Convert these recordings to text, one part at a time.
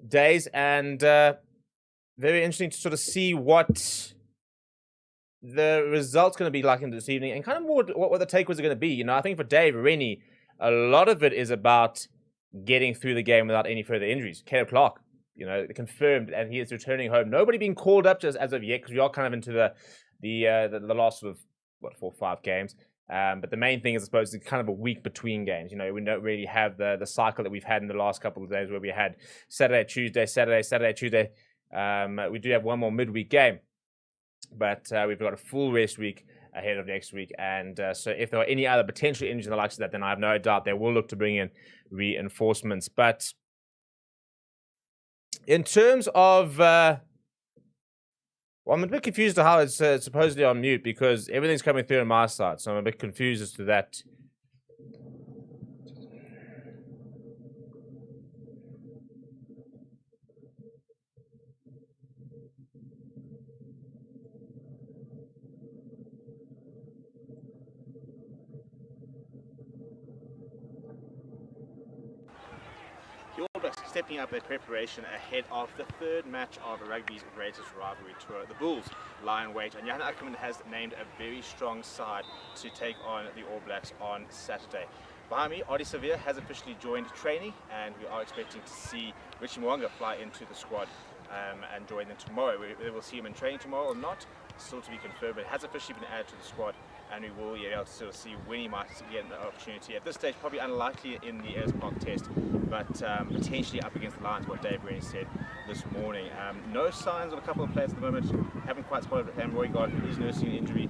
days, and very interesting to sort of see what the result's going to be like in this evening, and kind of more what the takeaways are going to be. You know, I think for Dave Rennie, a lot of it is about getting through the game without any further injuries. Caleb Clark, you know, confirmed, and he is returning home. Nobody being called up just as of yet, because we are kind of into the last sort of 4 or 5 games. But the main thing is, I suppose, it's kind of a week between games. You know, we don't really have the cycle that we've had in the last couple of days, where we had Saturday, Tuesday, Saturday, Tuesday. We do have one more midweek game, but we've got a full rest week ahead of next week. And so if there are any other potential injuries and the likes of that, then I have no doubt they will look to bring in reinforcements. But in terms of... well, I'm a bit confused to how it's supposedly on mute, because everything's coming through on my side. So I'm a bit confused as to that. The All Blacks stepping up their preparation ahead of the third match of rugby's greatest rivalry tour. The Bulls lie in wait, and Johan Ackerman has named a very strong side to take on the All Blacks on Saturday. Behind me, Ardie Savea has officially joined training, and we are expecting to see Richie Mwanga fly into the squad and join them tomorrow. We will see him in training tomorrow or not, still to be confirmed, but it has officially been added to the squad, and we will be able to sort of see when he might get an opportunity. At this stage, probably unlikely in the Ayers Park test, but potentially up against the Lions, what Dave Rennie said this morning. No signs of a couple of players at the moment. Haven't quite spotted him. Roy Gardner is nursing an injury.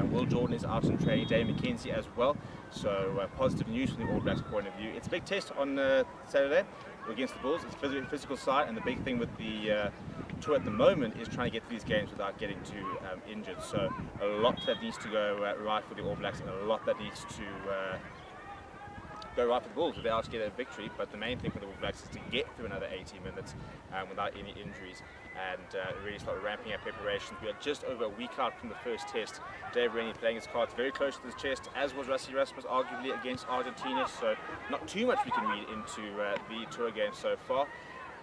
Will Jordan is out in training. Dave McKenzie as well. So positive news from the All Blacks point of view. It's a big test on Saturday against the Bulls. It's a physical side, and the big thing with the tour at the moment is trying to get through these games without getting too injured. So a lot that needs to go right for the All Blacks, and a lot that needs to go right for the Bulls if they are to get a victory. But the main thing for the All Blacks is to get through another 80 minutes without any injuries, and really start ramping up preparations. We are just over a week out from the first test. Dave Rennie playing his cards very close to his chest, as was Rassie Erasmus arguably against Argentina, so not too much we can read into the tour game so far.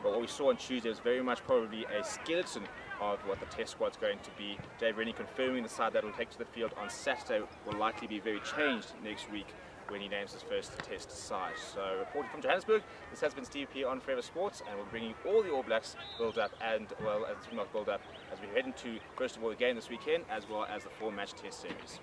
But what we saw on Tuesday was very much probably a skeleton of what the test squad's going to be. Dave Rennie confirming the side that will take to the field on Saturday will likely be very changed next week when he names his first test side. So reporting from Johannesburg, this has been Steve P on Forever Sports, and we'll bring you all the All Blacks build up, and well, as not build up, as we head into first of all the game this weekend, as well as the 4-match test series.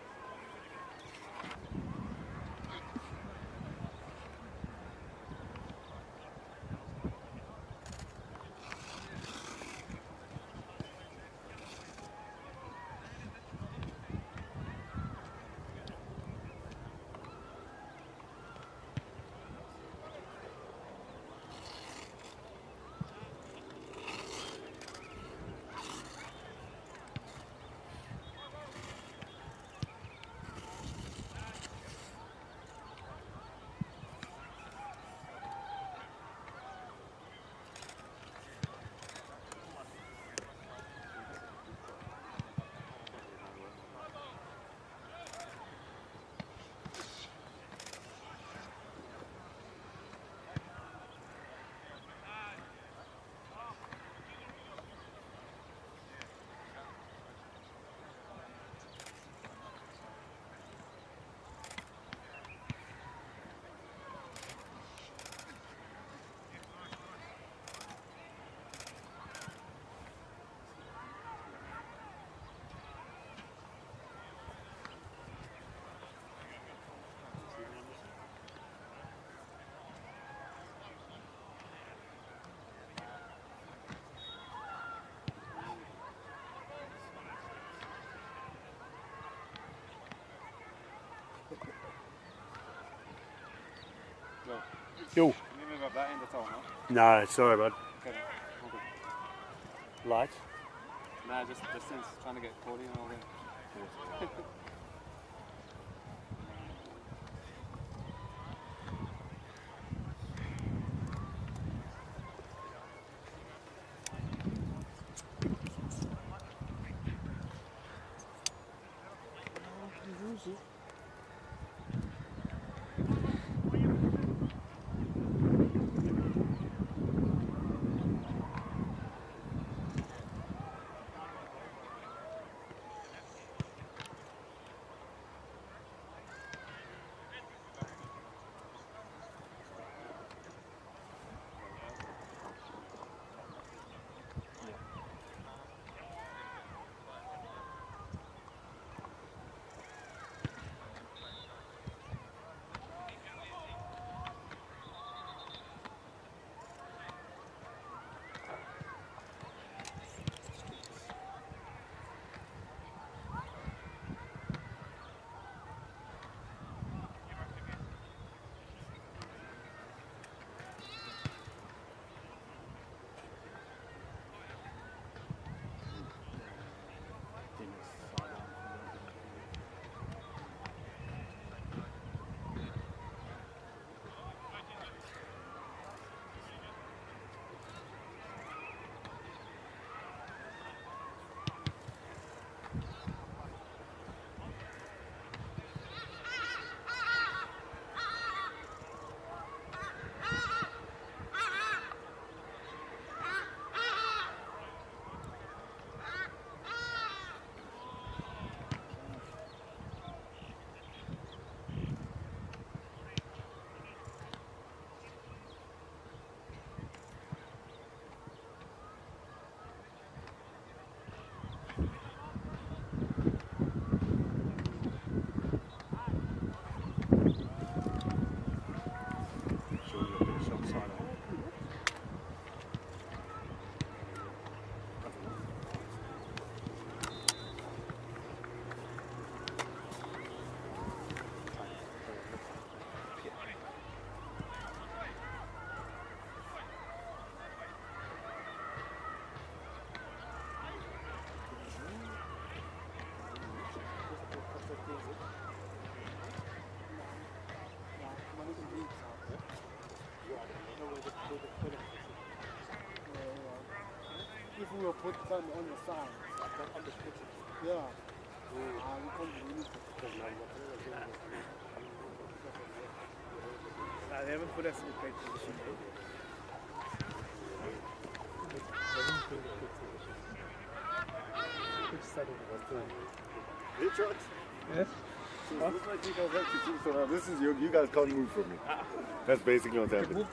Yo. You never got that end at all, no? No, sorry, bud. Okay. Okay. Light. No, just distance, trying to get 40 and all that. If we will put some on the side. Yeah. We can't really put they haven't put us in a great position. Which shot? Yes. So looks like you guys have to do so now. This is you guys can't move from me. That's basically what's happening.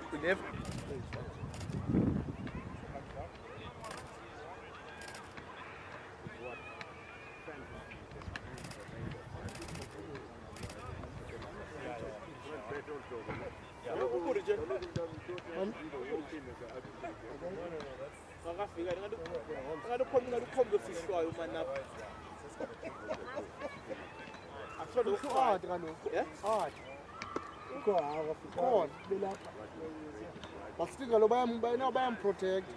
Hard. But still, I am protect.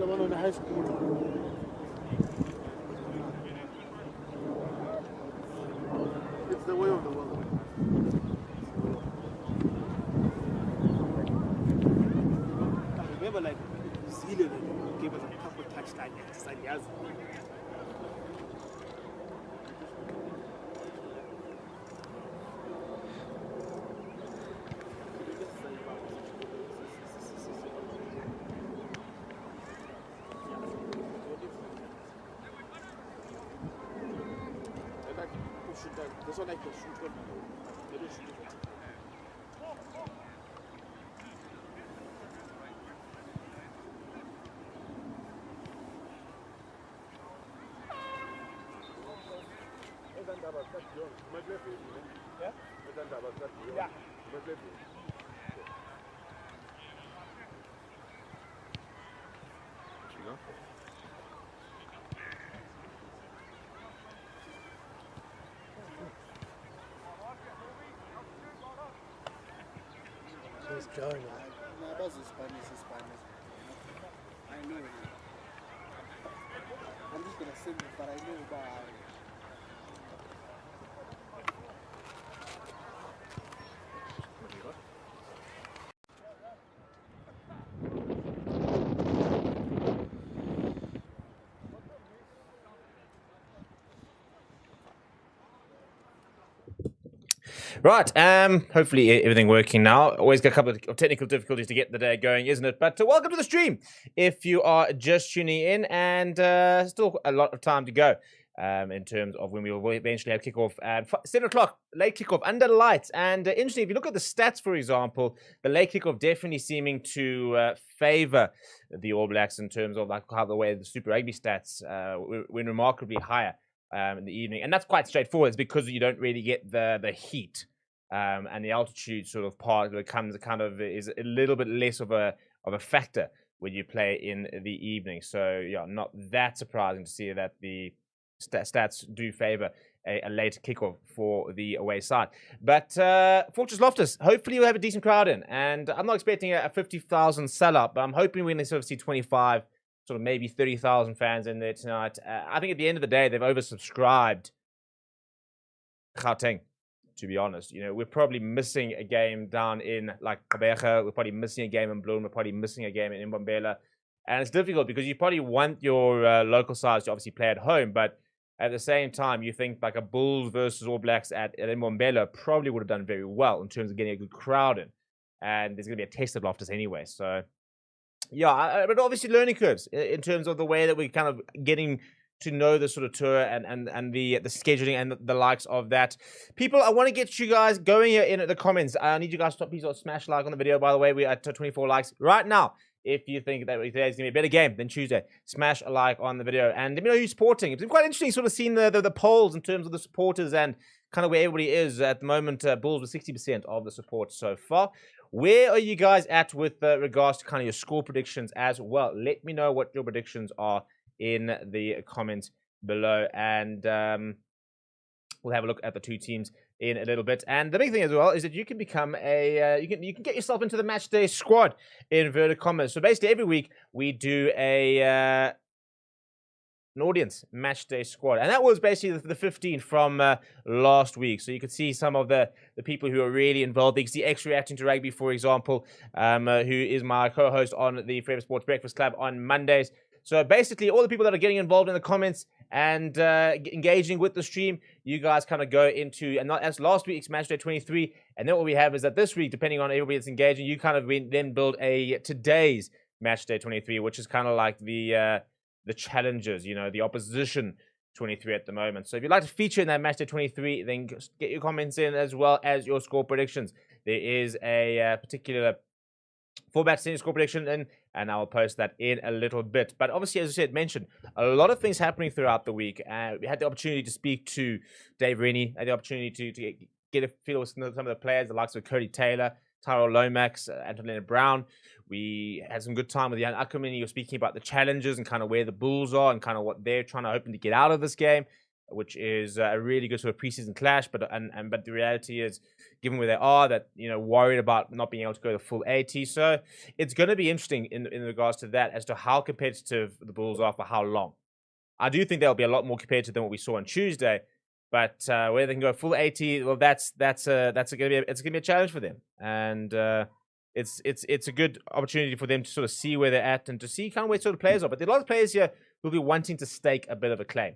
On the high school. It's the way of the world. I remember, like, New Zealand gave us a proper touchline exercise. Yes. This one I can shoot one. They don't shoot it. Yeah. It's Joe. No, that's Spanish. I know it. I'm just gonna send it, but I know about. Right, hopefully everything working now. Always got a couple of technical difficulties to get the day going, isn't it? But welcome to the stream if you are just tuning in, and still a lot of time to go in terms of when we will eventually have kickoff at 7 o'clock, late kickoff under lights. And interesting, if you look at the stats, for example, the late kickoff definitely seeming to favor the All Blacks in terms of like how the way the Super Rugby stats went remarkably higher in the evening. And that's quite straightforward. It's because you don't really get the heat. And the altitude sort of part becomes kind of is a little bit less of a factor when you play in the evening. So yeah, not that surprising to see that the stats do favor a late kickoff for the away side. But Fortress Loftus, hopefully we'll have a decent crowd in. And I'm not expecting a 50,000 sellout, but I'm hoping we're going to sort of see 25, sort of maybe 30,000 fans in there tonight. I think at the end of the day, they've oversubscribed Gauteng, to be honest. You know, we're probably missing a game down in like Gqeberha. We're probably missing a game in Bloem. We're probably missing a game in Mbombela. And it's difficult because you probably want your local sides to obviously play at home, but at the same time, you think like a Bulls versus All Blacks at Mbombela probably would have done very well in terms of getting a good crowd in. And there's going to be a test at Loftus anyway. So, yeah, but obviously learning curves in terms of the way that we're kind of getting to know the sort of tour and the scheduling and the likes of that. People, I want to get you guys going here in the comments. I need you guys to please smash like on the video. By the way, we're at 24 likes right now. If you think that today's going to be a better game than Tuesday, smash a like on the video. And let me know who's supporting. It's been quite interesting sort of seeing the polls in terms of the supporters and kind of where everybody is at the moment. Bulls with 60% of the support so far. Where are you guys at with regards to kind of your score predictions as well? Let me know what your predictions are in the comments below. And we'll have a look at the two teams in a little bit. And the big thing as well is that you can become a you can get yourself into the match day squad in inverted commas. So basically every week we do an audience match day squad, and that was basically the 15 from last week. So you could see some of the people who are really involved. You can see X reacting to rugby, for example, who is my co-host on the Forever Sports Breakfast Club on Mondays. So basically all the people that are getting involved in the comments and engaging with the stream, you guys kind of go into, and that's last week's match day 23. And then what we have is that this week, depending on everybody that's engaging, you kind of then build a today's match day 23, which is kind of like the challengers, you know, the opposition 23 at the moment. So if you'd like to feature in that match day 23, then get your comments in as well as your score predictions. There is a particular format senior score prediction in, and I'll post that in a little bit. But obviously, as I said, mentioned a lot of things happening throughout the week. We had the opportunity to speak to Dave Rennie, had the opportunity to get a feel with some of the players, the likes of Cody Taylor, Tyrell Lomax, Anton Brown. We had some good time with Jan Ackerman. He was speaking about the challenges and kind of where the Bulls are and kind of what they're hoping to get out of this game, which is a really good sort of preseason clash. But the reality is, given where they are, that, you know, worried about not being able to go the full 80. So it's going to be interesting in regards to that as to how competitive the Bulls are for how long. I do think they'll be a lot more competitive than what we saw on Tuesday. But whether they can go full 80, well, it's going to be a challenge for them, and it's a good opportunity for them to sort of see where they're at and to see kind of where sort of players are. But there are a lot of players here who'll be wanting to stake a bit of a claim,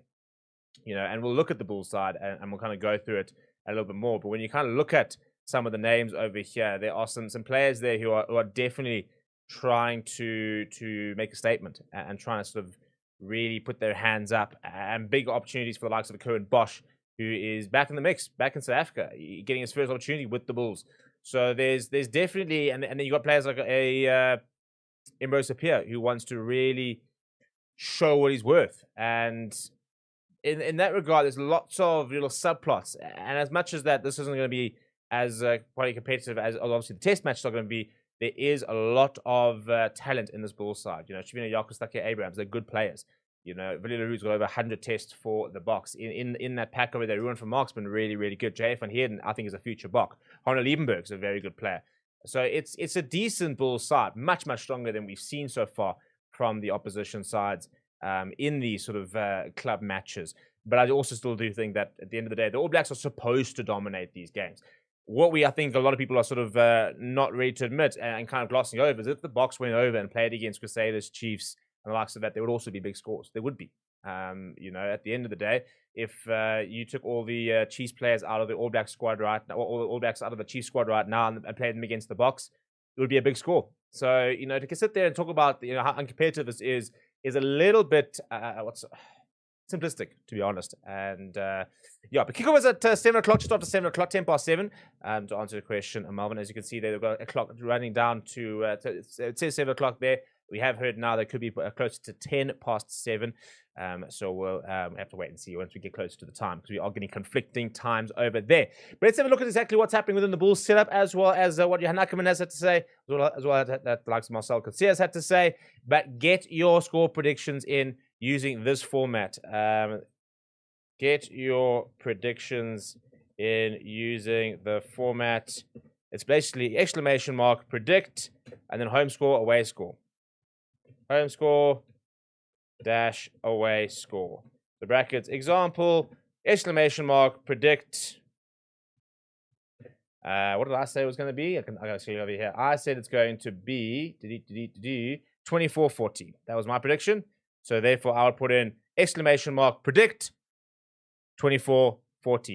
you know. And we'll look at the Bulls side and we'll kind of go through it a little bit more. But when you kind of look at some of the names over here, there are some players there who are definitely trying to make a statement and trying to sort of really put their hands up, and big opportunities for the likes of Cohen Bosch, who is back in the mix, back in South Africa, getting his first opportunity with the Bulls. So there's definitely, and then you got players like Imro Sapir, who wants to really show what he's worth. And in that regard, there's lots of little subplots. And as much as that, this isn't going to be as quite competitive as obviously the test match is not going to be, there is a lot of talent in this Bulls side. You know, Chivino Yakos, Abrahams, they're good players. You know, Valilaru's got over 100 tests for the box. In that pack over there, Ruan from Mark's been really, really good. J.F. van Heerden, I think, is a future Bok. Honor Liebenberg's a very good player. So it's a decent Bulls side, much, much stronger than we've seen so far from the opposition sides in these sort of club matches. But I also still do think that at the end of the day, the All Blacks are supposed to dominate these games. What I think a lot of people are sort of not ready to admit and kind of glossing over is if the Boks went over and played against Crusaders, Chiefs, and the likes of that, there would also be big scores. There would be. You know, at the end of the day, if you took all the Chiefs players out of the All Black squad right now, or all the All Blacks out of the Chiefs squad right now and played them against the Boks, it would be a big score. So, you know, to sit there and talk about, you know, how uncompetitive this is a little bit simplistic, to be honest. And yeah, but kickoff was at 7 o'clock, just after 7 o'clock, 10 past 7. To answer the question, Melvin, as you can see there, they've got a clock running down to it says 7 o'clock there. We have heard now that could be closer to 10 past 7. So we'll have to wait and see once we get closer to the time, because we are getting conflicting times over there. But let's have a look at exactly what's happening within the Bulls setup, as well as what Johan Ackerman has had to say, as well as that the likes of Marcel Coetzee has had to say. But get your score predictions in using this format. get your predictions in using the format. It's basically exclamation mark predict and then home score, away score. Home score dash away score. The brackets example, exclamation mark predict. What did I say it was going to be? I gotta see it over here. I said it's going to be 24-40. That was my prediction. So therefore, I would put in exclamation mark predict 24-40,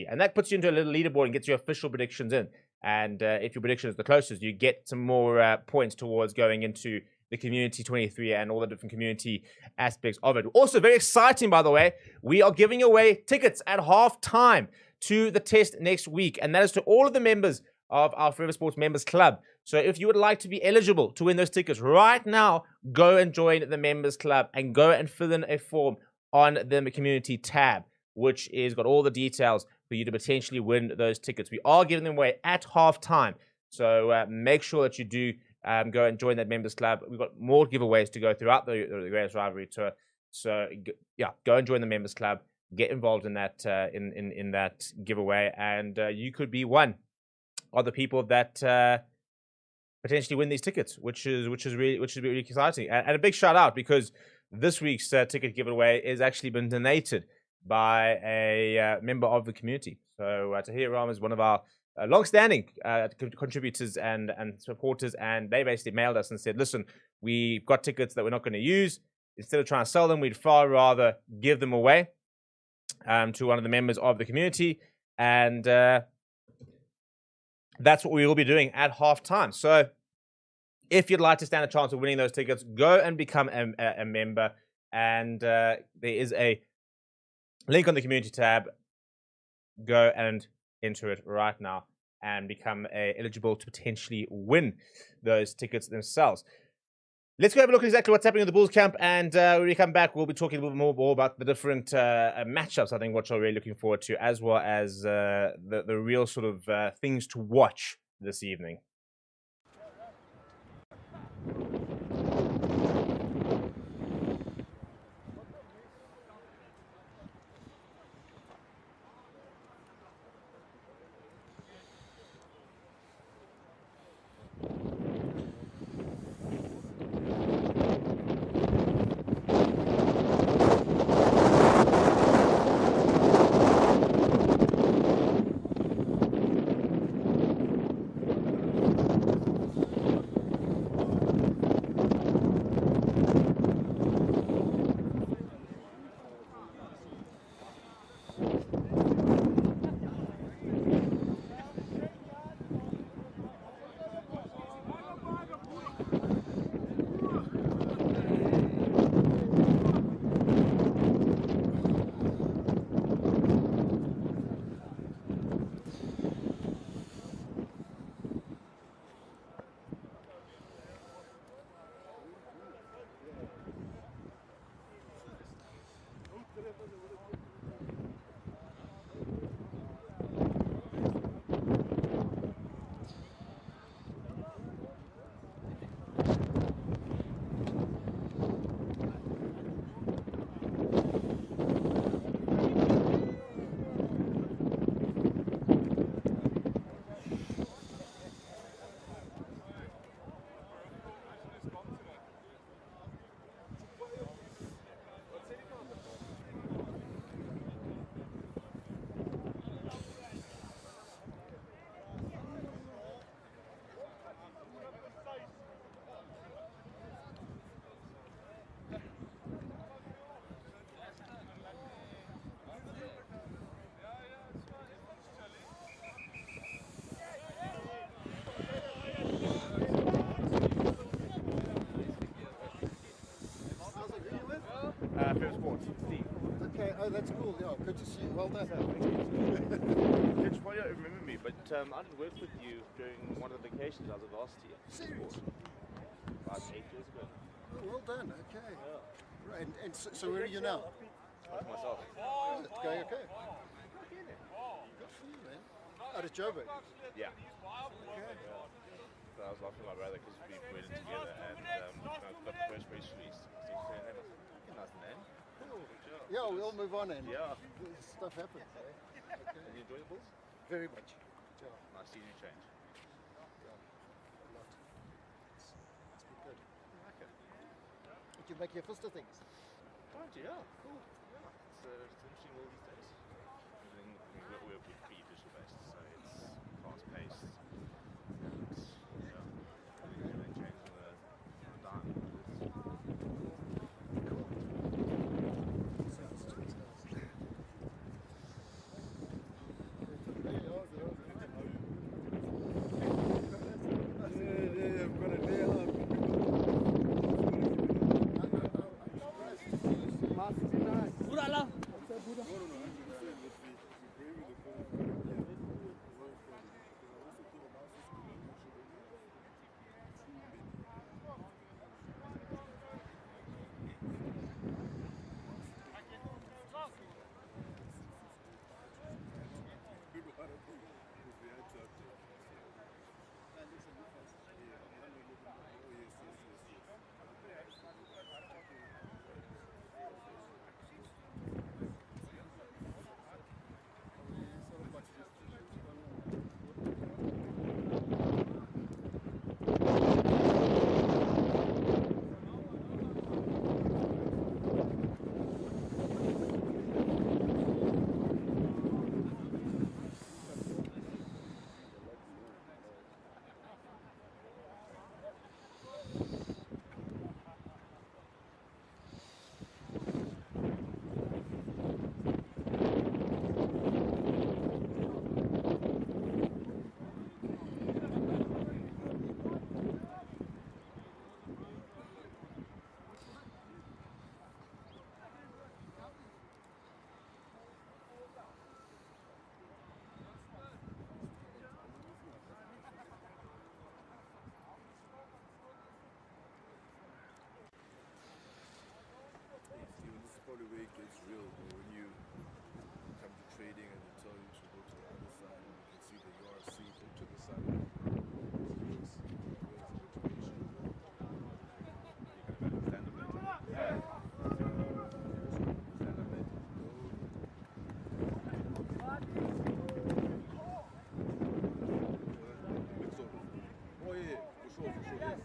and that puts you into a little leaderboard and gets your official predictions in. And if your prediction is the closest, you get some more points towards going into the community 23 and all the different community aspects of it. Also, very exciting, by the way, we are giving away tickets at half time to the test next week, and that is to all of the members of our Forever Sports Members Club. So if you would like to be eligible to win those tickets right now, go and join the Members Club and go and fill in a form on the community tab, which is got all the details for you to potentially win those tickets. We are giving them away at half time, so make sure that you do go and join that Members Club. We've got more giveaways to go throughout the Greatest Rivalry Tour. So yeah, go and join the Members Club. Get involved in that in that giveaway, and you could be one of the people that potentially win these tickets, which is really exciting. And a big shout out, because this week's ticket giveaway is actually been donated by a member of the community. So Tahir Ram is one of our long-standing contributors and supporters, and they basically mailed us and said, listen, we've got tickets that we're not going to use. Instead of trying to sell them, we'd far rather give them away to one of the members of the community, and that's what we will be doing at halftime. So if you'd like to stand a chance of winning those tickets, go and become a member, and there is a link on the community tab. Go and enter it right now and become eligible to potentially win those tickets themselves. Let's go have a look at exactly what's happening in the Bulls camp, and when we come back, we'll be talking a little bit more about the different matchups, I think, which I'm really looking forward to, as well as the real sort of things to watch this evening. Forever Sports, Steve. Okay, oh, that's cool. Yeah, good to see you. Well done. Coach, why don't you remember me? But I did work with you during one of the vacations I was last year. Serious? About 8 years ago. Oh, well done. Okay. Yeah. Right. And so where are you now? With myself. Is it going okay? Good for you, man. Out of Joburg. Yeah. Okay. So I was laughing at my brother because we went together, and got the first press release. Nice name. Yeah, we all move on and Yeah. stuff happens. Eh? Okay. And you enjoy the Bulls? Very much. Yeah, Nice seeing you change. yeah, a lot. It's been good. Okay. Did you make your first things? Don't you? Yeah, cool. Yeah. It's interesting world these days. We're pretty digital based, so it's fast paced. Yeah. Everything changes on a dime. Yeah, I've got a day up. This is probably where it gets real, but when you come to trading and they tell you to go to the other side, and you can see the URC, go to the side. Where's the motivation? You can stand up later. Yeah. Stand up later. Mix up. Oh yeah, for sure, yes.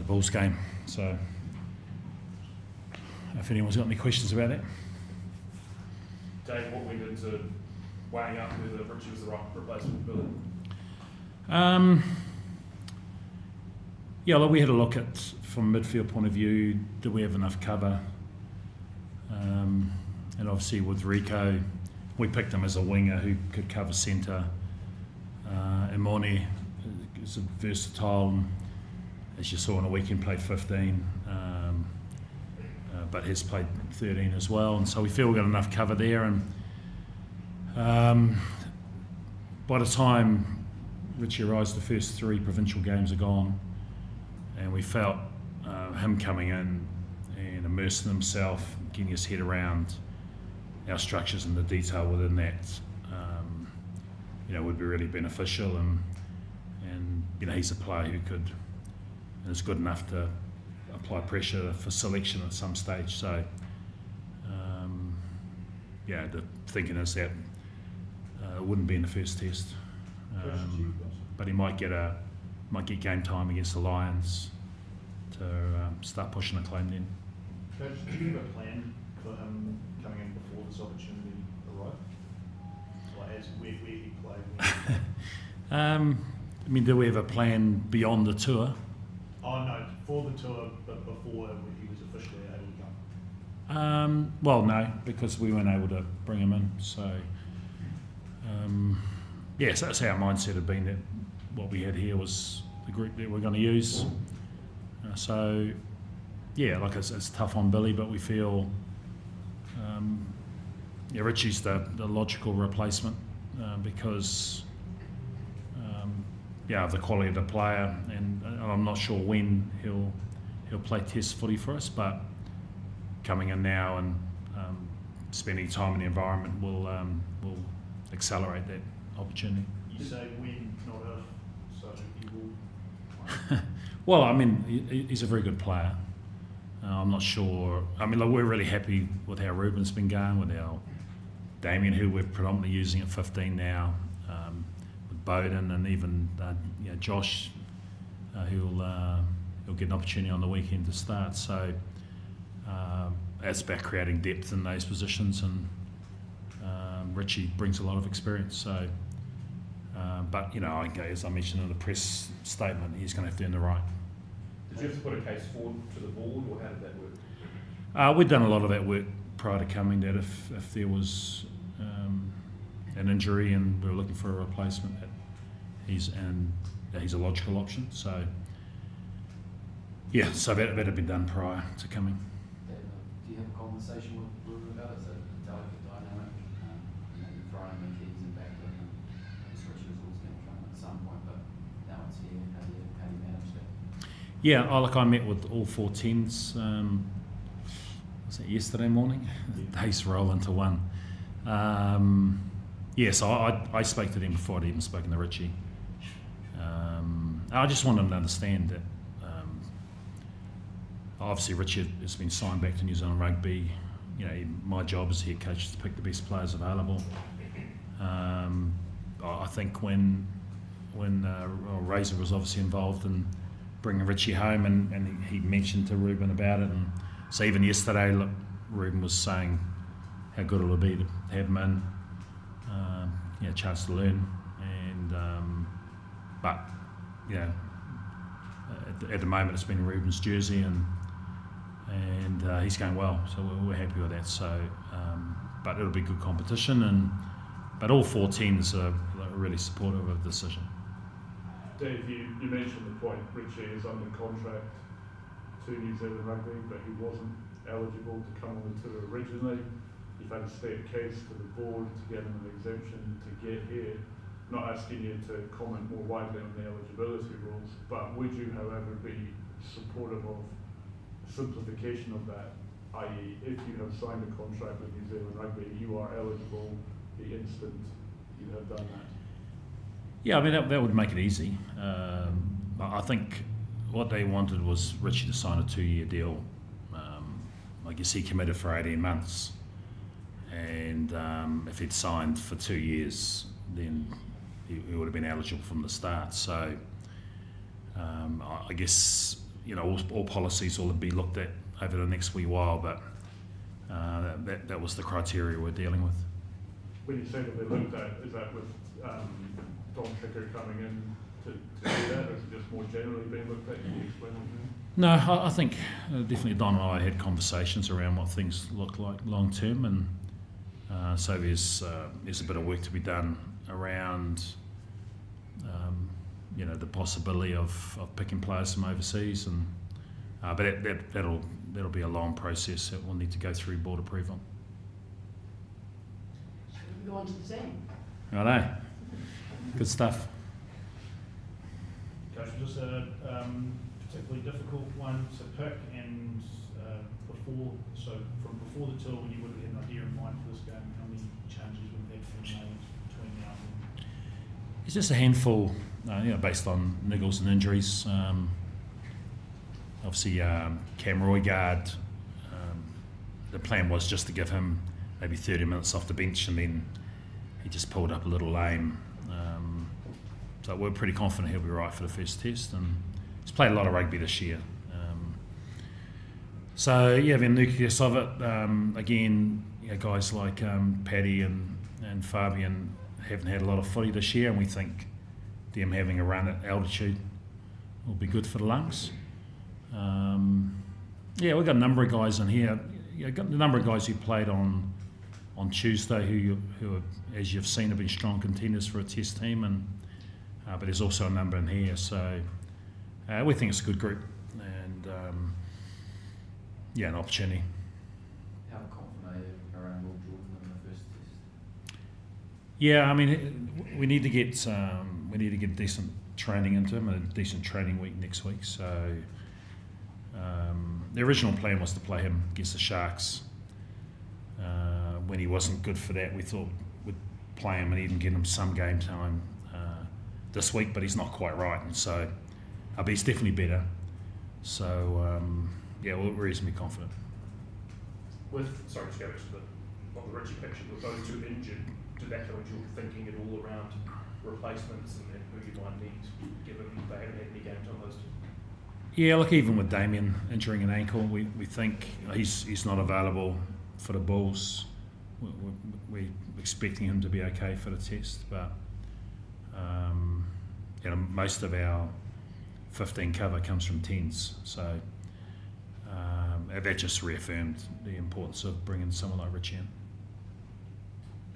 Bulls game. So if anyone's got any questions about that. Dave, what went into weighing up whether Richie was the right replacement for Billy? Yeah, look, we had a look at, from a midfield point of view, do we have enough cover? And obviously with Rico, we picked him as a winger who could cover centre. Imone is versatile, and as you saw on the weekend, played 15, but has played 13 as well. And so we feel we've got enough cover there. And by the time Richie arrives, the first 3 provincial games are gone, and we felt him coming in and immersing himself, getting his head around our structures and the detail within that, would be really beneficial. And he's a player who could and is good enough to apply pressure for selection at some stage. So, the thinking is that it wouldn't be in the first test, but he might get game time against the Lions to start pushing the claim then. Coach, do you have a plan for him coming in before this opportunity arrived? Like as where he played? Do we have a plan beyond the tour? Oh no, for the tour, but before he was officially able to come. Well, no, because we weren't able to bring him in. So, so that's our mindset had been, that what we had here was the group that we're going to use. It's tough on Billy, but we feel Richie's the logical replacement because of the quality of the player, and I'm not sure when he'll play test footy for us, but coming in now and spending time in the environment will accelerate that opportunity. You say when, not if, so he will. Well, he's a very good player. I'm not sure. We're really happy with how Ruben's been going, with our Damien, who we're predominantly using at 15 now, with Bowden, and even Josh, who'll get an opportunity on the weekend to start. So it's about creating depth in those positions, and Richie brings a lot of experience. So, as I mentioned in the press statement, he's going to have to earn the right. Did you have to put a case forward to the board, or how did that work? We'd done a lot of that work prior to coming, that if there was an injury and we were looking for a replacement, that he's a logical option. So that had been done prior to coming. Do you have a conversation with Ruben about it? It's a delicate dynamic. You've thrown him the keys and back with him. Richie was always going to come at some point, but now it's here. How do you manage that? Yeah, I met with all 4 10s. Was it yesterday morning? The days roll into one. So I spoke to them before I'd even spoken to Richie. I just want them to understand that obviously Richie has been signed back to New Zealand Rugby. My job as head coach is to pick the best players available. I think when Razor was obviously involved in bringing Richie home, and he mentioned to Ruben about it, and so even yesterday, Ruben was saying how good it would be to have him in, chance to learn, and at the moment it's been Ruben's jersey, and he's going well, so we're happy with that. So, but it'll be good competition, but all 4 teams are really supportive of the decision. Dave, you mentioned the point, Richie is under contract to New Zealand Rugby, but he wasn't eligible to come on the tour originally. You've had a state case to the board to get him an exemption to get here. Not asking you to comment more widely on the eligibility rules, but would you, however, be supportive of simplification of that, i.e. if you have signed a contract with New Zealand Rugby, you are eligible the instant you have done that? Yeah, that would make it easy. I think what they wanted was Richie to sign a 2-year deal. I guess he committed for 18 months, and if he'd signed for 2 years, then he would have been eligible from the start. So I guess all policies will be looked at over the next wee while, but that was the criteria we're dealing with. When you say that they looked at, is that with Don Tricker coming in to do that, or is it just more generally being looked at? Can you explain what you mean? No, I think definitely Don and I had conversations around what things look like long term, and so there's a bit of work to be done around the possibility of picking players from overseas, and but that'll be a long process that we'll need to go through board approval. Should we go on to the team? Righto, good stuff. Coach, just a particularly difficult one to pick, and from before the tour, when you would have had an idea in mind for this game, how many changes would have been made between now and then? It's just a handful, based on niggles and injuries. Obviously, Cam Roygard, the plan was just to give him maybe 30 minutes off the bench, and then he just pulled up a little lame. So we're pretty confident he'll be right for the first test, and he's played a lot of rugby this year. The nucleus of it, again, guys like Paddy and Fabian haven't had a lot of footy this year, and we think them having a run at altitude will be good for the lungs. We've got a number of guys in here. Got a number of guys who played on Tuesday who as you've seen, have been strong contenders for a test team, and but there's also a number in here. So we think it's a good group, and an opportunity. How confident are you around Will Jordan in the first test? Yeah, I mean, we need to get decent training into him, and a decent training week next week. So the original plan was to play him against the Sharks. When he wasn't good for that, we thought we'd play him and even get him some game time this week, but he's not quite right, and so but he's definitely better. So we're reasonably confident. Sorry to go back to on the Richie picture, with those two injured, did that go into your thinking at all around replacements and who you might need, given they haven't had any game time those two? Yeah, look, even with Damien injuring an ankle, we think he's not available for the Bulls. We're expecting him to be okay for the test, but most of our 15 cover comes from 10s, so that just reaffirmed the importance of bringing someone like Richie in.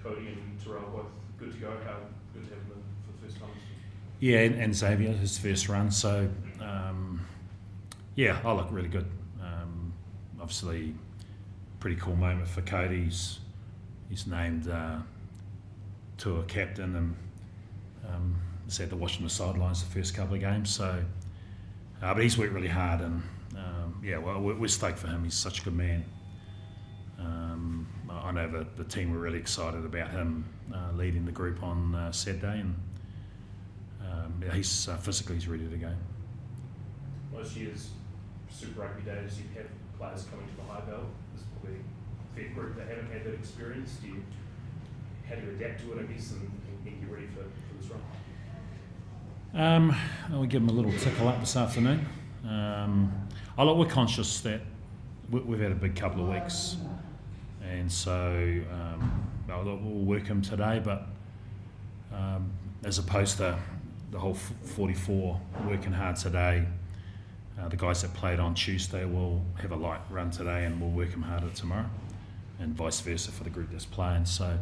Cody and Terrell both good to go. How good to have them for the first time? Yeah, and Xavier, his first run. So, I look really good. Obviously, pretty cool moment for Cody. He's named tour captain, and he's had to watch him on the sidelines the first couple of games. So, but he's worked really hard, and we're stoked for him. He's such a good man. I know that the team were really excited about him leading the group on Saturday, and he's physically he's ready to go. Most years, Super Rugby days, you have players coming to the high belt. There's probably a fair group that haven't had that experience. How do you adapt to it, I guess, and get ready for this run? I'll give him a little tickle up this afternoon. We're conscious that we've had a big couple of weeks, and so we'll work him today, but as opposed to the whole 44 working hard today, the guys that played on Tuesday will have a light run today, and we'll work them harder tomorrow, and vice versa for the group that's playing. So,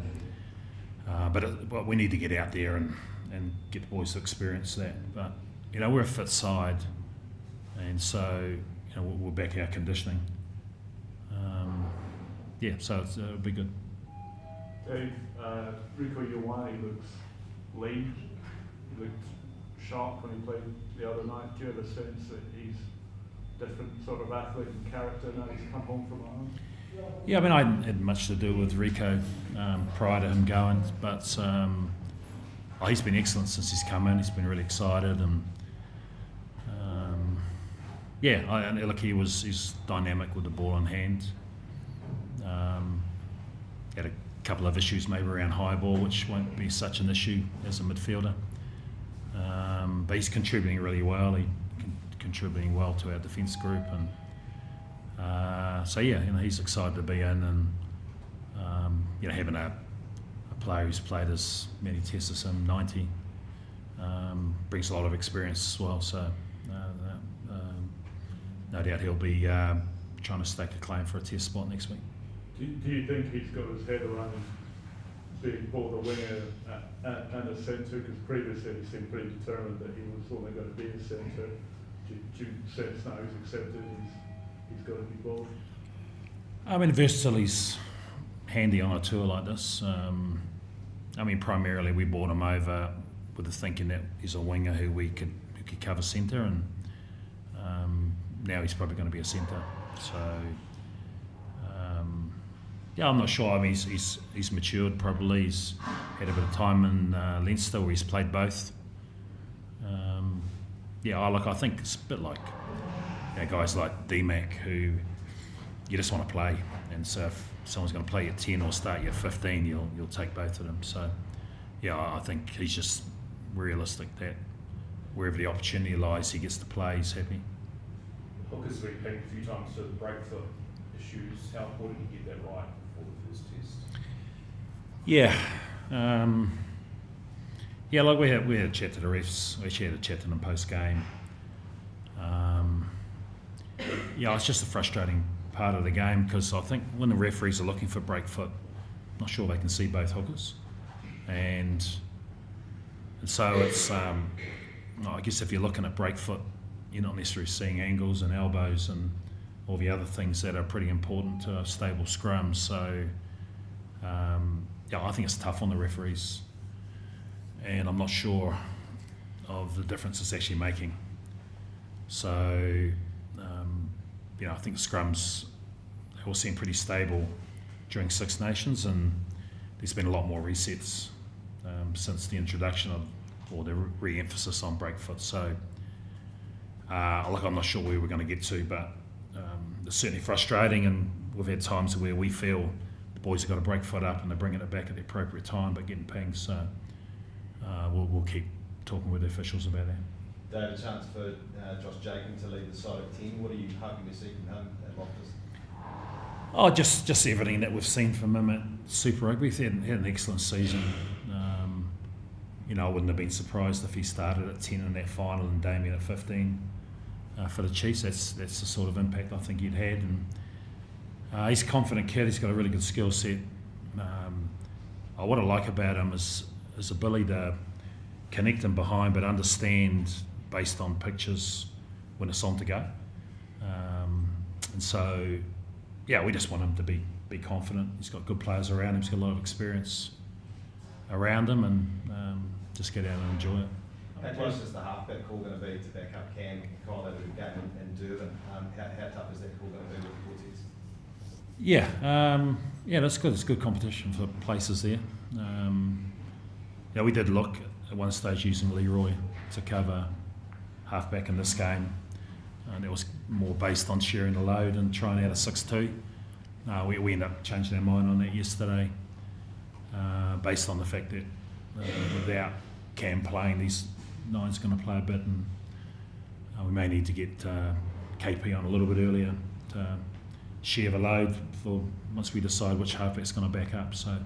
but we need to get out there and get the boys to experience that. But we're a fit side, and so we'll back our conditioning. So it'll be good. Dave, Rico Ioane looks lean. He looked sharp when he played the other night. Do you have a sense that he's different sort of athlete and character now he's come home from Ireland? Yeah, I mean, I hadn't had much to do with Rico prior to him going, but he's been excellent since he's come in. He's been really excited, and he's dynamic with the ball in hand. Had a couple of issues maybe around high ball, which won't be such an issue as a midfielder. But he's contributing really well. He contributing well to our defence group, and so yeah, he's excited to be in, and having a player who's played as many tests as him, 90, brings a lot of experience as well. So no doubt he'll be trying to stake a claim for a test spot next week. Do you think he's got his head around being both a winger and a centre? Because previously he seemed pretty determined that he was only going to be a centre. Do you sense now he's accepted he's got to be both? I mean, versatility's handy on a tour like this. Primarily we brought him over with the thinking that he's a winger who could cover centre, and now he's probably going to be a centre. So I'm not sure. I mean, he's matured probably. He's had a bit of time in Leinster where he's played both. I think it's a bit like guys like D-Mac who you just want to play, and so if someone's going to play you at 10 or start you at 15, you'll take both of them. So I think he's just realistic that wherever the opportunity lies, he gets to play, he's happy. Hookers we've picked a few times to the break foot issues. How important do you get that right before the first test? Like we had a chat to the refs. We actually had a chat to them post game. It's just a frustrating part of the game, because I think when the referees are looking for break foot, I'm not sure they can see both hookers, and so it's I guess if you're looking at break foot, you're not necessarily seeing angles and elbows and all the other things that are pretty important to a stable scrum. So I think it's tough on the referees, and I'm not sure of the difference it's actually making. So I think the scrums all seem pretty stable during Six Nations, and there's been a lot more resets since the introduction or the re-emphasis on break foot. So I'm not sure where we're going to get to, but it's certainly frustrating, and we've had times where we feel the boys have got to break foot up and they're bringing it back at the appropriate time but getting pinged. So we'll keep talking with the officials about that. Dave, a chance for Josh Jacob to lead the side of 10. What are you hoping to see from him at Loftus? Just everything that we've seen from him at Super Rugby. He had an excellent season. I wouldn't have been surprised if he started at 10 in that final and Damien at 15 for the Chiefs. That's the sort of impact I think he'd had. And he's a confident kid. He's got a really good skill set. What I like about him is his ability to connect him behind, but understand based on pictures when it's on to go. And so, we just want him to be confident. He's got good players around him. He's got a lot of experience around him, and just get out and enjoy it. How close is the halfback call going to be to back up Cam Collar who game in Durban? How tough is that call going to be with the Cortez? That's good. It's good competition for places there. We did look at one stage using Leroy to cover halfback in this game, and it was more based on sharing the load and trying out a 6-2. We ended up changing our mind on that yesterday, based on the fact that without Cam playing, these 9's going to play a bit, and we may need to get KP on a little bit earlier to share the load for once we decide which halfback's going to back up. So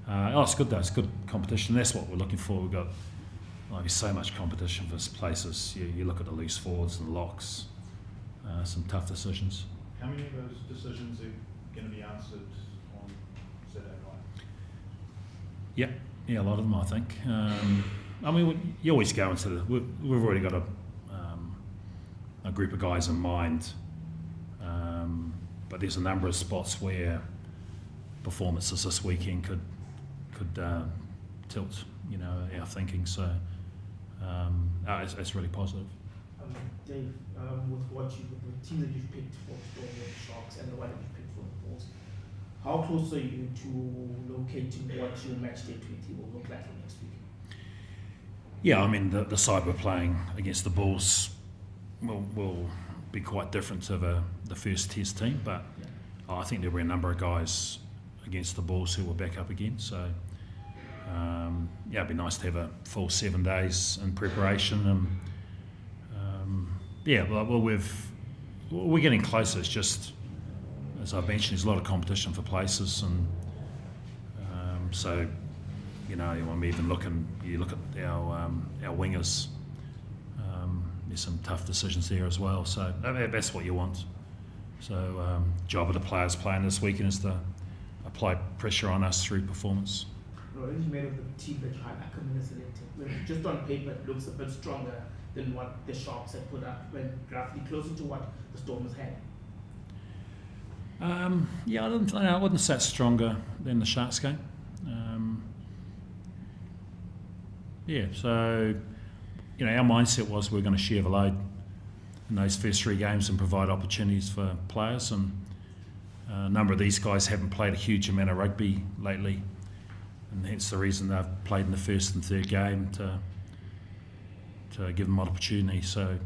it's good though. It's good competition. That's what we're looking for. We've got so much competition for places. You look at the loose forwards and locks. Some tough decisions. How many of those decisions are going to be answered on Saturday night? Yeah, a lot of them, I think. You always go into we've already got a group of guys in mind, but there's a number of spots where performances this weekend could tilt, our thinking. So it's really positive. Dave, with the team that you've picked for the Sharks and the one that you've picked for the Bulls, how close are you to locating what your match day 20 will look like next week? The side we're playing against the Bulls will be quite different to the first test team, but I think there'll be a number of guys against the Bulls who will back up again. So it'd be nice to have a full 7 days in preparation, and Yeah, well, we're getting closer. It's just, as I mentioned, there's a lot of competition for places, and so, you know, when we even you look at our wingers. There's some tough decisions there as well. So that's what you want. So job of the players playing this weekend is to apply pressure on us through performance. What did you make of the team that you had Ackerman selected? Just on paper, it looks a bit stronger than what the Sharks had put up, when roughly closer to what the Stormers had. Yeah, I wouldn't say it's stronger than the Sharks game. Yeah, so, you know, our mindset was we're going to share the load in those first 3 games and provide opportunities for players. And a number of these guys haven't played a huge amount of rugby lately, and hence the reason they've played in the first and third game to give them an opportunity. So,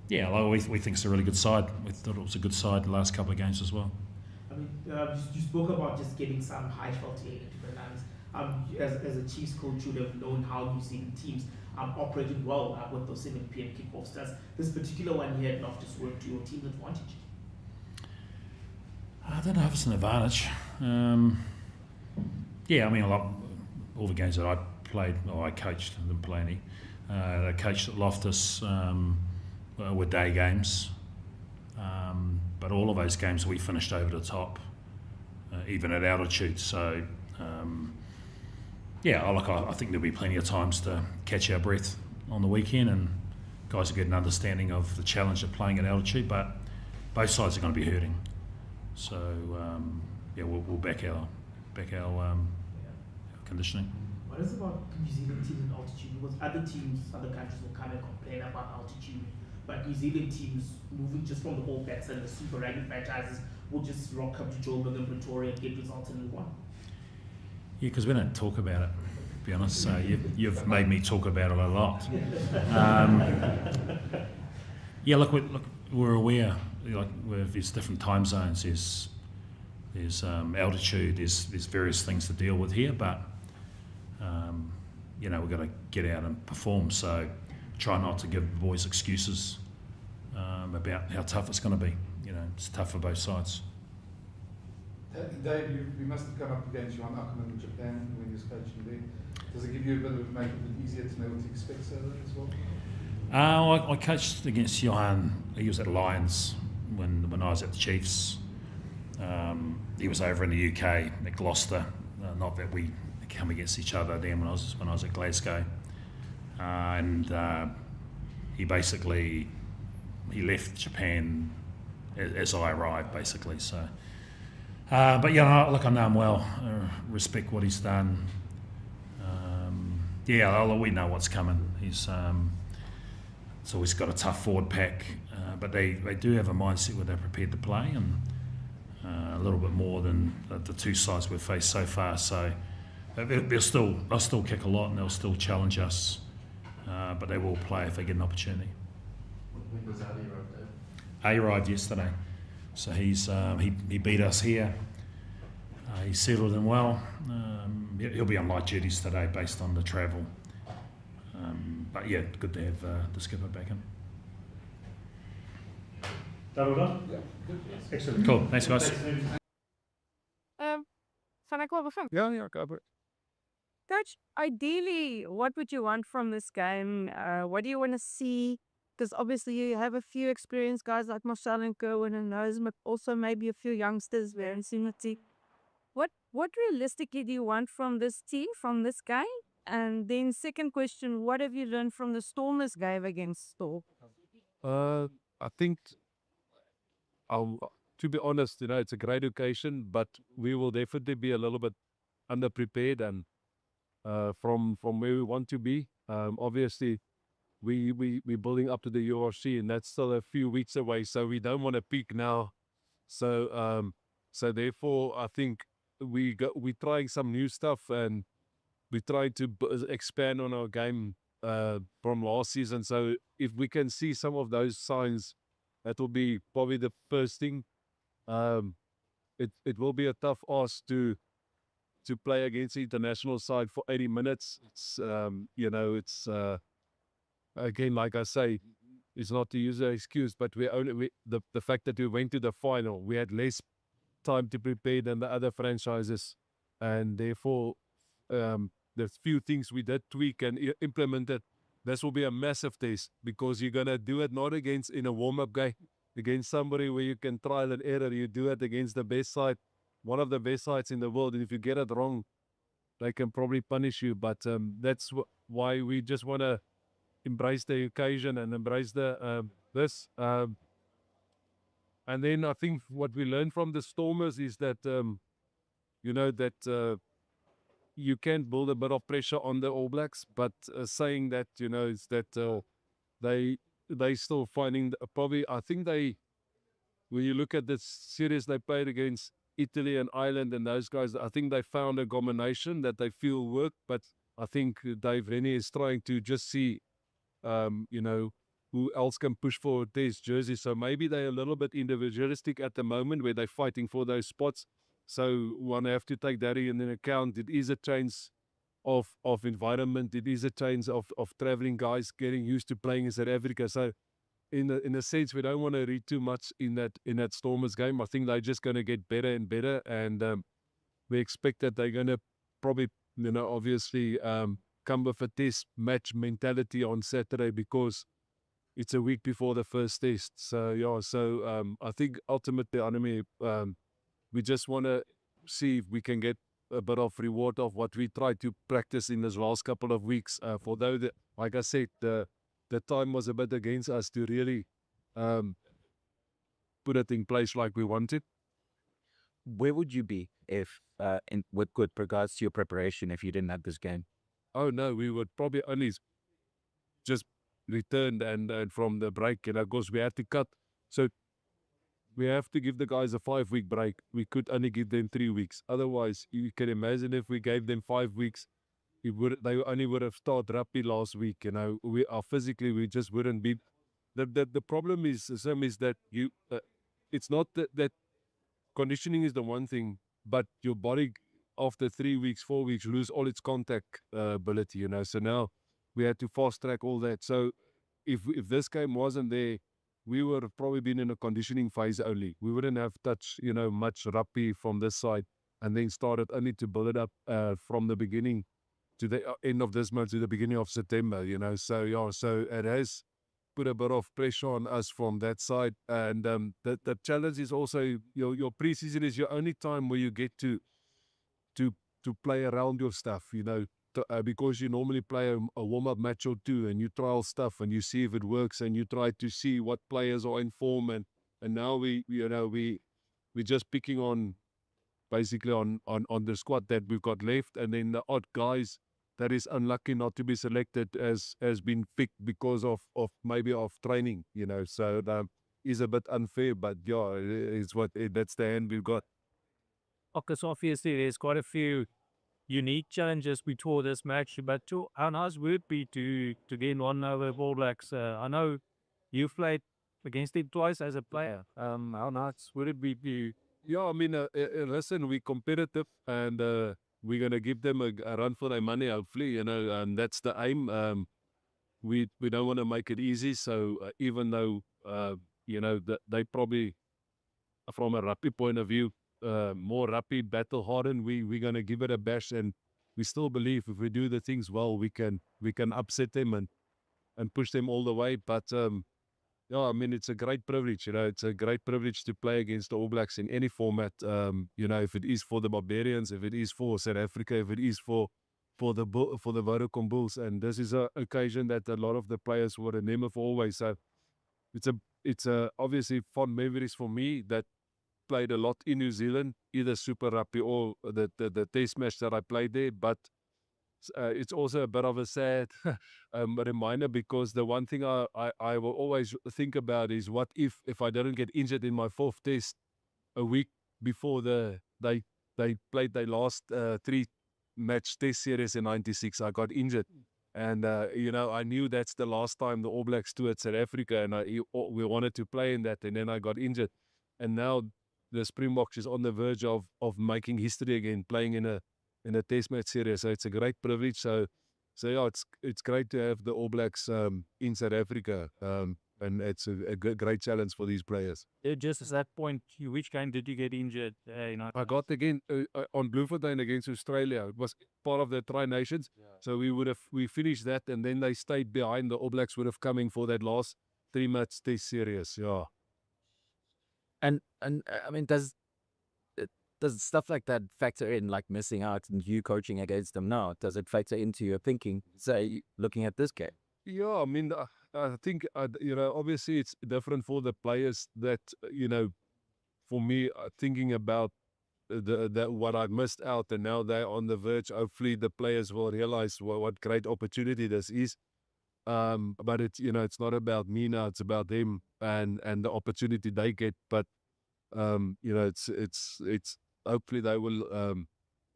yeah, we think it's a really good side. We thought it was a good side the last couple of games as well. I mean, you spoke about just getting some high quality into the lines. As a Chiefs coach, you would have known how New Zealand teams operated well with those 7 p.m. kickoffs. Does this particular one here at Loftus work to your team's advantage? I don't know if it's an advantage. Yeah, I mean, all the games that I played, or I coached, I didn't play any. I coached at Loftus were day games, but all of those games we finished over the top, even at altitude. So, yeah, I think there'll be plenty of times to catch our breath on the weekend, and guys will get an understanding of the challenge of playing at altitude. But both sides are going to be hurting. So, yeah, we'll back our conditioning. What is about New Zealand teams in altitude? Because other countries will come and complain about altitude, but New Zealand teams moving just from the All Blacks and the Super Rugby franchises will just rock up to Joburg and Pretoria and get results and move on. Yeah, because we don't talk about it, to be honest. So you've made me talk about it a lot. Yeah, look, we're aware. There's different time zones. There's altitude. There's various things to deal with here, but you know, we've got to get out and perform. So try not to give the boys excuses about how tough it's going to be. You know, it's tough for both sides. Dave, you must have come up against Johan Ackerman in Japan when he was coaching there. Does it give you a bit of make it a bit easier to know what to expect as well? I coached against Johan. He was at Lions when I was at the Chiefs. He was over in the UK at Gloucester. Not that we come against each other then when I was at Glasgow. And he left Japan as I arrived, basically. So, but yeah, look, I know him well. Respect what he's done. Yeah, we know what's coming. So he's got a tough forward pack, but they do have a mindset where they're prepared to play, and a little bit more than the 2 sides we've faced so far. So they'll still kick a lot, and they'll still challenge us, but they will play if they get an opportunity. When does Ali arrive, Dave? He arrived yesterday, so he beat us here. He settled in well. He'll be on light duties today based on the travel. But yeah, good to have the skipper back in. That all done? Yeah, good. Excellent. Cool. Thanks, guys. Can I call the phone? Yeah, go for it. Coach, ideally, what would you want from this game? What do you want to see? Because obviously you have a few experienced guys like Marcel and Kerwin and those, but also maybe a few youngsters there in the team. What realistically do you want from this team, from this game? And then second question, what have you learned from the Stormers game against Storm? I think, to be honest, it's a great occasion, but we will definitely be a little bit underprepared and from where we want to be. Obviously, we're building up to the URC, and that's still a few weeks away, so we don't want to peak now. So therefore, I think we're trying some new stuff, and we're trying to expand on our game from last season. So if we can see some of those signs, that will be probably the first thing. It will be a tough ask to play against the international side for 80 minutes. It's again, like I say, it's not to use an excuse, but the fact that we went to the final, we had less time to prepare than the other franchises, and therefore there's few things we did tweak and implemented. This will be a massive test because you're gonna do it not against in a warm-up game against somebody where you can trial and error. You do it against the best side, one of the best sides in the world, and if you get it wrong, they can probably punish you. But that's why we just want to embrace the occasion and embrace the this. And then I think what we learned from the Stormers is that you can build a bit of pressure on the All Blacks, but saying that is that they still finding probably. I think when you look at the series they played against Italy and Ireland and those guys, I think they found a combination that they feel work. But I think Dave Rennie is trying to just see, who else can push for Test jersey. So maybe they're a little bit individualistic at the moment where they're fighting for those spots. So one have to take that in account. It is a change of environment. It is a change of traveling guys getting used to playing in South Africa. So in a sense, we don't want to read too much in that Stormers game. I think they're just going to get better and better, and we expect that they're going to probably, obviously come with a test match mentality on Saturday because it's a week before the first test. So I think ultimately, we just want to see if we can get a bit of reward of what we tried to practice in this last couple of weeks. For though, like I said, the time was a bit against us to really put it in place like we wanted. Where would you be if, with regards to your preparation, if you didn't have this game? Oh no, we would probably only just returned and from the break, and of course we had to cut. So we have to give the guys a 5-week break. We could only give them 3 weeks. Otherwise, you can imagine if we gave them 5 weeks, they only would have started rugby last week. We are physically, we just wouldn't be. The problem is that it's not that conditioning is the one thing, but your body after 3 weeks, 4 weeks lose all its contact ability. So now we had to fast track all that. So if this game wasn't there, we would have probably been in a conditioning phase only. We wouldn't have touched, much rugby from this side, and then started only to build it up from the beginning to the end of this month to the beginning of September. So it has put a bit of pressure on us from that side. And the challenge is also your preseason is your only time where you get to play around your stuff. Because you normally play a warm-up match or two and you trial stuff and you see if it works and you try to see what players are in form, and now we're just picking on basically on the squad that we've got left, and then the odd guys that is unlucky not to be selected has been picked because of maybe of training, so that is a bit unfair, but that's the hand we've got. Because obviously there's quite a few unique challenges before this match, but how nice would it be to get one over All Blacks? I know you've played against them twice as a player. How nice would it be to you? Yeah, I mean, listen, we're competitive, and we're going to give them a run for their money, hopefully, and that's the aim. We don't want to make it easy, so even though, they probably, from a rugby point of view, more rugby, battle hardened, we're going to give it a bash, and we still believe if we do the things well, we can upset them and push them all the way. But I mean, it's a great privilege. It's a great privilege to play against the All Blacks in any format. If it is for the Barbarians, if it is for South Africa, if it is for the Vodacom Bulls, and this is an occasion that a lot of the players will remember for always. So it's obviously fond memories for me that played a lot in New Zealand, either Super Rugby or the test match that I played there. But it's also a bit of a sad reminder, because the one thing I will always think about is what if I didn't get injured in my 4th test a week before they played their last 3-match test series in '96. I got injured. And, I knew that's the last time the All Blacks toured South Africa, and we wanted to play in that, and then I got injured. And now the Springboks is on the verge of making history again, playing in a test match series. So it's a great privilege. So yeah, it's great to have the All Blacks in South Africa. and it's a great challenge for these players. Just at that point, which game did you get injured? I got again on Bloemfontein against Australia. It was part of the Tri Nations, so we finished that, and then they stayed behind. The All Blacks would have coming for that last 3-match test series. Yeah. And I mean, does stuff like that factor in, like missing out and you coaching against them now? Does it factor into your thinking, say, looking at this game? Yeah, I mean, I think, obviously it's different for the players that, for me, thinking about what I missed out and now they're on the verge. Hopefully the players will realize what great opportunity this is. But it's not about me now, it's about them and the opportunity they get. But, it's hopefully they will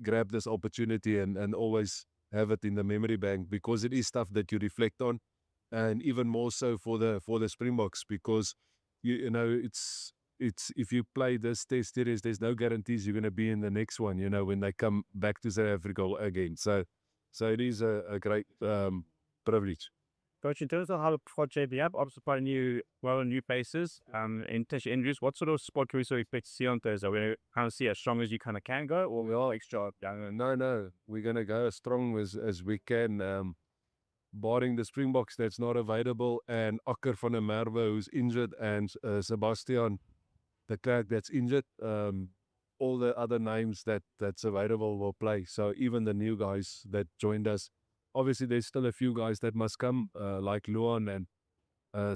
grab this opportunity and always have it in the memory bank, because it is stuff that you reflect on, and even more so for the Springboks, because it's if you play this test series, there's no guarantees you're going to be in the next one, when they come back to South Africa again. So it is a great privilege. Coach, in terms of how the squad shaping up, obviously quite new faces, in terms of injuries, what sort of squad can we sort of expect to see on Thursday? Are we going to kind of see as strong as you kind of can go, or we are extra young? No, we're going to go as strong as we can, barring the Springboks that's not available, and Akker van der Merwe who's injured, and Sebastian de Klerk that's injured. All the other names that's available will play. So even the new guys that joined us, obviously there's still a few guys that must come, like Luan and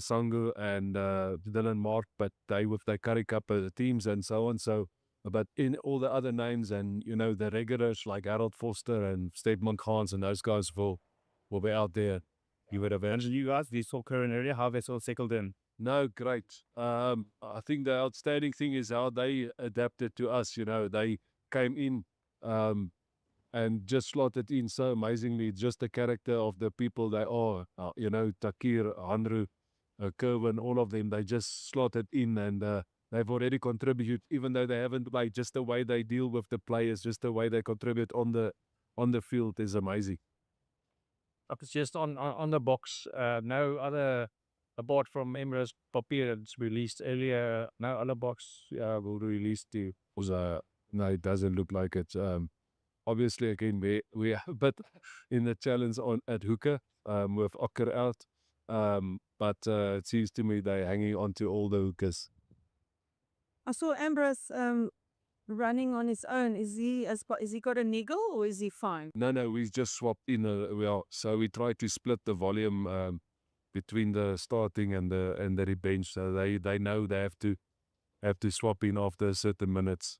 Sangu and Dylan Mark, but they with their Currie Cup teams and so on. So, but in all the other names and, the regulars like Harold Foster and Stedman Khans and those guys will be out there. You would have mentioned you guys, the so current area, how they all settled in? No, great. I think the outstanding thing is how they adapted to us. They came in and just slotted in so amazingly. Just the character of the people they are, Takir, Hanru, Kerwin, all of them, they just slotted in, and they've already contributed, even though they haven't played. Just the way they deal with the players, just the way they contribute on the field is amazing. It's just on the box, no other, apart from Emira's Papier that's released earlier, no other box will release to. No, it doesn't look like it. Obviously, again, we are a bit in the challenge at hooker with Akker out. But it seems to me they're hanging on to all the hookers. I saw Ambrose running on his own. Is he got a niggle or is he fine? No, we just swapped in. So we try to split the volume between the starting and the bench. So they know they have to swap in after certain minutes.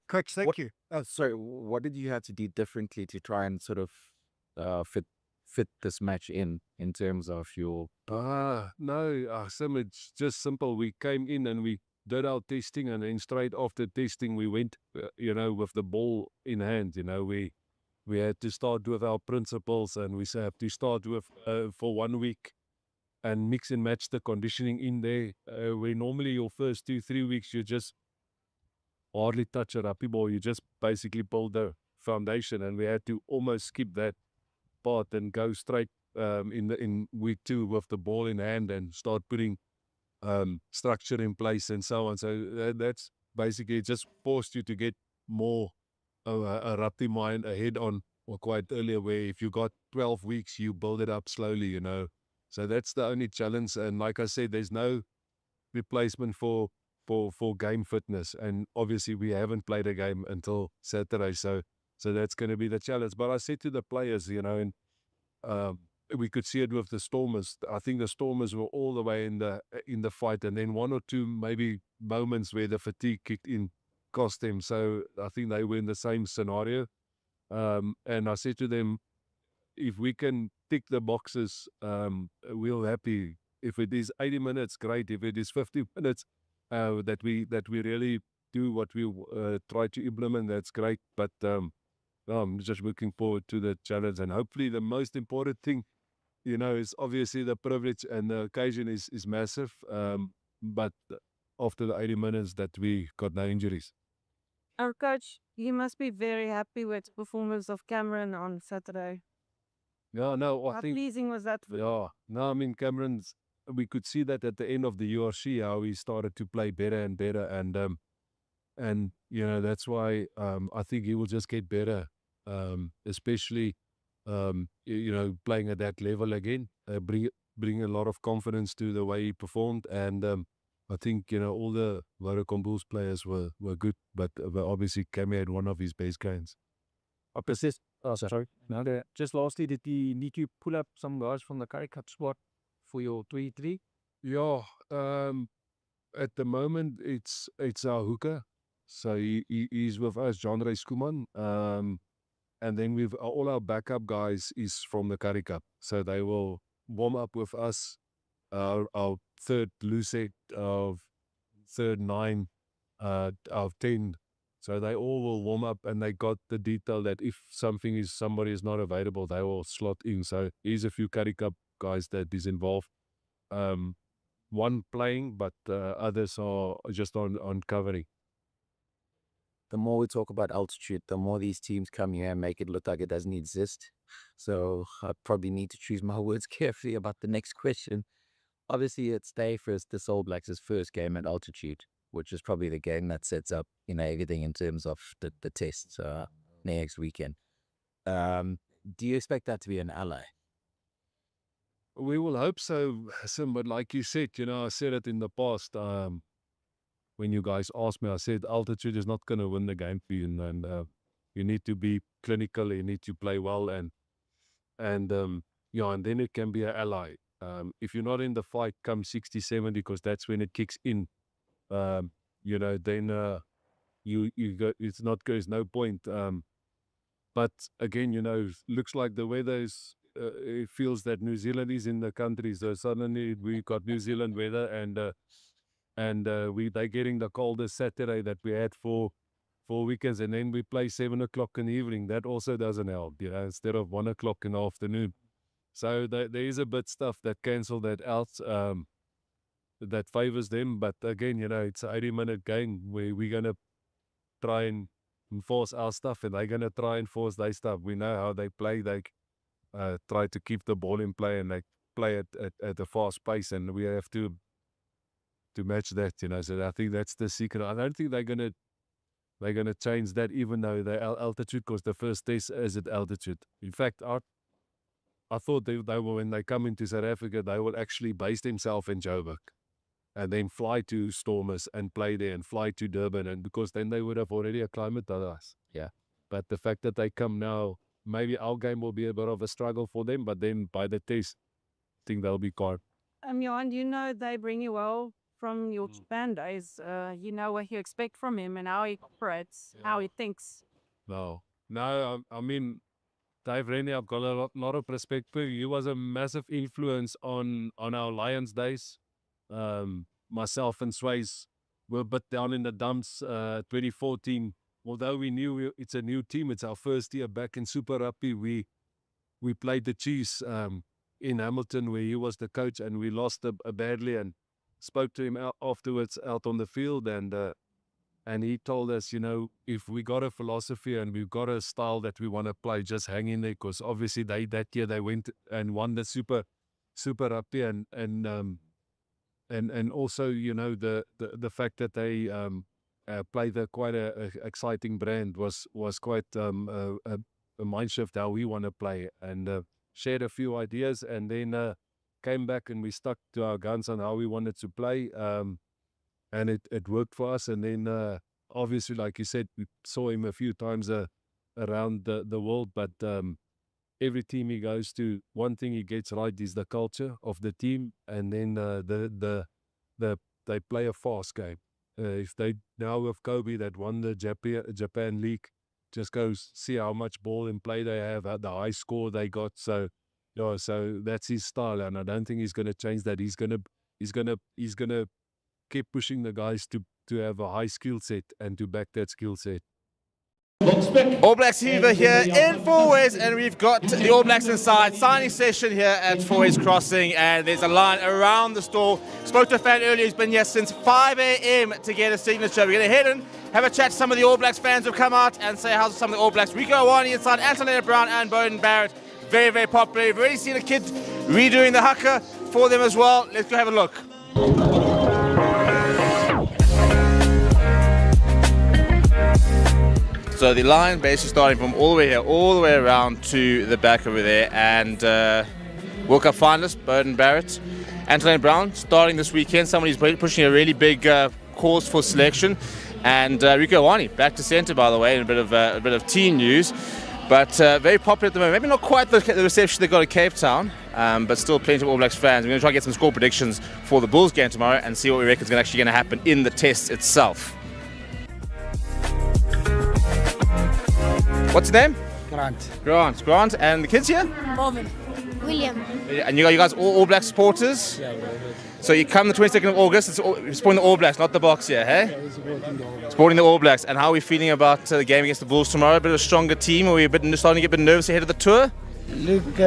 Coach, thank you. Oh, sorry. What did you have to do differently to try and sort of fit this match in terms of your? No, Sim, it's just simple. We came in and we did our testing, and then straight after testing we went, with the ball in hand. We had to start with our principles, and we have to start with for 1 week and mix and match the conditioning in there. Where normally your first 2-3 weeks you just hardly touch a rugby ball. You just basically build the foundation, and we had to almost skip that part and go straight in week 2 with the ball in hand and start putting structure in place and so on. So that's basically just forced you to get more a rugby mind ahead on, or quite earlier, where if you got 12 weeks, you build it up slowly, So that's the only challenge. And like I said, there's no replacement for game fitness, and obviously we haven't played a game until Saturday, so that's going to be the challenge. But I said to the players, and we could see it with the Stormers. I think the Stormers were all the way in the fight, and then 1 or 2 maybe moments where the fatigue kicked in cost them. So I think they were in the same scenario, and I said to them, if we can tick the boxes, we're happy. If it is 80 minutes, great. If it is 50 minutes, that we really do what we try to implement, that's great. But I'm just looking forward to the challenge, and hopefully the most important thing, is obviously the privilege, and the occasion is massive. But after the 80 minutes, that we got no injuries. Our coach, you must be very happy with the performance of Cameron on Saturday. Yeah, no, I How think pleasing was that? yeah. No, I mean Cameron's. We could see that at the end of the URC how he started to play better and better, and that's why I think he will just get better, especially playing at that level again. Bring a lot of confidence to the way he performed, and I think all the Vodacom Bulls players were good, but obviously Cammy had one of his best games. Sorry. Now, just lastly, did he need to pull up some guys from the Curry Cup squad for your 23? Yeah, at the moment it's our hooker, so he's with us, John Ray Skuman, and then we've all our backup guys is from the Curry Cup, so they will warm up with us. Our third Lucet, of third 9, of 10. So they all will warm up, and they got the detail that if somebody is not available, they will slot in. So here's a few Curry Cup guys that is involved. One playing, but others are just on covering. The more we talk about altitude, the more these teams come here and make it look like it doesn't exist. So I probably need to choose my words carefully about the next question. Obviously, it's this All Blacks' first game at altitude, which is probably the game that sets up everything in terms of the tests next weekend. Do you expect that to be an ally? We will hope so, but like you said, I said it in the past. When you guys asked me, I said altitude is not going to win the game for you, and you need to be clinical. You need to play well, and then it can be an ally. If you're not in the fight come 60, 70, because that's when it kicks in, then you go. There's no point. But again, looks like the weather is. It feels that New Zealand is in the country, so suddenly we got New Zealand weather, and they're getting the coldest Saturday that we had for 4 weekends, and then we play 7 o'clock in the evening. That also doesn't help, instead of 1 o'clock in the afternoon. So there is a bit stuff that cancel that out, that favors them. But again, it's an 80-minute game where we're gonna try and enforce our stuff, and they're gonna try and force their stuff. We know how they play. They try to keep the ball in play, and they play at a fast pace, and we have to match that. So I think that's the secret. I don't think they're gonna change that, even though they're altitude, because the first test is at altitude. In fact, I thought they will, when they come into South Africa, they will actually base themselves in Joburg and then fly to Stormers and play there, and fly to Durban, and because then they would have already acclimatized us. Yeah. But the fact that they come now, maybe our game will be a bit of a struggle for them, but then by the test, I think they'll be calm. Johan, they bring you well from your Japan days. You know what you expect from him and how he operates, how he thinks. No, I mean, Dave Rennie, I've got a lot of respect for. He was a massive influence on our Lions days. Myself and Swayze were a bit down in the dumps, 2014. Although we knew it's a new team, it's our first year back in Super Rugby. We played the Chiefs in Hamilton, where he was the coach, and we lost badly, and spoke to him afterwards out on the field, and he told us, if we got a philosophy and we've got a style that we want to play, just hang in there, because obviously that year they went and won the Super Rugby, and also the fact that they played quite a exciting brand was quite a mind shift how we want to play, and shared a few ideas, and then came back and we stuck to our guns on how we wanted to play, and it worked for us. And then obviously, like you said, we saw him a few times around the world, but every team he goes to, one thing he gets right is the culture of the team, and then they play a fast game. If they now with Kobe that won the Japan League, just go see how much ball in play they have, the high score they got. So that's his style, and I don't think he's going to change that. He's gonna keep pushing the guys to have a high skill set and to back that skill set. All Blacks Heaver here in Fourways, and we've got the All Blacks inside. Signing session here at Fourways Crossing, and there's a line around the store. Spoke to a fan earlier who's been here since 5 a.m. to get a signature. We're going to head in, have a chat to some of the All Blacks fans who've come out and say how's some of the All Blacks. Rico Awani inside, Antonetta Brown and Bowden Barrett. very, very popular. We've already seen a kid redoing the haka for them as well. Let's go have a look. So the line basically starting from all the way here, all the way around to the back over there, and World Cup finalist Bowden Barrett, Anthony Brown starting this weekend, someone who's pushing a really big cause for selection, and Rico Wani back to centre, by the way, in a bit of team news, but very popular at the moment. Maybe not quite the reception they got at Cape Town, but still plenty of All Blacks fans. We're going to try and get some score predictions for the Bulls game tomorrow and see what we reckon is actually going to happen in the test itself. What's your name? Grant. And the kids here? Marvin. William. And you guys all Black supporters? Yeah, So you come the 22nd of August, you're supporting the All Blacks, not the Box here, hey? Yeah, Supporting the All Blacks. And how are we feeling about the game against the Bulls tomorrow? A bit of a stronger team? Are we starting to get a bit nervous ahead of the tour? Look,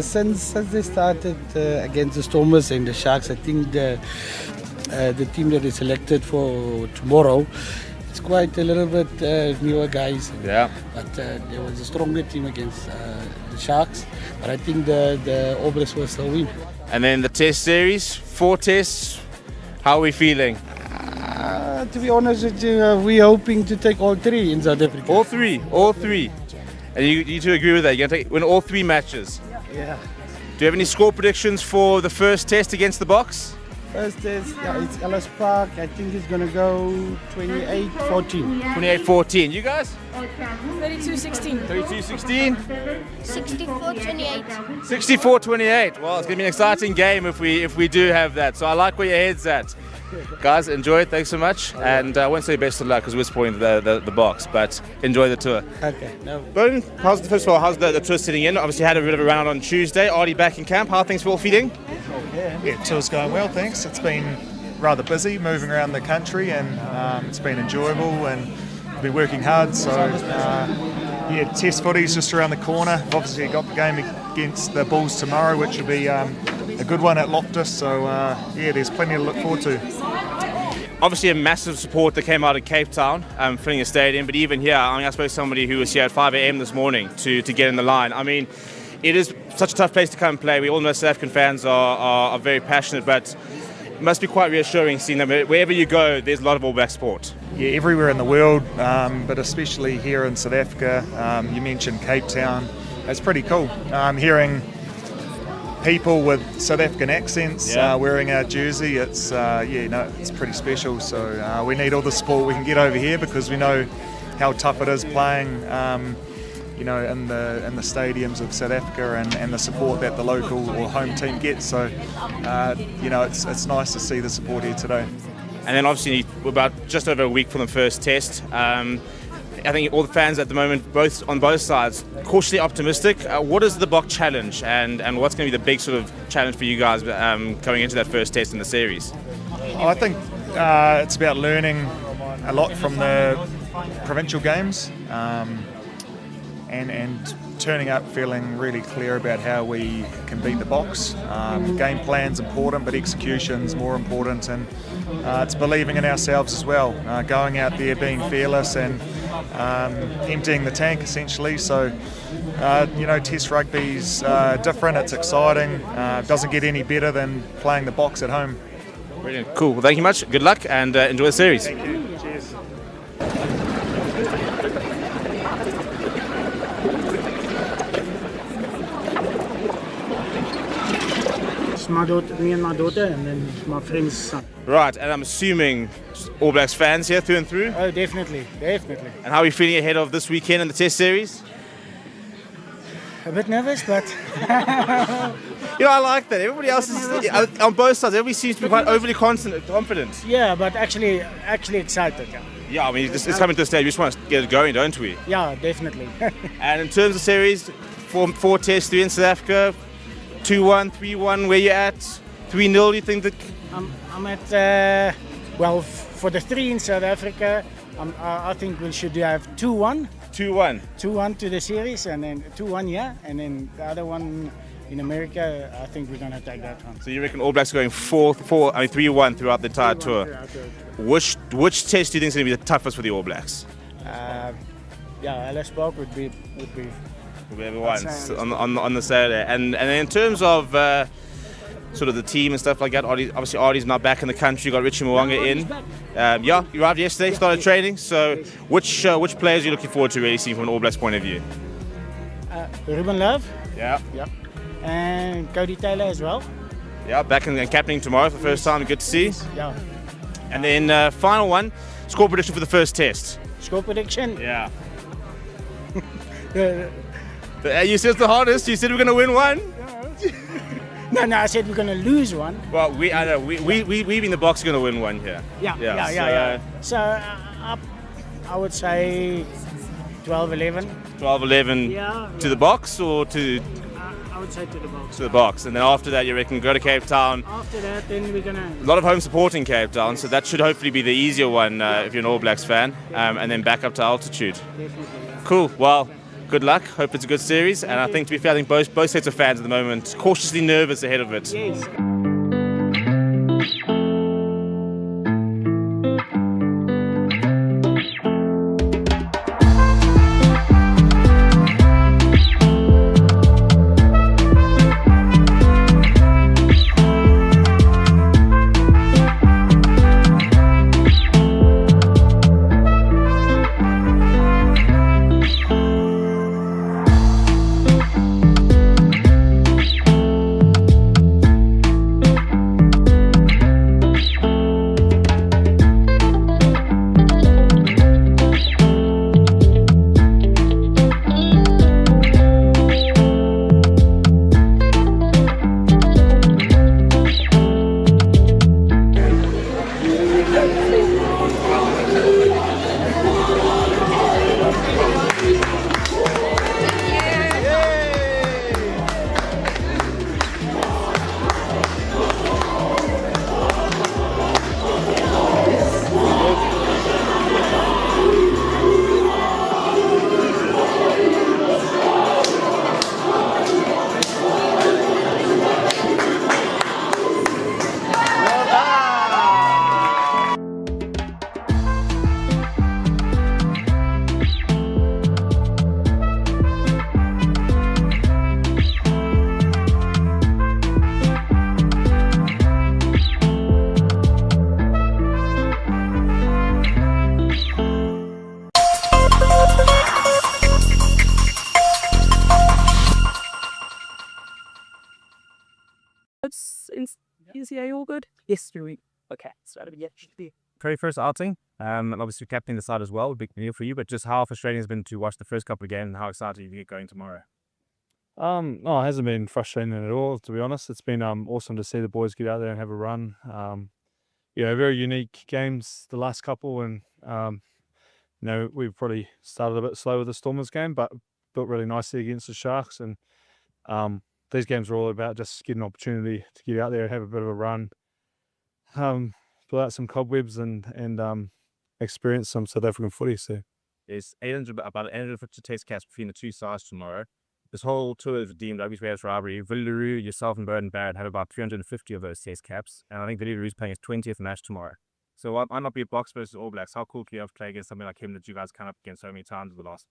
since they started against the Stormers and the Sharks, I think the team that is selected for tomorrow, it's quite a little bit newer guys. Yeah. But there was a stronger team against the Sharks. But I think the All Blacks will still win. And then the test series, 4 tests. How are we feeling? To be honest with you, we're hoping to take all 3 in South Africa. All three. And you two agree with that? You're going to win all 3 matches? Yeah. Do you have any score predictions for the first test against the Box? First test, it's Ellis Park. I think it's going to go 28-14. 28-14. You guys? 32-16. 32-16? 64-28. 64-28. Well, it's going to be an exciting game if we do have that. So I like where your head's at. Guys, enjoy it. Thanks so much. And I won't say best of luck because we're supporting the Box, but enjoy the tour. Okay. No. Bowden, how's the tour sitting in? Obviously had a bit of a round on Tuesday. Artie back in camp. How are things all feeling? Yeah, tour's going well, thanks. It's been rather busy moving around the country, and it's been enjoyable, and we've been working hard. So test footy's just around the corner. Obviously got the game against the Bulls tomorrow, which will be a good one at Loftus. So there's plenty to look forward to. Obviously a massive support that came out of Cape Town, filling a stadium, but even here, I suppose somebody who was here at 5 a.m. this morning to get in the line. I mean, it is such a tough place to come and play. We all know South African fans are very passionate, but it must be quite reassuring seeing them. Wherever you go, there's a lot of All Black support. Yeah, everywhere in the world, but especially here in South Africa. You mentioned Cape Town. It's pretty cool. Hearing people with South African accents wearing our jersey, it's pretty special. So we need all the support we can get over here because we know how tough it is playing in the stadiums of South Africa and the support that the local or home team gets. So, it's nice to see the support here today. And then obviously we're about just over a week from the first test. I think all the fans at the moment, on both sides, cautiously optimistic. What is the Bok challenge and what's going to be the big sort of challenge for you guys coming into that first test in the series? I think it's about learning a lot from the provincial games. And turning up feeling really clear about how we can beat the Box. Game plan's important, but execution's more important, and it's believing in ourselves as well. Going out there, being fearless, and emptying the tank essentially. So, Test rugby's different. It's exciting. Doesn't get any better than playing the Box at home. Brilliant. Cool. Well, thank you much. Good luck and enjoy the series. Thank you. Cheers. My daughter, me and my daughter, and then my friend's son. Right, and I'm assuming All Blacks fans here through and through? Oh, definitely. And how are you feeling ahead of this weekend in the Test series? A bit nervous, but... I like that. Everybody else is, on both sides, everybody seems to be quite overly confident. Yeah, but actually excited. Yeah, I mean, it's coming to the stage. We just want to get it going, don't we? Yeah, definitely. And in terms of series, 4 tests, 3 in South Africa, 2-1, 3-1, where you at? 3-0, you think that? I'm at, for the 3 in South Africa, I think we should have 2-1. 2-1? 2-1 to the series, and then 2-1, and then the other one in America, I think we're going to take that one. So you reckon All Blacks going 3-1 throughout the entire tour? Which test do you think is going to be the toughest for the All Blacks? Ellis Park would be Whoever wins on the Saturday. And in terms of sort of the team and stuff like that, obviously Artie's now back in the country. Got Richie Mwanga in. Yeah, you arrived yesterday, started training. So which players are you looking forward to really seeing from an All Blacks point of view? Ruben Love. Yeah. Yep. And Cody Taylor as well. Yeah, back and captaining tomorrow for the first time. Good to see. Yeah. And then final one, score prediction for the first test. Score prediction? Yeah. You said it's the hardest. You said we're going to win one. No, I said we're going to lose one. Well, I know. We in the box are going to win one here. Yeah. So I would say 12-11. 12-11 to the box or to... I would say to the box. To the box. And then after that, you reckon go to Cape Town. After that, then we're going to... A lot of home support in Cape Town, so that should hopefully be the easier one if you're an All Blacks fan. And then back up to altitude. Definitely, yeah. Cool. Well, good luck. Hope it's a good series. And I think, to be fair, I think both sets of fans at the moment cautiously nervous ahead of it. Yes. Is he all good? Yes, doing. Okay, so that'll be very first outing, and obviously captaining the side as well. Big deal for you, but just how frustrating has been to watch the first couple of games, and how excited you get going tomorrow? No, it hasn't been frustrating at all, to be honest. It's been awesome to see the boys get out there and have a run. Very unique games the last couple, and we probably started a bit slow with the Stormers game, but built really nicely against the Sharks, and these games are all about just getting an opportunity to get out there and have a bit of a run, pull out some cobwebs and experience some South African footy. So There's about 850 test caps between the two sides tomorrow. This whole tour is redeemed. Rugby's World Rivalry. Rivalry, yourself and Burton Barrett have about 350 of those test caps, and I think Rivalry is playing his 20th match tomorrow. So why not be a box versus All Blacks? How cool can you have to play against something like him that you guys come up against so many times in the last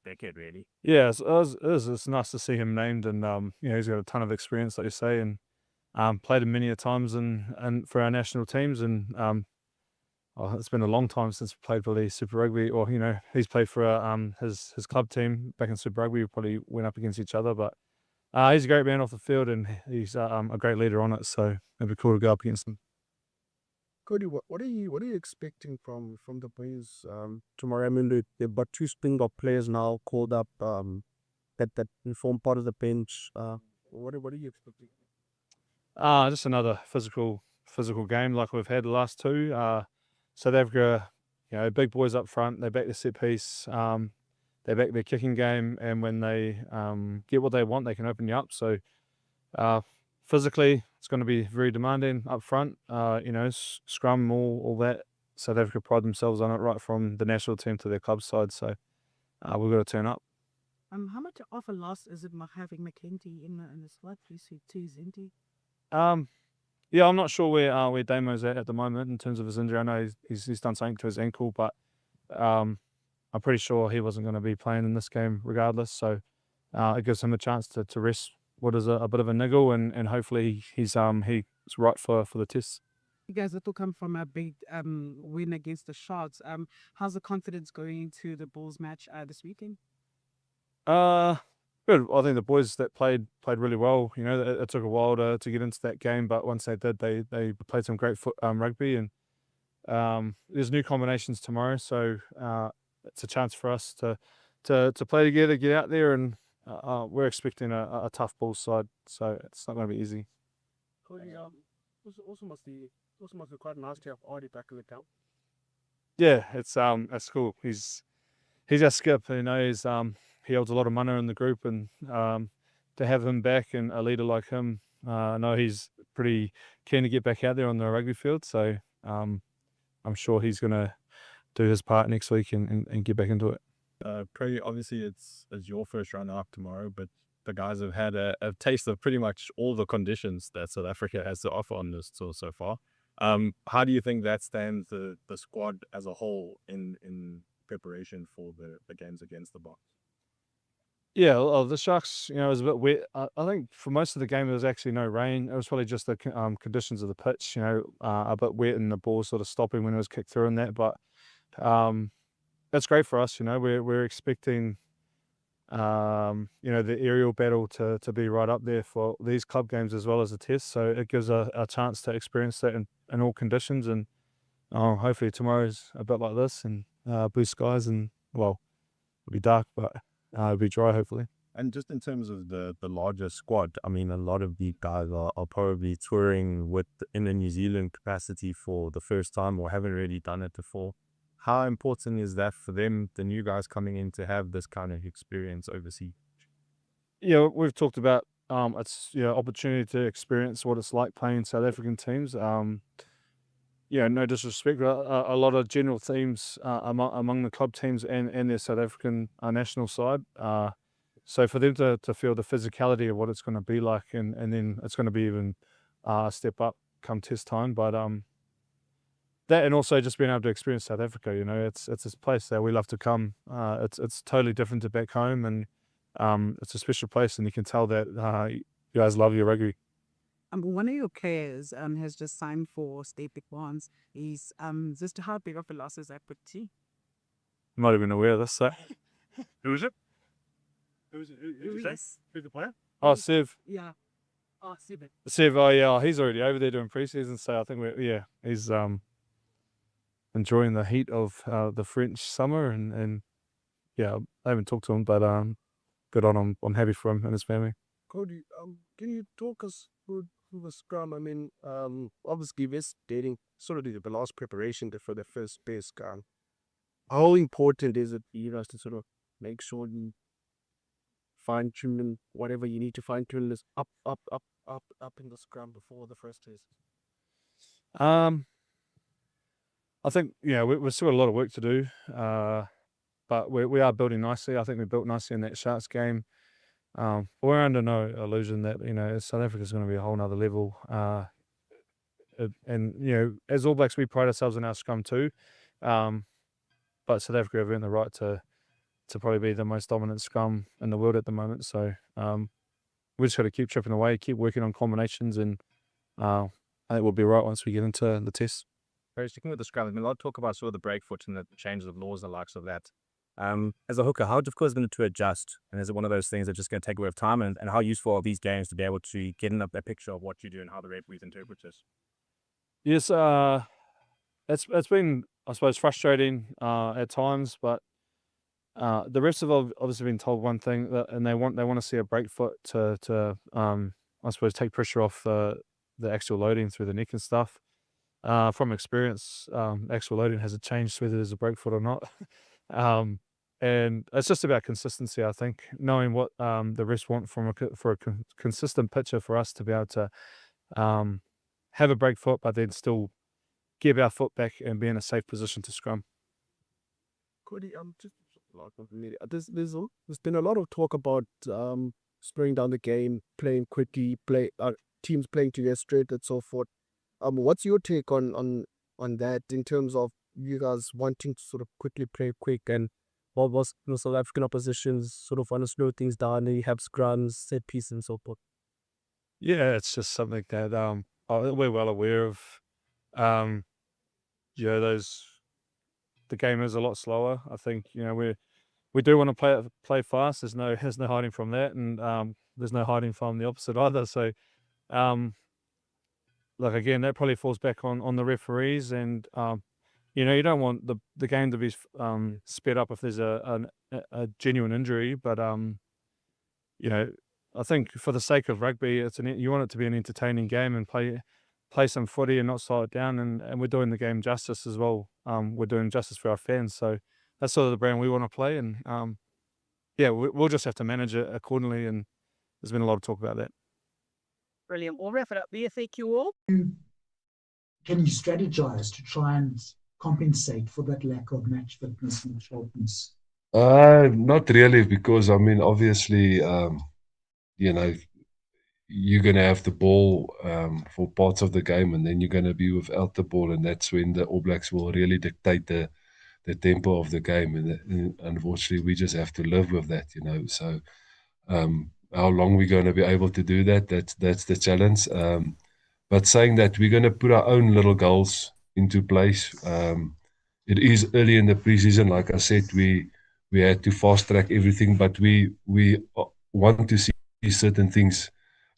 decade, really? yeah, it's nice to see him named, and he's got a ton of experience, like you say, and played him many a times and for our national teams, and it's been a long time since we played for the Super Rugby, or he's played for his club team back in Super Rugby. We probably went up against each other, but he's a great man off the field, and he's a great leader on it. So it'd be cool to go up against him. Cody, what are you expecting from the boys tomorrow? I mean, they've got two Springbok players now called up that form part of the bench. What are you expecting? Just another physical game like we've had the last two. South Africa, big boys up front. They back the set piece. They back their kicking game, and when they get what they want, they can open you up. So physically, it's going to be very demanding up front. Scrum, all that. South Africa pride themselves on it, right from the national team to their club side. So we've got to turn up. How much of a loss is it having McKenty in the squad? You see two Zinti. Yeah, I'm not sure where Damo's at the moment in terms of his injury. I know he's done something to his ankle, but I'm pretty sure he wasn't going to be playing in this game regardless. So it gives him a chance to rest what is a bit of a niggle, and hopefully he's right for the test. You guys little come from a big win against the Sharks. How's the confidence going into the Bulls match this weekend? Good. I think the boys that played really well. You know, it took a while to get into that game, but once they did, they played some great rugby, and there's new combinations tomorrow, so it's a chance for us to play together, get out there, and we're expecting a tough Bulls side, so it's not going to be easy. Cody, also must be quite nice to have Artie back in the camp. Yeah, it's cool. He's our skip. You know, he holds a lot of mana in the group, and to have him back and a leader like him, I know he's pretty keen to get back out there on the rugby field. So I'm sure he's going to do his part next week and get back into it. Cody, obviously it's your first run up tomorrow, but the guys have had a taste of pretty much all the conditions that South Africa has to offer on this tour so far. How do you think that stands the squad as a whole in preparation for the games against the Boks? Yeah, well, the Sharks, you know, it was a bit wet. I think for most of the game there was actually no rain. It was probably just the conditions of the pitch, you know, a bit wet and the ball sort of stopping when it was kicked through and that. But that's great for us, you know. We're expecting, you know, the aerial battle to be right up there for these club games as well as the test. So it gives a chance to experience that in all conditions. And hopefully tomorrow's a bit like this and blue skies, and well, it'll be dark, but it'll be dry hopefully. And just in terms of the larger squad, I mean, a lot of these guys are probably touring in a New Zealand capacity for the first time or haven't really done it before. How important is that for them, the new guys coming in, to have this kind of experience overseas? Yeah, we've talked about it's opportunity to experience what it's like playing South African teams. Yeah, no disrespect, a lot of general themes among the club teams and their South African national side. So for them to feel the physicality of what it's going to be like, and then it's going to be even a step up come test time. But that, and also just being able to experience South Africa, you know, it's this place that we love to come. It's totally different to back home, and it's a special place, and you can tell that you guys love your rugby. One of your players has just signed for State Big Bonds. He's just how big of a loss is that for T? I'm not even aware of this. So. Who is it? Who's Who's the player? Oh, Sev. Yeah. Oh, Sev. Sev, oh yeah, he's already over there doing preseason, so I think he's enjoying the heat of the French summer, and yeah, I haven't talked to him, but good on him. I'm happy for him and his family. Cody, can you talk us through the scrum? I mean, obviously we're dating sort of the last preparation for the first base scrum. How important is it for you guys to sort of make sure you fine tune whatever you need to fine tune this up in the scrum before the first test? I think we've still got a lot of work to do, but we are building nicely. I think we built nicely in that Sharks game. We're under no illusion that South Africa's going to be a whole nother level, and as All Blacks we pride ourselves in our scrum too, but South Africa have earned the right to probably be the most dominant scrum in the world at the moment. So we just got to keep chipping away, keep working on combinations, and I think we'll be right once we get into the test. Very sticking with the scrum, there's been a lot of talk about sort of the break foot and the changes of laws and the likes of that. As a hooker, how difficult is it to adjust? And is it one of those things that's just going to take away of time? And how useful are these games to be able to get in a picture of what you do and how the referees interpret this? Yes, it's been, I suppose, frustrating at times, but the refs have obviously been told one thing, and they want to see a break foot to I suppose take pressure off the actual loading through the neck and stuff. From experience, actual loading hasn't changed whether there's a break foot or not. And it's just about consistency, I think, knowing what the refs want for a consistent picture for us to be able to have a break foot, but then still give our foot back and be in a safe position to scrum. Cody, just there's been a lot of talk about slowing down the game, playing quickly, teams playing together straight and so forth. What's your take on that in terms of you guys wanting to sort of quickly play quick and while South African oppositions sort of want to slow things down, and you have scrums, set piece, and so forth. Yeah, it's just something that we're well aware of. The game is a lot slower. I think we do want to play fast. There's no hiding from that, and there's no hiding from the opposite either. So, like again, that probably falls back on the referees, and you don't want the game to be sped up if there's a genuine injury. But I think for the sake of rugby, you want it to be an entertaining game and play some footy and not slow it down, and we're doing the game justice as well. We're doing justice for our fans, so that's sort of the brand we want to play, and we'll just have to manage it accordingly, and there's been a lot of talk about that. Brilliant. We'll wrap it up there. Thank you all. Can you strategize to try and compensate for that lack of match fitness and sharpness? Not really, because I mean, obviously, you're going to have the ball for parts of the game, and then you're going to be without the ball, and that's when the All Blacks will really dictate the tempo of the game, and unfortunately, we just have to live with that, So, how long we're going to be able to do that? That's the challenge. But saying that, we're going to put our own little goals into place. It is early in the preseason, like I said, we had to fast track everything, but we want to see certain things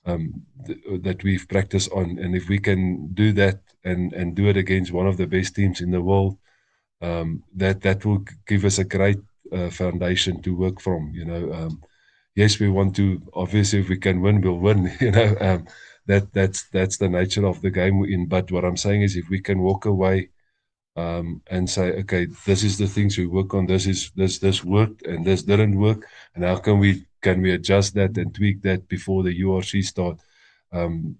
that we've practiced on, and if we can do that and do it against one of the best teams in the world, that will give us a great foundation to work from. Yes, we want to. Obviously, if we can win, we'll win. That's the nature of the game we're in. But what I'm saying is, if we can walk away and say, okay, this is the things we work on. This worked and this didn't work, and how can we adjust that and tweak that before the URC start?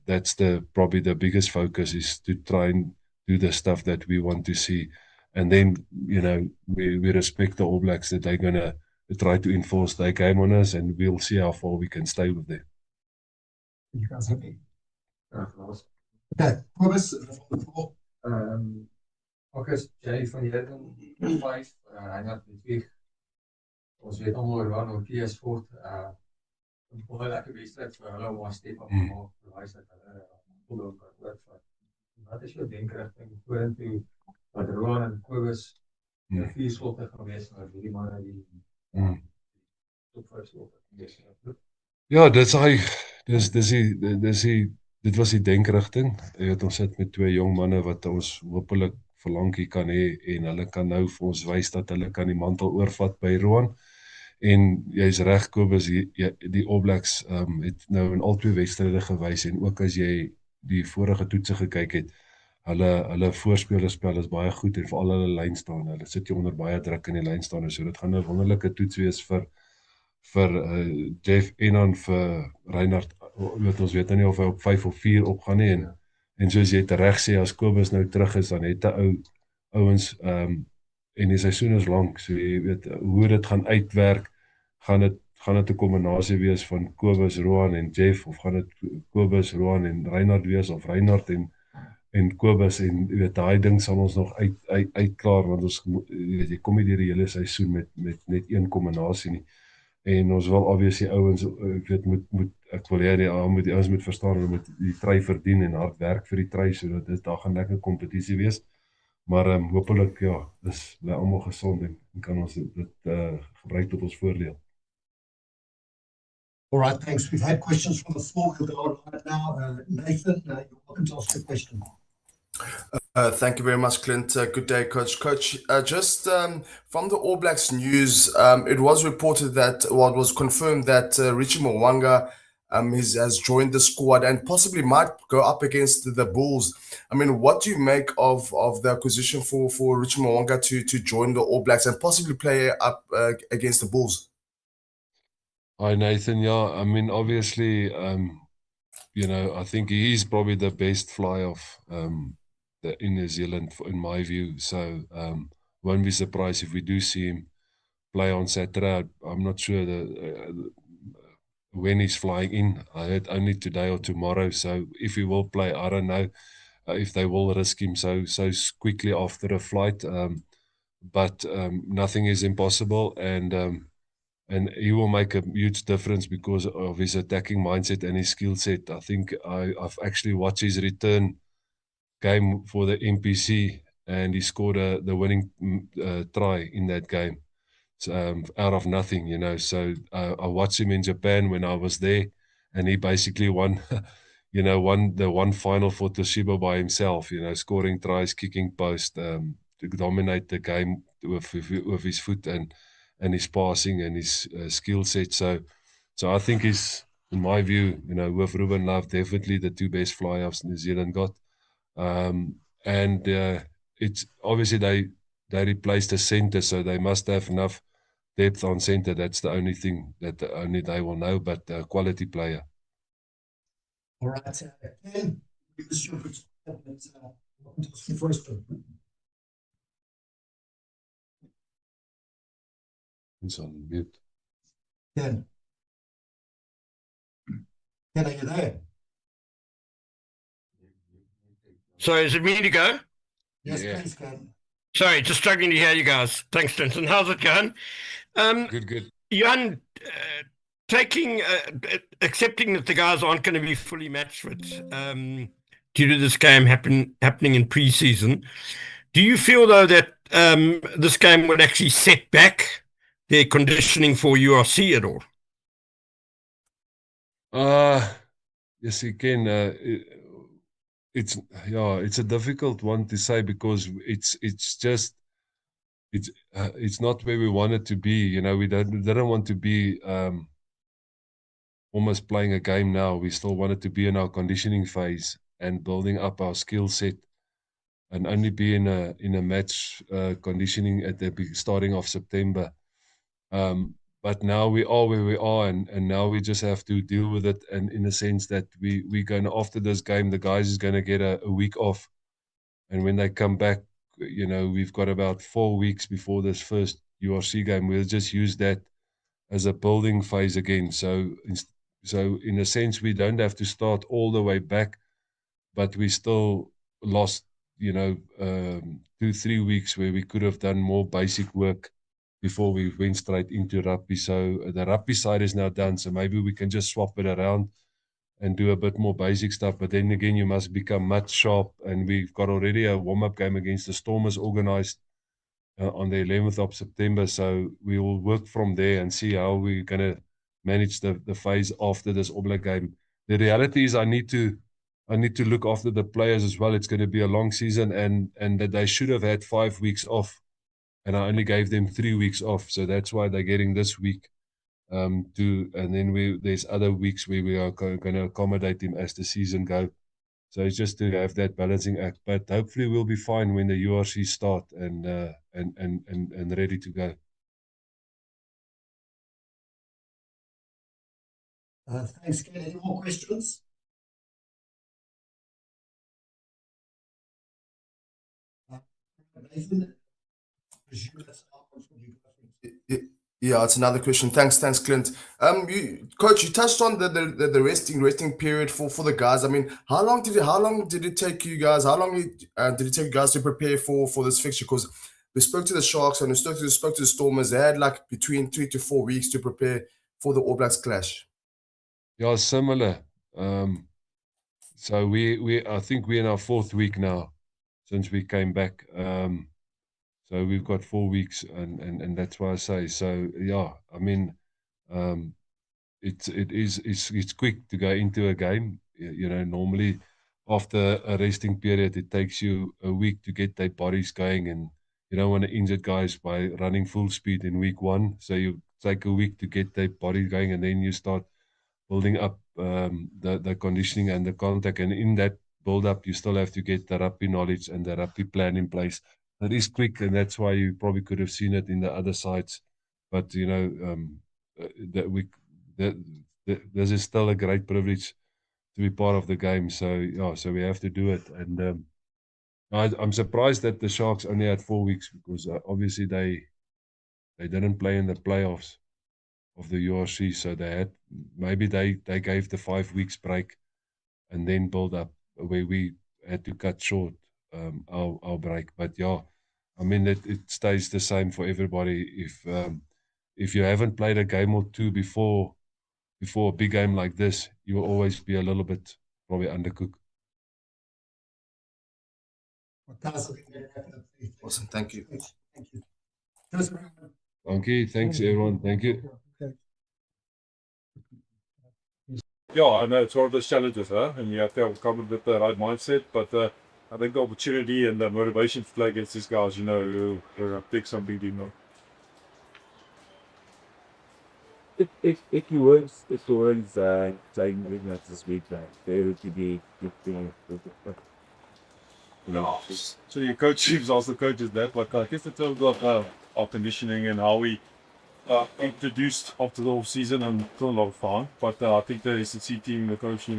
That's probably the biggest focus, is to try and do the stuff that we want to see, and then we respect the All Blacks that they're gonna try to enforce their game on us, and we'll see how far we can stay with them. You guys happy? Okay, Cobus, Marcus, Jay van Heerden, 5, hy het met ons weet allemaal oor hoe PS Sport, een baie lekker wedstrijd vir hulle om ons step op te maak, bewys dat hulle volop kan oorvat. Wat is jou denkrichting vorentoe, wat Roan en Cobus 4 slotte gaan wees, maar die manne die top 5 slotte gaan wees? Ja, dit was die denkrichting. Ons sit met 2 jong manne wat ons hopelik vir lankie kan hê, en hulle kan nou vir ons wys dat hulle kan die mantel oorvat by Roan. En jy's reg, Kobus, die All Blacks het nou in al 2 wedstryde gewys, en ook as jy die vorige toetse gekyk het, hulle voorspelerspel is baie goed, en veral hulle lynstaan, hulle sit hier onder baie druk in die lynstaan, so dit gaan 'n wonderlike toets wees vir Jeff en dan vir Reinhard. Ons weet nou nie of hy op 5 of 4 opgaan nie, en soos jy reg sê, as Kobus nou terug is, dan het ouens, en die seisoen is lank, so jy weet, hoe dit gaan uitwerk, gaan dit 'n kombinasie wees van Kobus, Roan en Jeff, of gaan dit Kobus, Roan en Reinhard wees, of Reinhard en Kobus, en jy weet, daai ding sal ons nog uitklaar, want ons, jy kom nie deur die hele seisoen met net een kombinasie nie. En ons wil obviously ouens, ek weet, ek wil hê die ouens moet verstaan, hulle moet die try verdien en hard werk vir die try, sodat daar gaan lekker kompetisie wees. Maar hopelik, ja, is hulle almal gesond en kan ons dit gebruik tot ons voordeel. All right, thanks. We've had questions from the floor. We'll go on right now. Nathan, you're welcome to ask a question. Thank you very much, Clint. Good day, Coach. Coach, just from the All Blacks news, it was reported that, well, it was confirmed that Richie Mo'unga has joined the squad and possibly might go up against the Bulls. I mean, what do you make of the acquisition for Richie Mo'unga to join the All Blacks and possibly play up against the Bulls? Hi, Nathan. Yeah, I mean, obviously, I think he is probably the best fly off in New Zealand, in my view. So, won't be surprised if we do see him play on Saturday. I'm not sure when he's flying in. I heard only today or tomorrow. So, if he will play, I don't know if they will risk him so quickly after a flight. but nothing is impossible, and he will make a huge difference because of his attacking mindset and his skill set. I think I've actually watched his return game for the NPC, and he scored the winning try in that game. Out of nothing, you know. So I watched him in Japan when I was there, and he basically won, won the one final for Toshiba by himself. You know, scoring tries, kicking post, to dominate the game with his foot and his passing and his skill set. So I think he's, in my view, with Ruben Love, definitely the two best fly-offs New Zealand got. And it's obviously they replaced the centre, so they must have enough depth on centre. That's the only thing that only they will know, but a quality player. All right. Ken, give us your first one. He's on mute. Ken. Ken, are you there? Sorry, is it me to go? Yes, please, Ken. Sorry, just struggling to hear you guys. Thanks, Clinton. How's it going? Good. Jan, accepting that the guys aren't going to be fully match fit due to this game happening in pre-season, do you feel though that this game would actually set back their conditioning for URC at all? Yes, again, it's a difficult one to say because it's not where we want it to be. You know, we didn't want to be almost playing a game now. We still wanted to be in our conditioning phase and building up our skill set, and only be in a match conditioning at the starting of September. But now we are where we are, and now we just have to deal with it. And in the sense that we're going to, after this game, the guys is going to get a week off, and when they come back, we've got about 4 weeks before this first URC game. We'll just use that as a building phase again. So in a sense, we don't have to start all the way back, but we still lost, 2-3 weeks where we could have done more basic work before we went straight into rugby. So the rugby side is now done. So maybe we can just swap it around and do a bit more basic stuff. But then again, you must become much sharp. And we've got already a warm-up game against the Stormers organized on the 11th of September. So we will work from there and see how we're going to manage the phase after this All Black game. The reality is I need to look after the players as well. It's going to be a long season, and that they should have had 5 weeks off, and I only gave them 3 weeks off. So that's why they're getting this week. And then there's other weeks where we are going to accommodate them as the season goes. So it's just to have that balancing act. But hopefully we'll be fine when the URC start and ready to go. Thanks, Ken. Any more questions? Nathan, presume that's Yeah, it's another question. Thanks, Clint. Coach, you touched on the resting period for the guys. I mean, how long did it take you guys? How long did it take you guys to prepare for this fixture? Because we spoke to the Sharks and we spoke to the Stormers. They had like between 3 to 4 weeks to prepare for the All Blacks clash. Yeah, similar. So I think we're in our 4th week now since we came back. So we've got 4 weeks, and that's why I say. So yeah, I mean, it's quick to go into a game. Normally after a resting period, it takes you a week to get their bodies going, and you don't want to injure guys by running full speed in week 1. So you take a week to get their body going, and then you start building up the conditioning and the contact. And in that build up, you still have to get the rugby knowledge and the rugby plan in place. It is quick, and that's why you probably could have seen it in the other sides. But this is still a great privilege to be part of the game. So yeah, so we have to do it. And I'm surprised that the Sharks only had 4 weeks, because obviously they didn't play in the playoffs of the URC, so maybe they gave the 5 weeks break and then build up, where we had to cut short our break. But yeah, I mean, it stays the same for everybody. If you haven't played a game or two before a big game like this, you will always be a little bit probably undercooked. Awesome, thank you. Dankie, thanks everyone. Thank you. Yeah, I know it's one of those challenges, huh? And you have to come with the right mindset. But I think the opportunity and the motivation to play against these guys, will take something, If you weren't playing with this week, there would be No. So your coach teams also coaches that, but I guess in terms of our conditioning and how we introduced after the off season, and still a lot of fun. But I think the SNC team, the coach,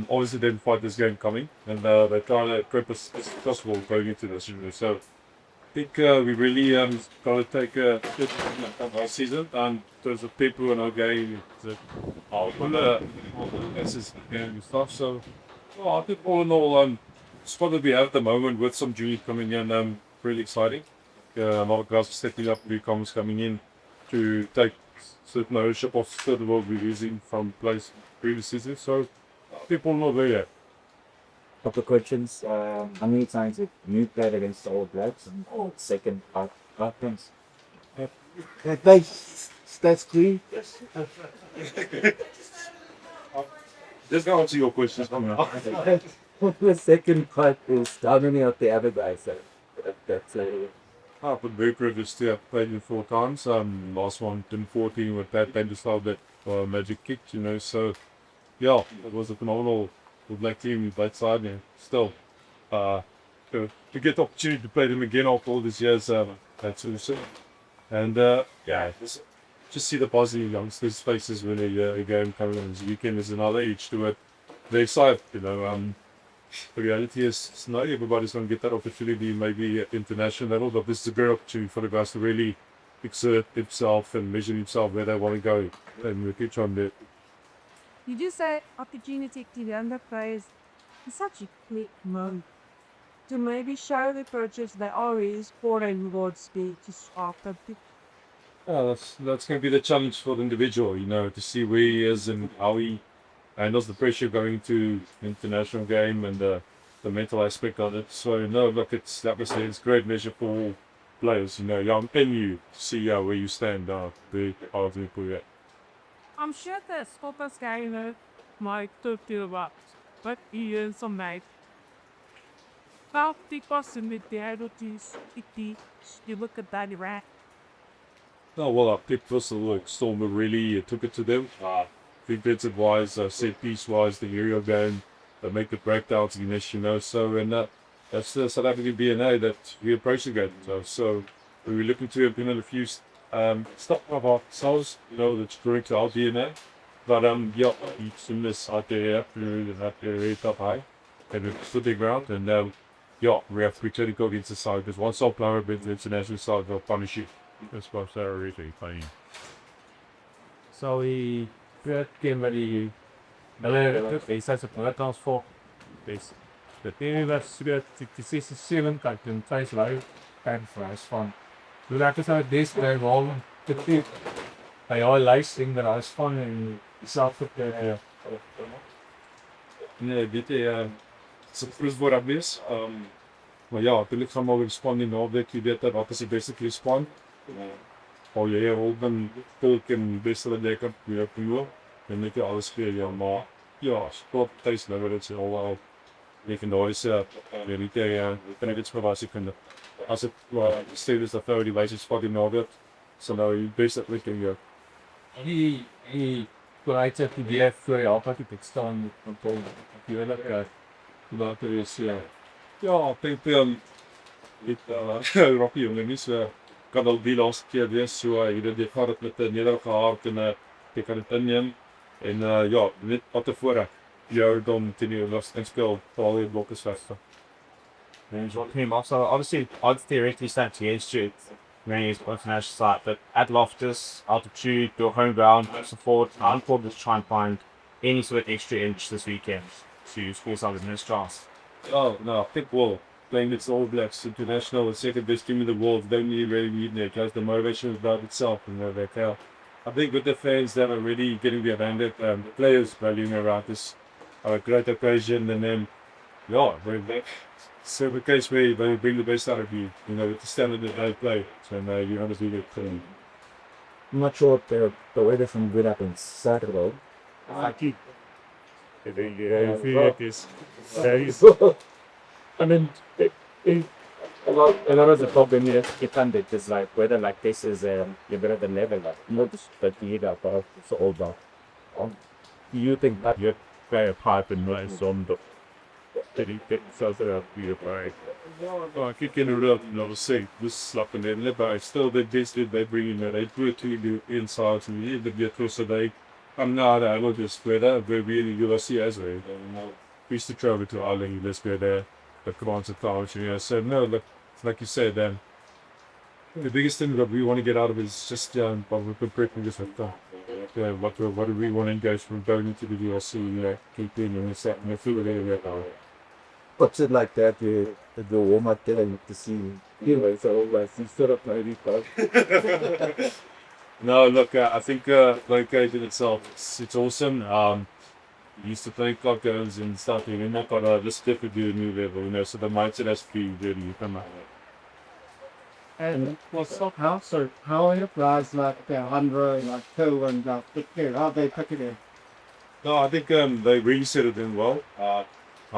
always identified this game coming, and they try to prep us as possible going into this. So I think we really got to take a good our season, and there's a people in our game that and stuff. So well, I think all in all, it's what we have at the moment with some juniors coming in, really exciting. A lot of guys are setting up, newcomers coming in to take certain ownership of certain what we're using from place previous seasons. So people know there yet. Couple of questions. How many times have you played against the All Blacks? And second, things. That's three. Just go answer your questions. The second part is how many of the other guys? That's I've been very privileged to have played in 4 times. Last one in 14 with Pat Benderstyle, that magic kick, So yeah, it was a phenomenal Black team both sides, and still to get the opportunity to play them again after all these years, that's awesome. And just see the positive youngsters' faces when a game coming in this weekend is another edge to it. They're excited, The reality is not everybody's going to get that opportunity, maybe at international level, but this is a great opportunity for the guys to really exert themselves and measure themselves where they want to go, and we keep trying to. You do say opportunity to the younger players is such a quick moment to maybe show the coaches they are really scoring towards speed to start up. That's going to be the challenge for the individual, to see where he is and how he handles the pressure going to international game and the mental aspect of it. So no, look, it's like I said, it's a great measure for all players, young and you, to see where you stand, very hard for you. I'm sure the Scoppers game might talk to you about, but he is some night. Now, the person with the identities, you look at that, right? Oh, well, Pep Whistle, Storm really took it to them. Defensive wise, set piece wise, the area game, they make the breakdowns against, So, and that's the South African DNA that we approach the game. So we were looking to implement a few stuff of ourselves, that's direct to our DNA. But each in this out there, very top high, and we stood the ground, and we have to return to go against the side because once our player been the international side, they'll punish you. That's what they're really playing. So we game ready. Besides the transfer, the team was good. 67 kan thuis live en vrij van. Toen laten ze deze bij rol. Hij lijsting dat is van en zelf op de. Nee, dit is plus voor dat mis. Maar ja, natuurlijk gaan we respond in de je weet dat wat is de beste respond. Al je Holden, Pilk en beste lekker weer puur. En ik alles spelen, maar ja, sport thuis nou dat is al legendarische militaire penalties kunnen. Als het steeds de 30 wijze spot in orde, zo nou je beste richting je. Hij bereidt het idee voor je altijd te staan en toch natuurlijk later is ja, ik denk dit Rocky jongen is kan al die laatste keer wees so dit gaat het met 'n nederig gehad en ek kan dit inneem en ja, net wat tevore jou dan teen die last en speel al die blokke vaste. And what him also obviously odds theoretically stand against you when he's international side, but at Loftus, altitude, your home ground, so forward, I'm probably just try and find any sort of extra inch this weekend to score something in this chance. Oh no, I think we'll playing against All Blacks international, the second best team in the world, don't really need that. Just the motivation about itself, you know, that how. I think with the fans that are really getting behind it, the players valuing around this are a great occasion, and then, yeah, we're back. So the case where they bring the best out of you, you know, with the standard that they play. So you understand it. I'm not sure if the weather from good up in Saturday. Aqui. I mean, a lot of the problem here, is like whether like this is you're better than level, like not but the about so old about. Do you think that you play a pipe and race on the so that you play? Oh, I keep getting rid of say this slap and then but still the best they bring in they do it to the inside and the bit so they I'm not able to spread out very really you see as well. We used to travel to Ireland, let's go there, the commands of college, you know. So no, like you said, the biggest thing that we want to get out of it is just what we're preparing this with what do we want to engage from going into the DLC, you know, keep in and set and fluid area now. What's it like that the warm up there and to see you know, so like you sort of play these No, look, I think the occasion itself, it's awesome. Used to play clock games and stuff, and not got this definitely a new level, you know, so the mindset has to be really come out. And how are your guys like the 100, like 2 and 50? How they pick it in? No, I think they really set it in well. I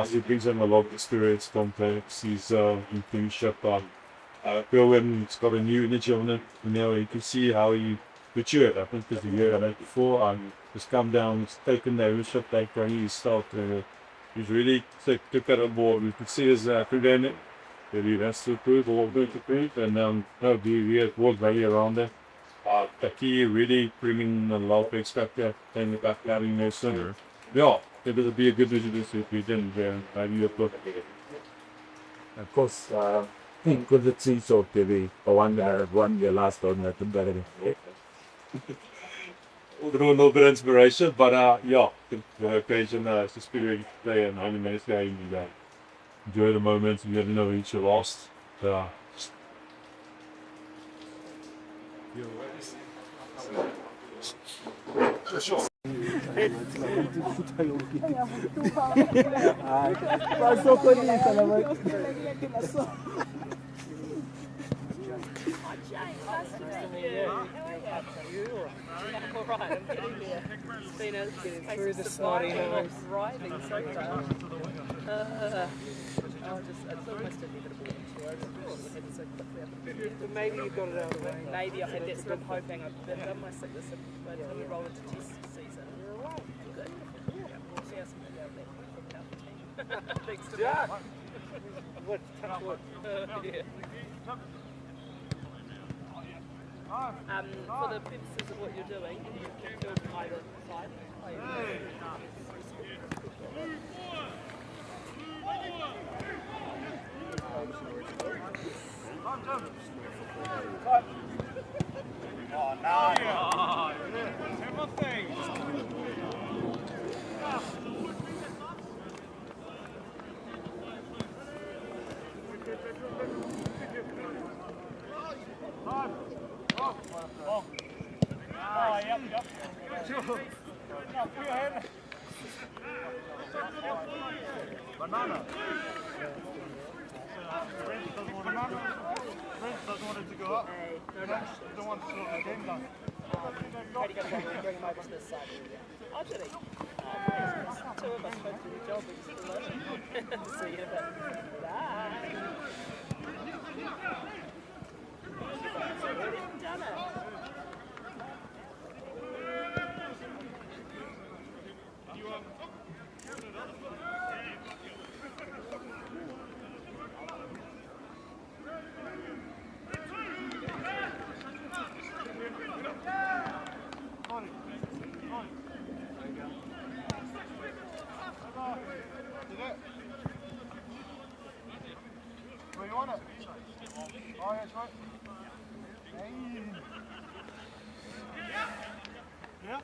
think brings in a lot of experience, complex. He's in kingship. Bill's got a new energy on it. You know, you can see how he matured. I think because the year before, he's come down, he's taken the ownership, he's started. He's really took that on board. We could see his credential. He has to prove or going to prove, and we had world value around it. Taki really bringing a lot of expected and the back having no sooner. Yeah, it would be a good vision if we didn't. Maybe a book. Of course, good to see so TV. One year last on that better. A little bit of inspiration, but yeah, the occasion is just really play and 90 minutes game. Enjoy the moments. You never know each you lost. Through the snotty nose. It's almost inevitable. Maybe you got it out of the way. Maybe I had that's what I'm hoping. I've done my sickness by the time we roll into test season. Good. We'll see how some of the out the team. Thanks to Jack. What? Touch wood. Yeah. For the purposes of what you're doing, you can do either side. Oh, no. Timothy. Banana. Brent doesn't want it to go up. You don't want to slow the game down. How do you bring him over to this side? Oh, did he? Oh, two of us both do the job. We just love see you in a bit. Bye. Done it. Where you want it? Oh, yeah, that's right. Hey. Yeah?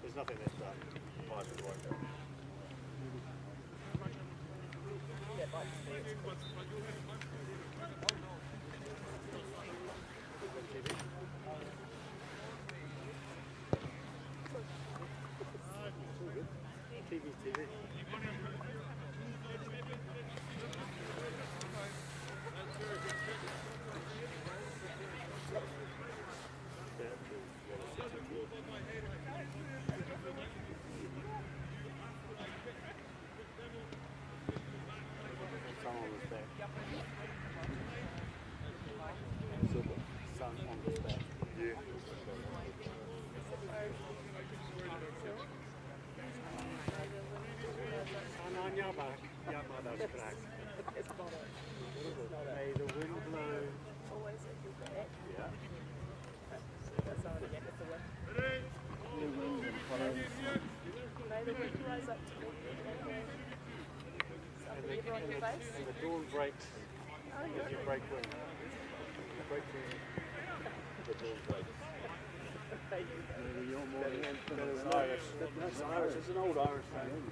There's nothing that's done. TV. Someone was back. Someone was back. Yeah. That's correct. May the wind blow. Always at your back. Yeah. That's how I get the wind. May the wind rise up to me. And the dawn breaks as you break wind. You break wind, the dawn breaks. Maybe you're more than Irish. That's Irish. It's an old Irish thing.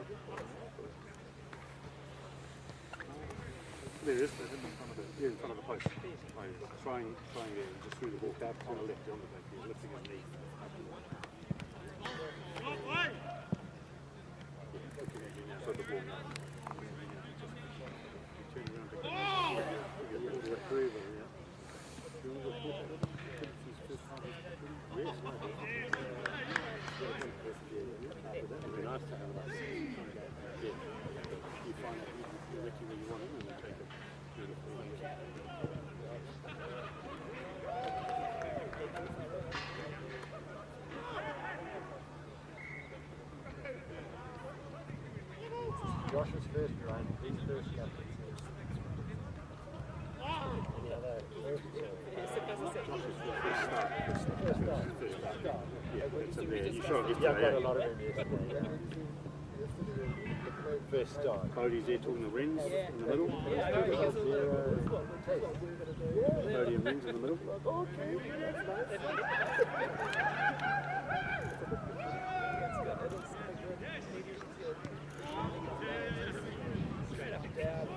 There is, there's in front of it, in front of the post. Trying just through the ball, dab on the left, on the back, he's lifting his knee. So the ball now. Turn around to retriever, It'd be nice to have that. You find out exactly where you want him and you take it. Josh's first run, his first captain. First start. Bodie's there talking to Wrens in the middle. Bodie and Wrens in the middle. Straight up and down.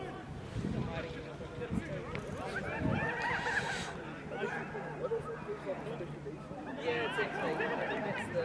Yeah, it's actually, that's the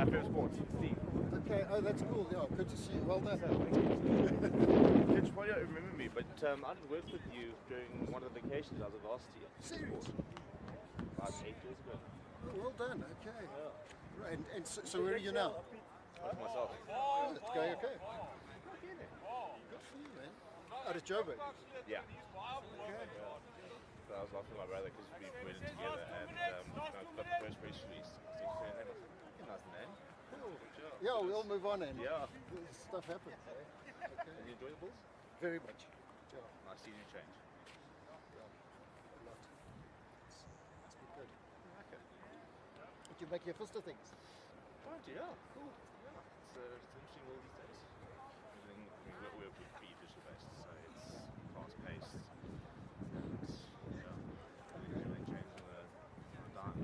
Fair Sports, Steve. Okay, oh, that's cool. Yeah, good to see you. Well done. Did you probably don't remember me, but I did work with you during one of the vacations I was at last year. Serious? About 8 years ago. Oh, well done. Okay. Yeah. Right, and so where are you now? With myself. It's going okay. Good for you, man. Out of Joburg. Yeah. Okay. So I was laughing at my brother because we went in together and got the first press release. Nice name. Cool. Yeah, we'll move on and yeah. Stuff happens. Eh? Okay. Did you enjoy the Bulls? Very much. Yeah. Nice seeing you change. Yeah. A lot. It's been good. Okay. Did you make your first of things? Right, yeah. Cool. Yeah. It's interesting all these days. We're pretty digital based, so it's fast paced. Everything changes on a dime.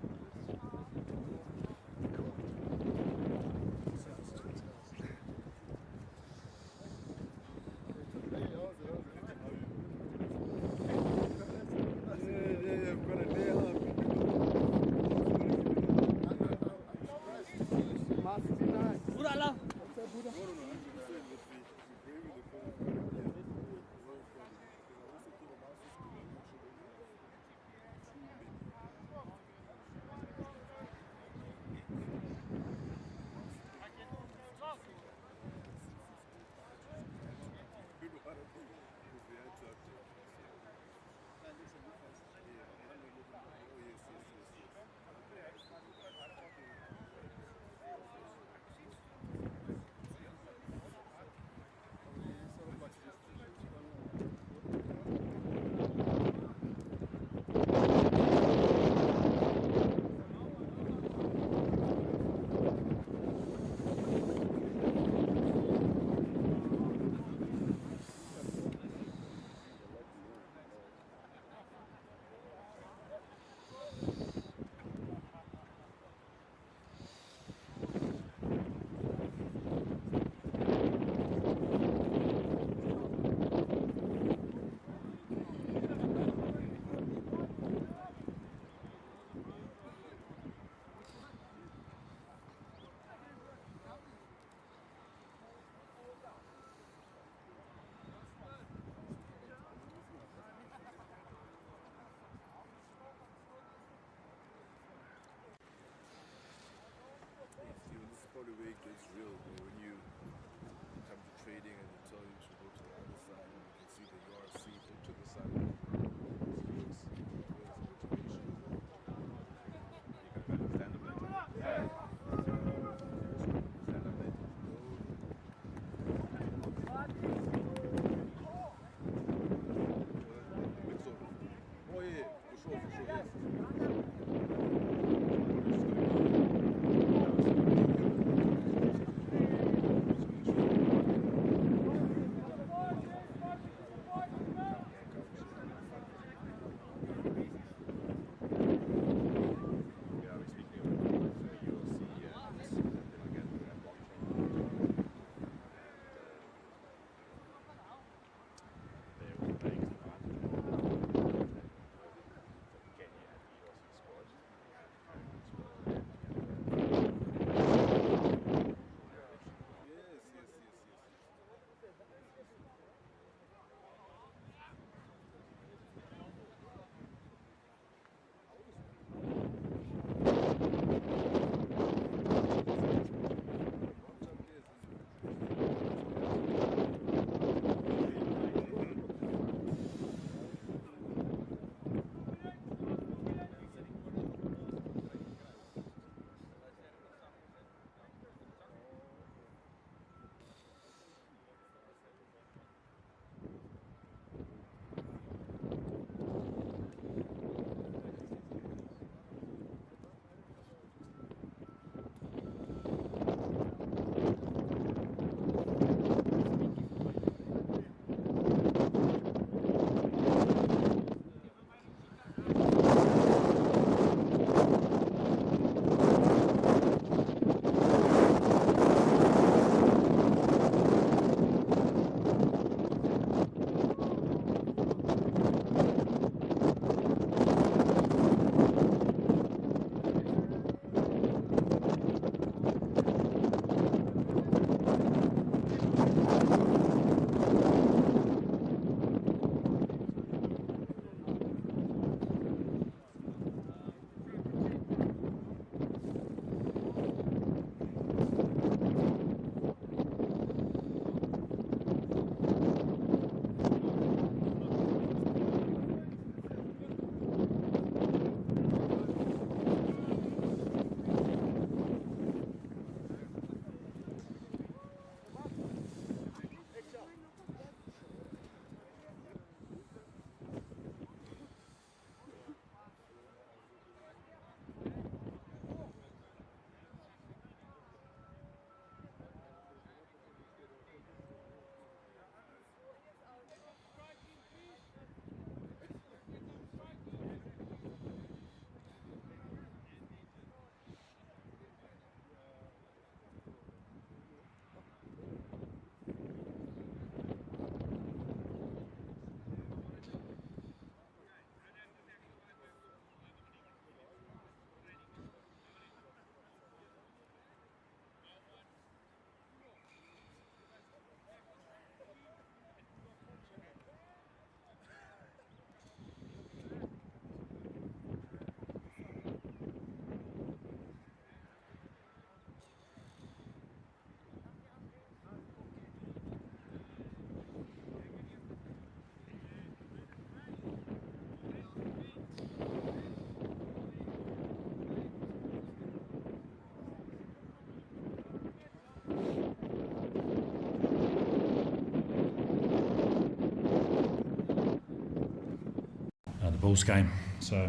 Bulls game. So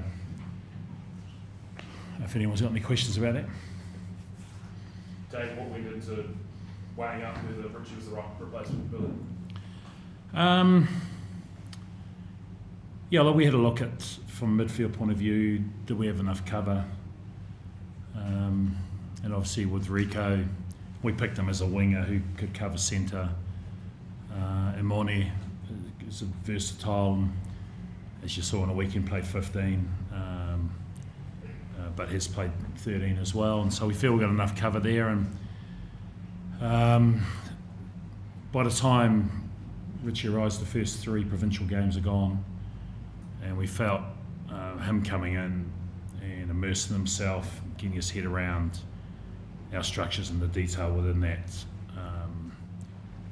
if anyone's got any questions about that. Dave, what went into weighing up whether Richie was the right replacement for Billy? Yeah, look, we had a look at, from a midfield point of view, did we have enough cover? And obviously with Rico, we picked him as a winger who could cover centre. Imoni is versatile, and as you saw on the weekend, played 15, but has played 13 as well. And so we feel we've got enough cover there. And by the time Richie arrives, the first 3 provincial games are gone, and we felt him coming in and immersing himself, getting his head around our structures and the detail within that,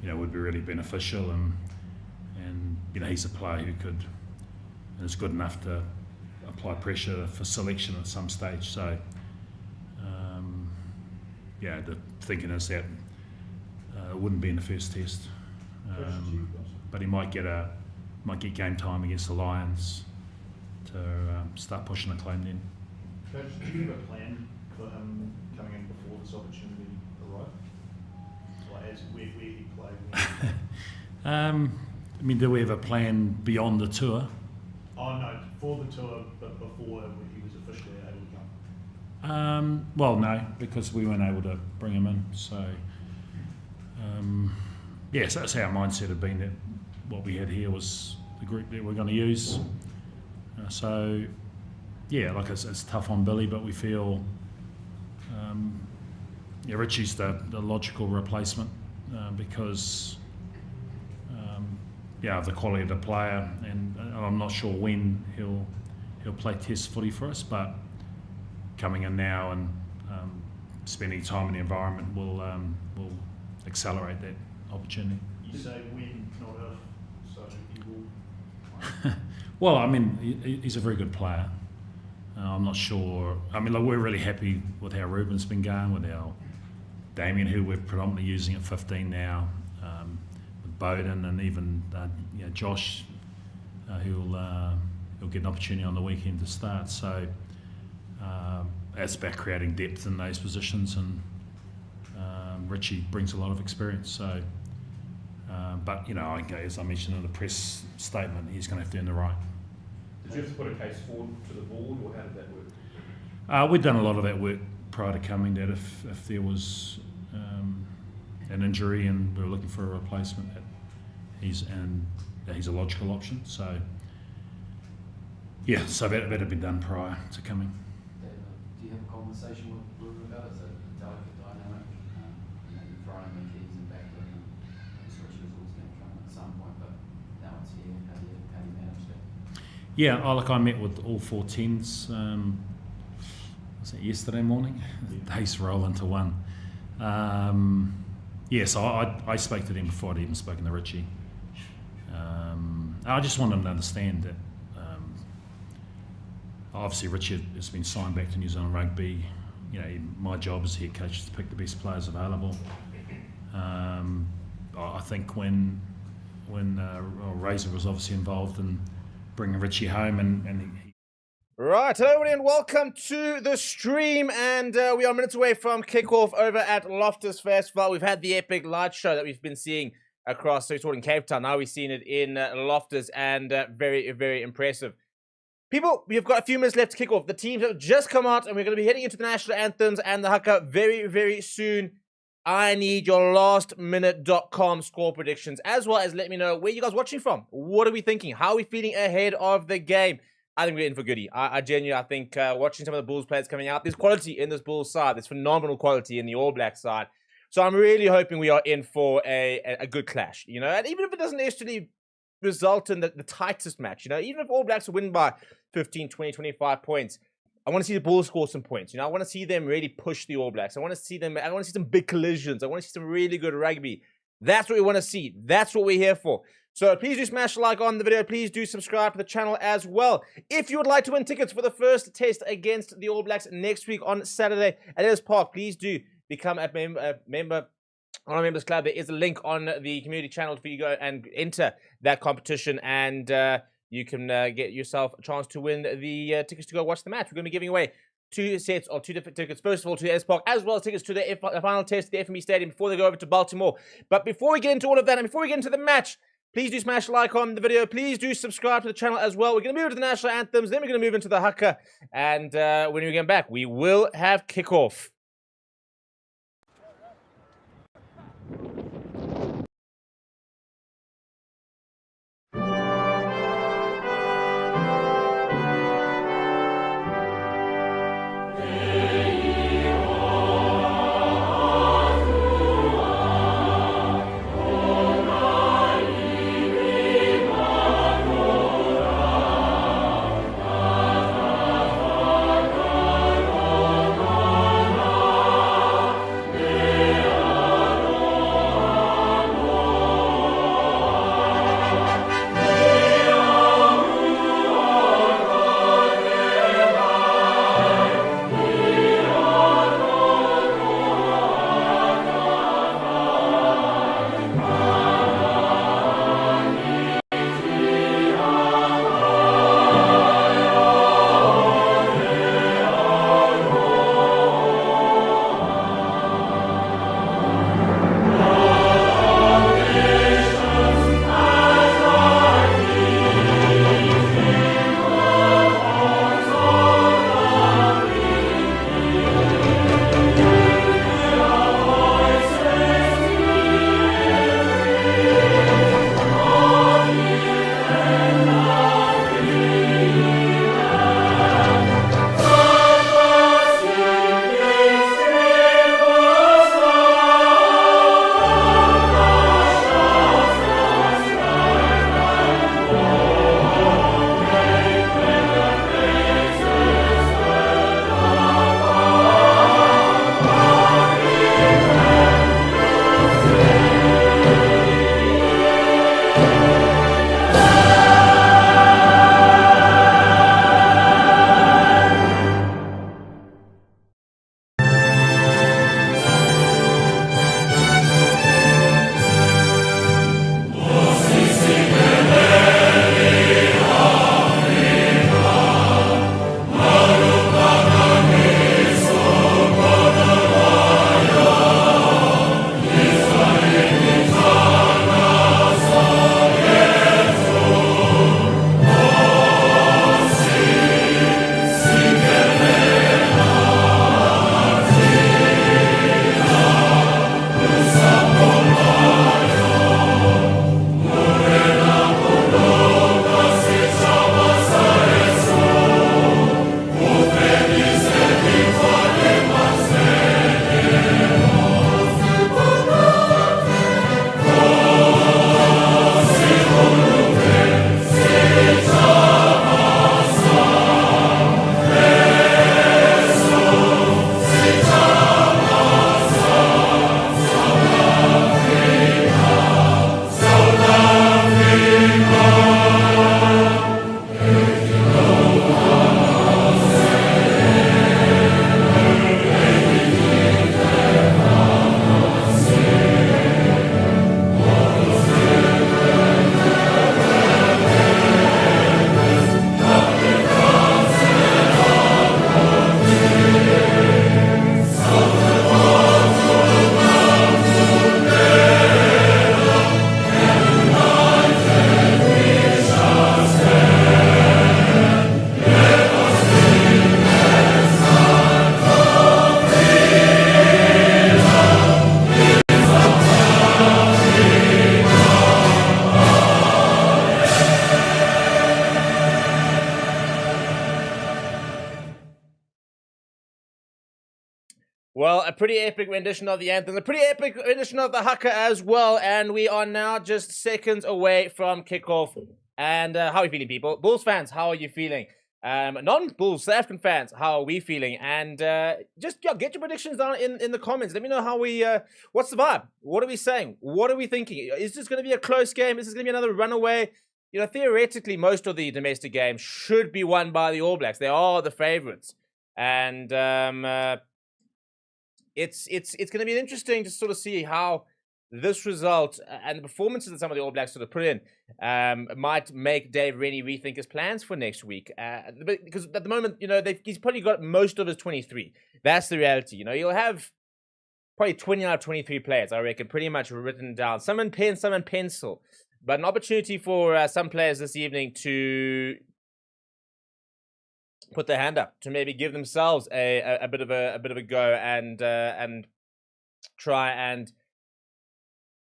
would be really beneficial. And he's a player who could and is good enough to apply pressure for selection at some stage. So the thinking is that it wouldn't be in the first test, but he might get game time against the Lions to start pushing the claim then. Coach, do you have a plan for him coming in before this opportunity arrived? Like as where he played? Do we have a plan beyond the tour? Oh no, for the tour, but before he was officially able to come. Well, no, because we weren't able to bring him in. So, so that's our mindset had been, that what we had here was the group that we're going to use. It's tough on Billy, but we feel Richie's the logical replacement because of the quality of the player, and I'm not sure when he'll play test footy for us, but coming in now and spending time in the environment will accelerate that opportunity. You say when, not if, so he will. Well, he's a very good player. I'm not sure. We're really happy with how Ruben's been going, with our Damien, who we're predominantly using at 15 now, with Bowden, and even Josh, who'll get an opportunity on the weekend to start. So it's about creating depth in those positions, and Richie brings a lot of experience. So, as I mentioned in the press statement, he's going to have to earn the right. Did you have to put a case forward to the board, or how did that work? We'd done a lot of that work prior to coming, that if there was an injury and we were looking for a replacement, that he's a logical option. So that had been done prior to coming. Do you have a conversation with Ruben about it? Is it a delicate dynamic? You're throwing the keys and back to him. Richie was always going to come at some point, but now it's here. How do you manage that? Yeah, I met with all 4 10s. Was it yesterday morning? The days roll into one. So I spoke to them before I'd even spoken to Richie. I just want them to understand that obviously Richie has been signed back to New Zealand Rugby. My job as head coach is to pick the best players available. I think when Razor was obviously involved in bringing Richie home, and Right, hello everybody and welcome to the stream, and we are minutes away from kickoff over at Loftus Festival. We've had the epic light show that we've been seeing across, so we saw it in Cape Town, now we've seen it in Loftus, and very, very impressive. People, we've got a few minutes left to kick off. The teams have just come out, and we're going to be heading into the national anthems and the haka very, very soon. I need your lastminute.com score predictions, as well as let me know where you guys watching from. What are we thinking? How are we feeling ahead of the game? I think we're in for goodie. I genuinely think watching some of the Bulls players coming out, there's quality in this Bulls side. There's phenomenal quality in the All Black side. So I'm really hoping we are in for a good clash, and even if it doesn't necessarily result in the tightest match, even if All Blacks are winning by 15, 20, 25 points, I want to see the Bulls score some points. I want to see them really push the All Blacks. I want to see some big collisions. I want to see some really good rugby. That's what we want to see. That's what we're here for. So please do smash the like on the video. Please do subscribe to the channel as well. If you would like to win tickets for the first test against the All Blacks next week on Saturday at Ellis Park, please do become a member on our members club. There is a link on the community channel for you to go and enter that competition and you can get yourself a chance to win the tickets to go watch the match. We're going to be giving away 2 sets of 2 different tickets. First of all, to S Park, as well as tickets to the final test at the FME Stadium before they go over to Baltimore. But before we get into all of that, and before we get into the match, please do smash like on the video. Please do subscribe to the channel as well. We're going to move into the national anthems. Then we're going to move into the haka. And when we get back, we will have kickoff. Well, a pretty epic rendition of the anthem, a pretty epic rendition of the haka as well, and we are now just seconds away from kickoff. And how are you feeling, people? Bulls fans, how are you feeling? Non-Bulls, South African fans, how are we feeling? And just get your predictions down in the comments. Let me know how we, what's the vibe? What are we saying? What are we thinking? Is this going to be a close game? Is this going to be another runaway? You know, theoretically, most of the domestic games should be won by the All Blacks. They are the favorites. And it's going to be interesting to sort of see how this result and the performances that some of the All Blacks sort of put in might make Dave Rennie rethink his plans for next week. Because at the moment, he's probably got most of his 23. That's the reality. You'll have probably 20 out of 23 players, I reckon, pretty much written down. Some in pen, some in pencil. But an opportunity for some players this evening to put their hand up, to maybe give themselves a bit of a go and try and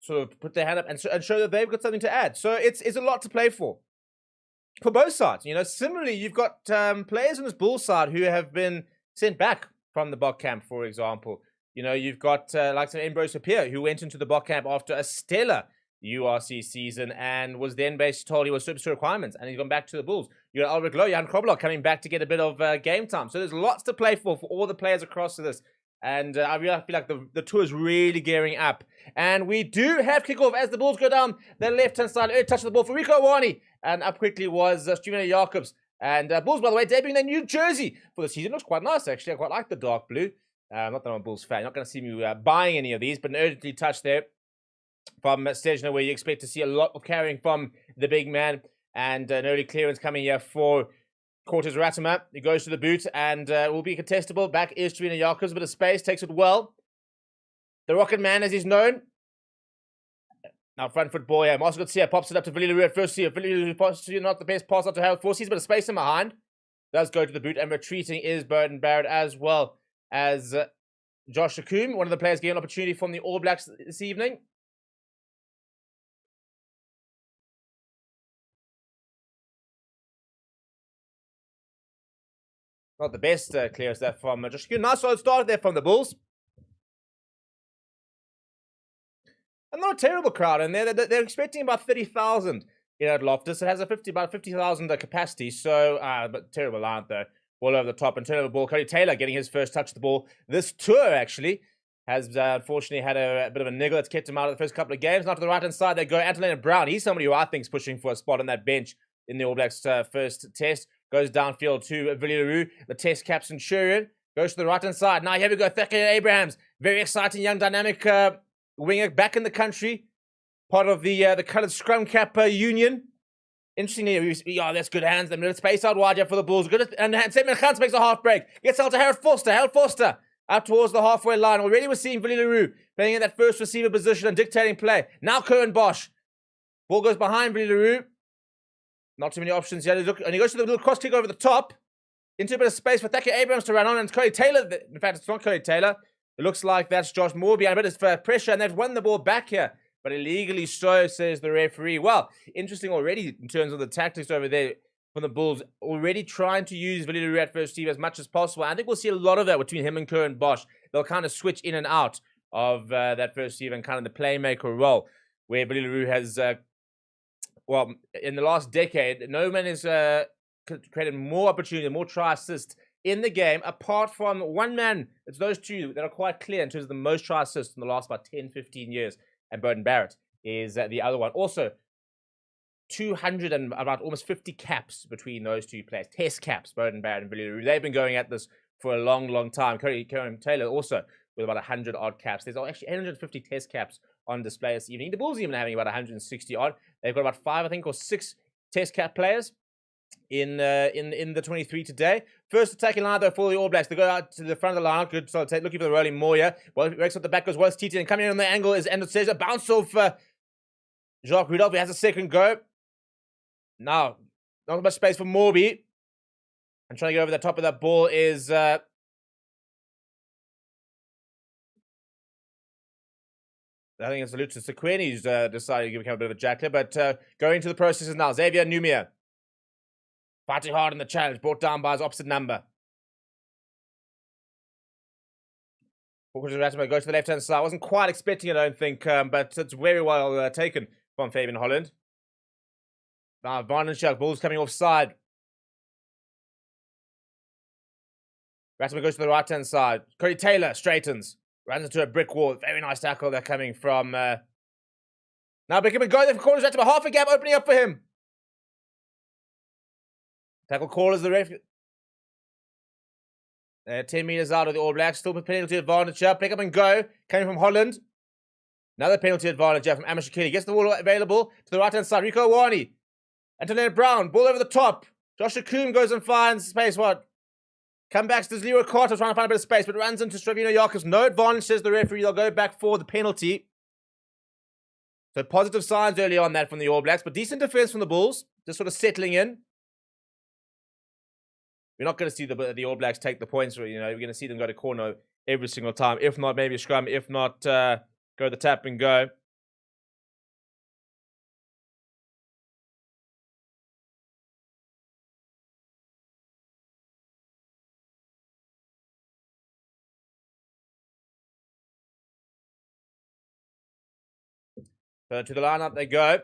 sort of put their hand up and show that they've got something to add. So it's a lot to play for both sides. Similarly, you've got players on this Bulls side who have been sent back from the Bok camp, for example. You've got like some Ambrose Appiah, who went into the Bok camp after a stellar URC season and was then basically told he was superstar requirements, and he's gone back to the Bulls. You got Albert Lowe, Jan Krobloch coming back to get a bit of game time. So there's lots to play for all the players across this. And I feel like the tour is really gearing up. And we do have kickoff as the Bulls go down the left-hand side. Early touch of the ball for Rico Awani. And up quickly was Steven Jacobs. And Bulls, by the way, debuting their new jersey for the season. Looks quite nice, actually. I quite like the dark blue. Not that I'm a Bulls fan. You're not going to see me buying any of these, but an urgently touch there from Stejner, where you expect to see a lot of carrying from the big man. And an early clearance coming here for Cortez Ratimer. He goes to the boot and will be contestable. Back is Trina Jacobs, a bit of space, takes it well. The Rocket Man, as he's known. Now front foot ball here. Marcel Garcia pops it up to Villy Leroux at first. Villy Leroux not the best pass out to Harold Forsyth, but a space in behind. Does go to the boot, and retreating is Burton Barrett as well as Josh Akoum, one of the players getting an opportunity from the All Blacks this evening. Not the best clearance there from Josh Akoum. Nice solid start there from the Bulls. And not a terrible crowd in there. They're expecting about 30,000 at Loftus. It has about 50,000 capacity. So, but terrible line though. Ball over the top and turnover ball. Cody Taylor getting his first touch of the ball. This tour actually has unfortunately had a bit of a niggle that's kept him out of the first couple of games. Now to the right hand side they go. Antonina Brown. He's somebody who I think is pushing for a spot on that bench in the All Blacks first test. Goes downfield to Villy Leroux. The test cap Centurion goes to the right hand side. Now here we go. Thackeray Abrahams. Very exciting young dynamic winger back in the country. Part of the coloured scrum cap union. Interestingly, that's good hands. They're space out wide here for the Bulls. Good, and Semen Khans makes a half break. Gets out to Harold Forster. Harold Forster out towards the halfway line. Already we're seeing Villy Leroux playing in that first receiver position and dictating play. Now Cohen Bosch. Ball goes behind Villy Leroux. Not too many options here. And he goes to the little cross kick over the top. Into a bit of space for Thackeray Abrams to run on. And Cody Taylor, in fact, it's not Cody Taylor. It looks like that's Josh Morby. A bit of pressure, and they've won the ball back here. But illegally so, says the referee. Well, interesting already in terms of the tactics over there from the Bulls. Already trying to use Villy Leroux at first team as much as possible. I think we'll see a lot of that between him and Cohen Bosch. They'll kind of switch in and out of that first team and kind of the playmaker role. Where Villy Leroux has, in the last decade, no man has created more opportunity, more try assists in the game, apart from one man. It's those two that are quite clear in terms of the most try assists in the last about 10, 15 years. And Burton Barrett is the other one. Also, 200 and about almost 50 caps between those two players. Test caps, Burton Barrett and Villy Leroux. They've been going at this for a long, long time. Cohen Taylor also with about 100 odd caps. There's actually 150 test caps on display this evening. The Bulls even having about 160 odd. They've got about 5, I think, or 6 test cap players in the 23 today. First attacking line though for the All Blacks. They go out to the front of the line. Good solid take. Looking for the rolling Moya. Well, breaks up the back goes Wallace Titi, and coming in on the angle is Endo Cesar. Bounce off Jacques Rudolph. He has a second go. Now, not much space for Morby. And trying to get over the top of that ball is I think it's Lucius Sequeni who's decided to become a bit of a jackler. But going into the processes now. Xavier Numia. Fighting hard in the challenge, brought down by his opposite number. Goes to the left-hand side. I wasn't quite expecting it, I don't think, but it's very well taken from Fabian Holland. Now, Varnenschak, Bulls coming offside. Ratimer goes to the right-hand side. Cody Taylor straightens. Runs into a brick wall. Very nice tackle there coming from... Now, Beckham go there for corners. Ratimer, half a gap opening up for him. Tackle call as the ref. 10 meters out of the All Blacks. Still with penalty advantage here. Pick up and go. Coming from Holland. Another penalty advantage here from Amashikili. Gets the ball available to the right-hand side. Rico Awani. Antonio Brown. Ball over the top. Joshua Coombe goes and finds space. Come back to Leroy Carter trying to find a bit of space, but runs into Stravino Yakos. No advantage, says the referee. They'll go back for the penalty. So positive signs early on that from the All Blacks, but decent defense from the Bulls. Just sort of settling in. We're not going to see the All Blacks take the points. We're going to see them go to corner every single time. If not, maybe a scrum. If not, go the tap and go. So to the lineup they go.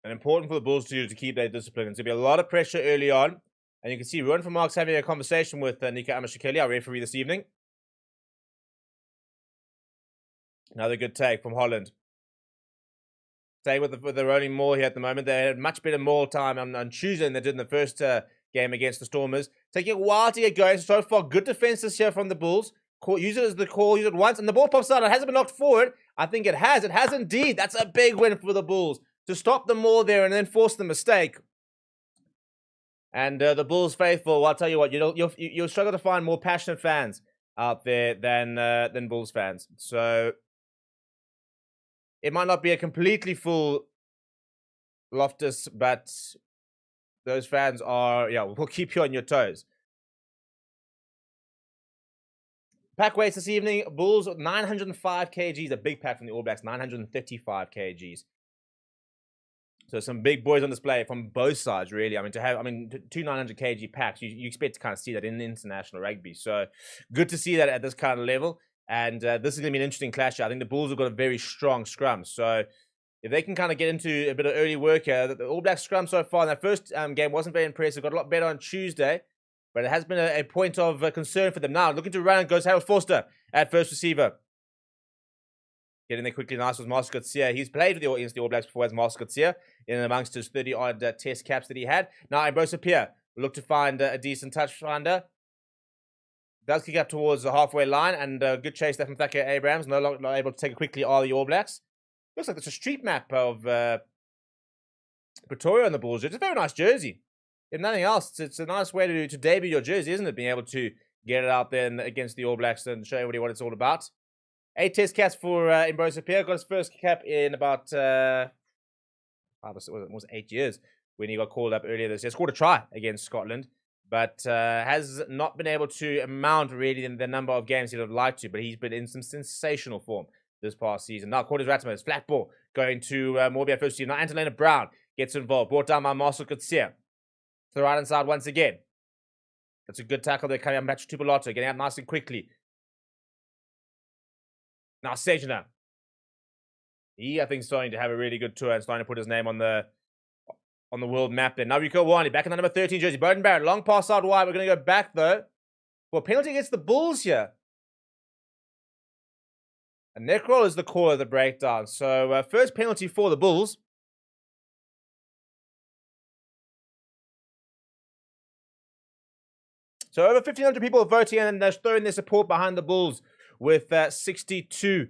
And important for the Bulls to keep their discipline. It's going to be a lot of pressure early on. And you can see Ruan from Mark's having a conversation with Nika Amashikeli, our referee this evening. Another good take from Holland. Staying with the rolling maul here at the moment. They had much better maul time on Tuesday than they did in the first game against the Stormers. Taking a while to get going. So far, good defenses here from the Bulls. Use it as the call, use it once, and the ball pops out. It hasn't been knocked forward. I think it has. It has indeed. That's a big win for the Bulls. To stop them more there and then force the mistake. And the Bulls faithful, I'll tell you what, you'll struggle to find more passionate fans out there than Bulls fans. So it might not be a completely full Loftus, but those fans will keep you on your toes. Pack weights this evening, Bulls 905 kgs, a big pack from the All Blacks, 935 kgs. So some big boys on display from both sides, really. I mean, two 900 kg packs, you expect to kind of see that in international rugby. So good to see that at this kind of level. And this is going to be an interesting clash. I think the Bulls have got a very strong scrum. So if they can kind of get into a bit of early work here, the All Black scrum so far in that first game wasn't very impressive. Got a lot better on Tuesday. But it has been a point of concern for them. Now, looking to run, goes Harold Forster at first receiver. Getting there quickly, nice was Marcus Garcia. He's played against the All Blacks before as Marcus Garcia in amongst his 30-odd test caps that he had. Now, Ambrose Pierre will look to find a decent touch finder. Does kick up towards the halfway line, and good chase there from Thake Abrams. Not able to take it quickly are the All Blacks. Looks like it's a street map of Pretoria on the Bulls. It's a very nice jersey. If nothing else, it's a nice way to debut your jersey, isn't it? Being able to get it out there against the All Blacks and show everybody what it's all about. 8 test caps for Ambrose Pierre. Got his first cap in about almost 8 years when he got called up earlier this year. Scored a try against Scotland, but has not been able to amount really in the number of games he'd have liked to, but he's been in some sensational form this past season. Now, Cordes Ratzimer's flat ball going to Morby at first team. Now, Antonina Brown gets involved. Brought down by Marcel Coetzee. To the right-hand side once again. That's a good tackle there coming up. Match Tupoloto getting out nice and quickly. Now, Sejna. He, I think, is starting to have a really good tour and starting to put his name on the world map there. Now, Rico Awani back in the number 13 jersey. Bowden Barrett, long pass out wide. We're going to go back, though. Well, penalty against the Bulls here. And neckroll is the call of the breakdown. So, first penalty for the Bulls. So, over 1,500 people voting and they're throwing their support behind the Bulls with 62%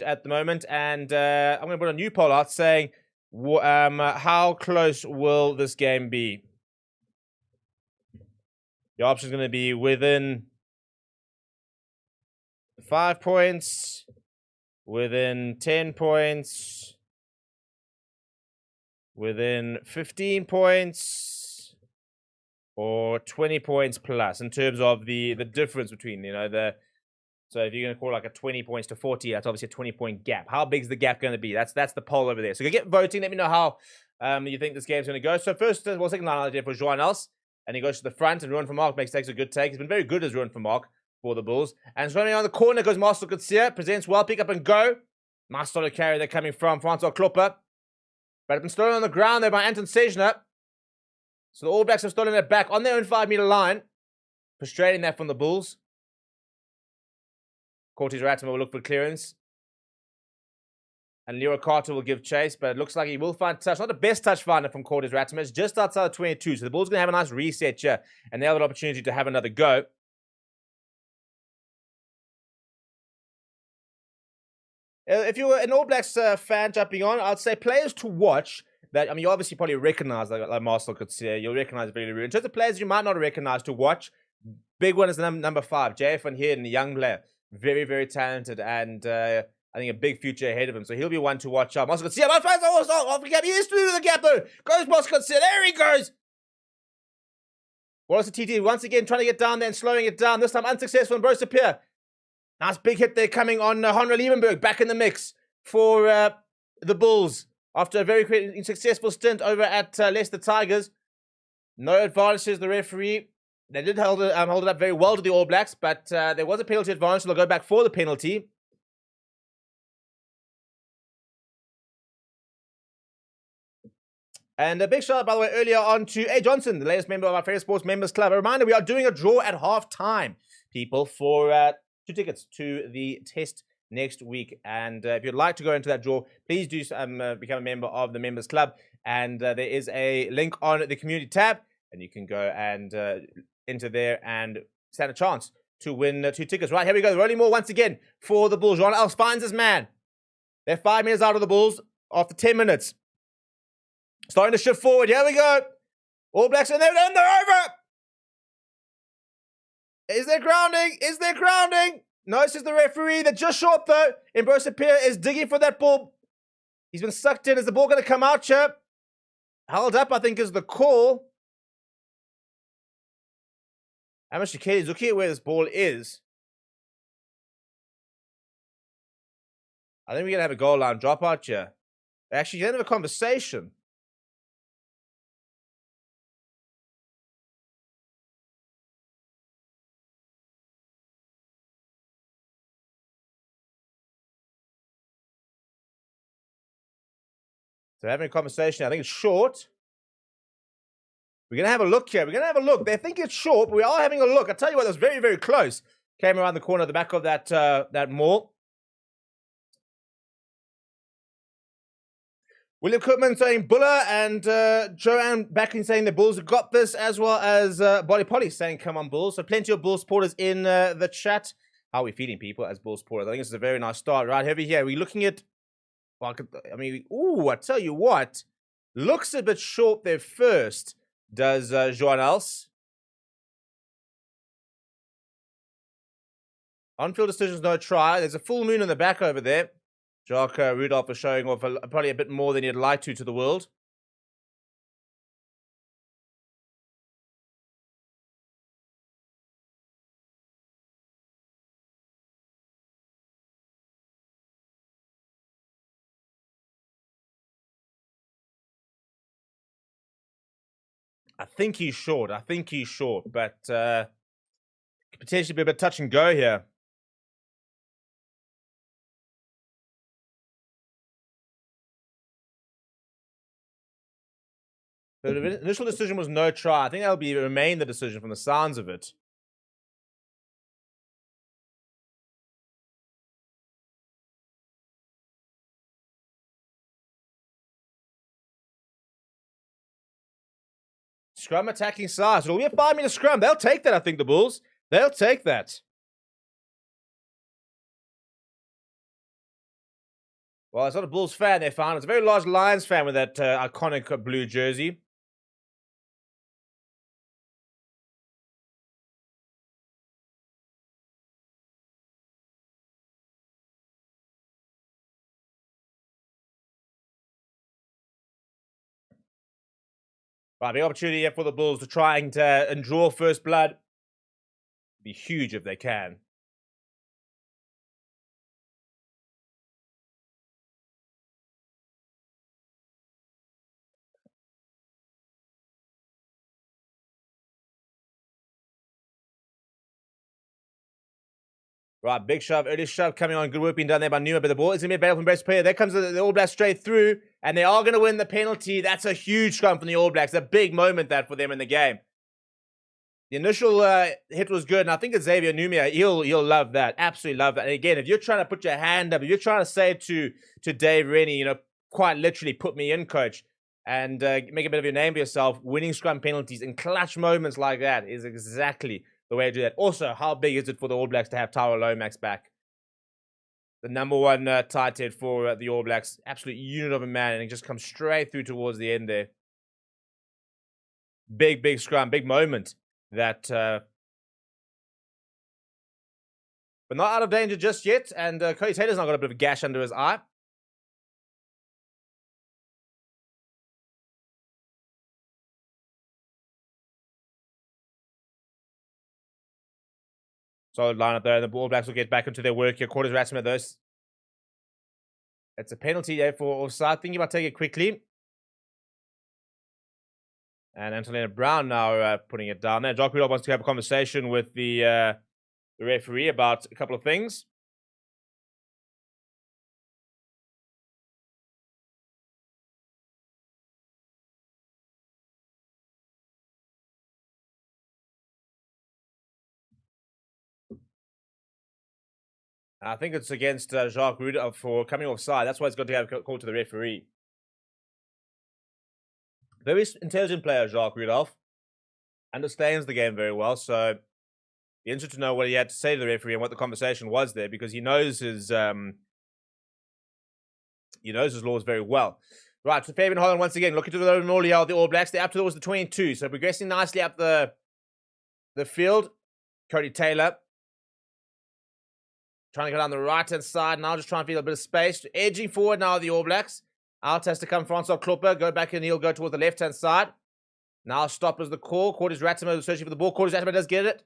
at the moment. And I'm going to put a new poll out saying, how close will this game be? The option is going to be within 5 points, within 10 points, within 15 points, or 20 points plus in terms of the difference between, so if you're going to call like a 20 points to 40, that's obviously a 20-point gap. How big is the gap going to be? That's the poll over there. So get voting. Let me know how you think this game's going to go. So first, second line idea for Joan Els. And he goes to the front, and Ruan van Mark takes a good take. He's been very good as Ruan van Mark for the Bulls. And running on the corner goes Marcel Coetzee. Presents well, pick up and go. Nice solid carry there coming from Francois Klopper. But it's been stolen on the ground there by Anton Sejna. So the All Blacks have stolen it back on their own 5-meter line. Frustrating that from the Bulls. Cortes Ratzimer will look for clearance. And Leo Carter will give chase, but it looks like he will find touch. Not the best touch finder from Cordes Ratimer. It's just outside of 22. So the Bulls going to have a nice reset here. And they have an opportunity to have another go. If you were an All Blacks fan jumping on, I'd say players to watch. That, I mean, you obviously probably recognize, like Marcel could say, you'll recognize Rivalry. In terms of players you might not recognize to watch, big one is number 5, JF van Heerden, the young player. Very, very talented, and I think a big future ahead of him. So he'll be one to watch out. Marcel could see him. Off the gap. He is through the gap, though. Goes Marcel could see. There he goes. Wallace TT once again trying to get down there and slowing it down. This time unsuccessful in Brosepier. Nice big hit there coming on Honra Liebenberg. Back in the mix for the Bulls. After a very successful stint over at Leicester Tigers. No advantage, says the referee. They did hold it up very well to the All Blacks, but there was a penalty advantage, so they'll go back for the penalty. And a big shout out, by the way, earlier on to A. Johnson, the latest member of our Fair Sports Members Club. A reminder, we are doing a draw at half-time, people, for 2 tickets to the test next week. And if you'd like to go into that draw, please do become a member of the Members Club. And there is a link on the community tab, and you can go and enter there and stand a chance to win 2 tickets. Right, here we go. Rolling more once again for the Bulls. Ron Else finds his man. They're 5 minutes out of the Bulls after 10 minutes. Starting to shift forward. Here we go. All Blacks, and they're over. Is there grounding? Is there grounding? No, this is the referee. They're just short, though. Imbrosapia is digging for that ball. He's been sucked in. Is the ball going to come out here? Held up, I think, is the call. Amashikeli is looking at where this ball is. I think we're going to have a goal line dropout here. They're actually going to have a conversation. So having a conversation, I think it's short. We're going to have a look here. We're going to have a look. They think it's short, but we are having a look. I tell you what, it was very, very close. Came around the corner at the back of that mall. William Koopman saying Buller, and Joanne backing saying the Bulls have got this, as well as Body Polly saying come on Bulls. So plenty of Bulls supporters in the chat. How are we feeling, people, as Bulls supporters? I think this is a very nice start. Right, over here, we're looking at... I mean, ooh, I tell you what. Looks a bit short there first, does Joan Else. On-field decisions, no try. There's a full moon in the back over there. Jacques Rudolph is showing off probably a bit more than he'd like to the world. I think he's short. But could potentially be a bit touch and go here. So the initial decision was no try. I think that'll remain the decision from the sounds of it. Scrum attacking size. It'll be a 5-minute scrum. They'll take that, I think, the Bulls. They'll take that. Well, it's not a Bulls fan they found. It's a very large Lions fan with that iconic blue jersey. Right, big opportunity here for the Bulls to try and draw first blood. Be huge if they can. Right, big shove, early shove coming on. Good work being done there by Numa, but the ball is going to be a battle from Brest player. There comes the All Blacks straight through, and they are going to win the penalty. That's a huge scrum from the All Blacks. A big moment that for them in the game. The initial hit was good, and I think it's Xavier Numia. He'll love that. Absolutely love that. And again, if you're trying to put your hand up, if you're trying to say to Dave Rennie, quite literally put me in, coach, and make a bit of your name for yourself, winning scrum penalties in clutch moments like that is exactly the way to do that. Also, how big is it for the All Blacks to have Tara Lomax back? The number one tight head for the All Blacks. Absolute unit of a man, and he just comes straight through towards the end there. Big scrum, big moment. That, but not out of danger just yet. And Cody Taylor's now got a bit of a gash under his eye. Solid lineup there, and the All Blacks will get back into their work here. Quarters Ratzinger, those. It's a penalty there for offside. Thinking about taking it quickly. And Antonina Brown now putting it down there. Jock Rudolph wants to have a conversation with the referee about a couple of things. I think it's against Jacques Rudolph for coming offside. That's why it's got to have a call to the referee. Very intelligent player, Jacques Rudolph. Understands the game very well, so be interested to know what he had to say to the referee and what the conversation was there, because he knows his laws very well. Right, so Fabian Holland once again looking to the Norliel, the All Blacks. They're up towards the 22, so progressing nicely up the field. Cody Taylor trying to go down the right-hand side now, just trying to feel a bit of space. Edging forward now, the All Blacks. Out has to come Francois Klopper, go back and he'll go towards the left-hand side. Now stop as the call. Quarters Ratzinger searching for the ball. Quarters Ratzinger does get it.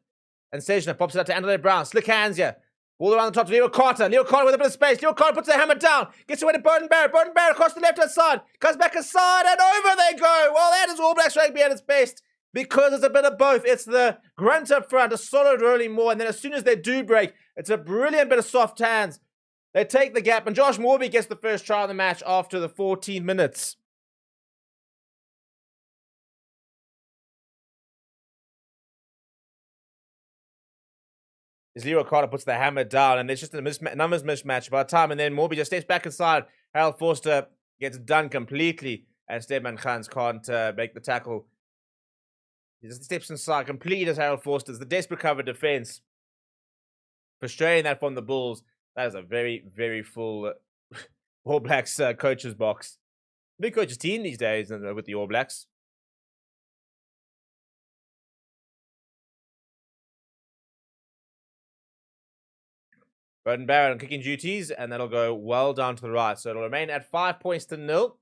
And Sejna pops it out to Andale Brown. Slick hands here. Ball around the top to Leo Carter. Leo Carter with a bit of space. Leo Carter puts the hammer down. Gets away to Burton Barrett. Burton Barrett across the left-hand side. Comes back aside and over they go. Well, that is All Blacks rugby at its best. Because it's a bit of both. It's the grunt up front, a solid rolling more, and then as soon as they do break, it's a brilliant bit of soft hands. They take the gap, and Josh Morby gets the first try of the match after the 14 minutes. Zero Carter puts the hammer down, and there's just a numbers mismatch by the time, and then Morby just steps back inside. Harold Forster gets done completely, and Stedman Khans can't make the tackle. He just steps inside, complete as Harold Forster's. The desperate cover defense. Frustrating that from the Bulls. That is a very, very full All Blacks coaches box. Big coaches team these days with the All Blacks. Burton Barrett on kicking duties, and that'll go well down to the right. So it'll remain at 5 points to 0.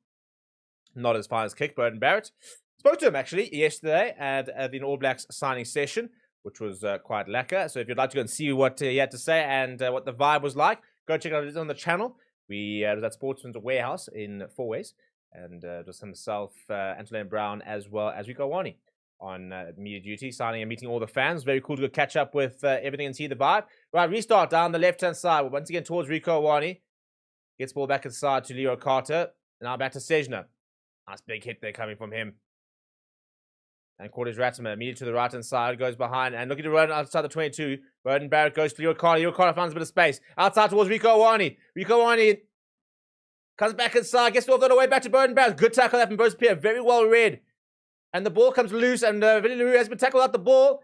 Not as fine as kick, Burton Barrett. Spoke to him actually yesterday at the All Blacks signing session, which was quite lekker. So if you'd like to go and see what he had to say and what the vibe was like, go check it out. It's on the channel. We was at Sportsman's Warehouse in Fourways, and it was himself, Antonina Brown, as well as Rico Wani on media duty, signing and meeting all the fans. Very cool to go catch up with everything and see the vibe. Right, restart down the left-hand side. Once again towards Rico Wani. Gets ball back inside to Leo Carter. Now back to Sejna. Nice big hit there coming from him. And Quarters Ratzinger immediately to the right-hand side, goes behind, and looking to run outside the 22. Burton Barrett goes to Leo Carter. Leo Carter finds a bit of space. Outside towards Rico Wani. Rico Wani comes back inside, gets the other way back to Burton Barrett. Good tackle there from Bruce Pierre, very well read. And the ball comes loose, and Vinny LaRue has been tackled out the ball.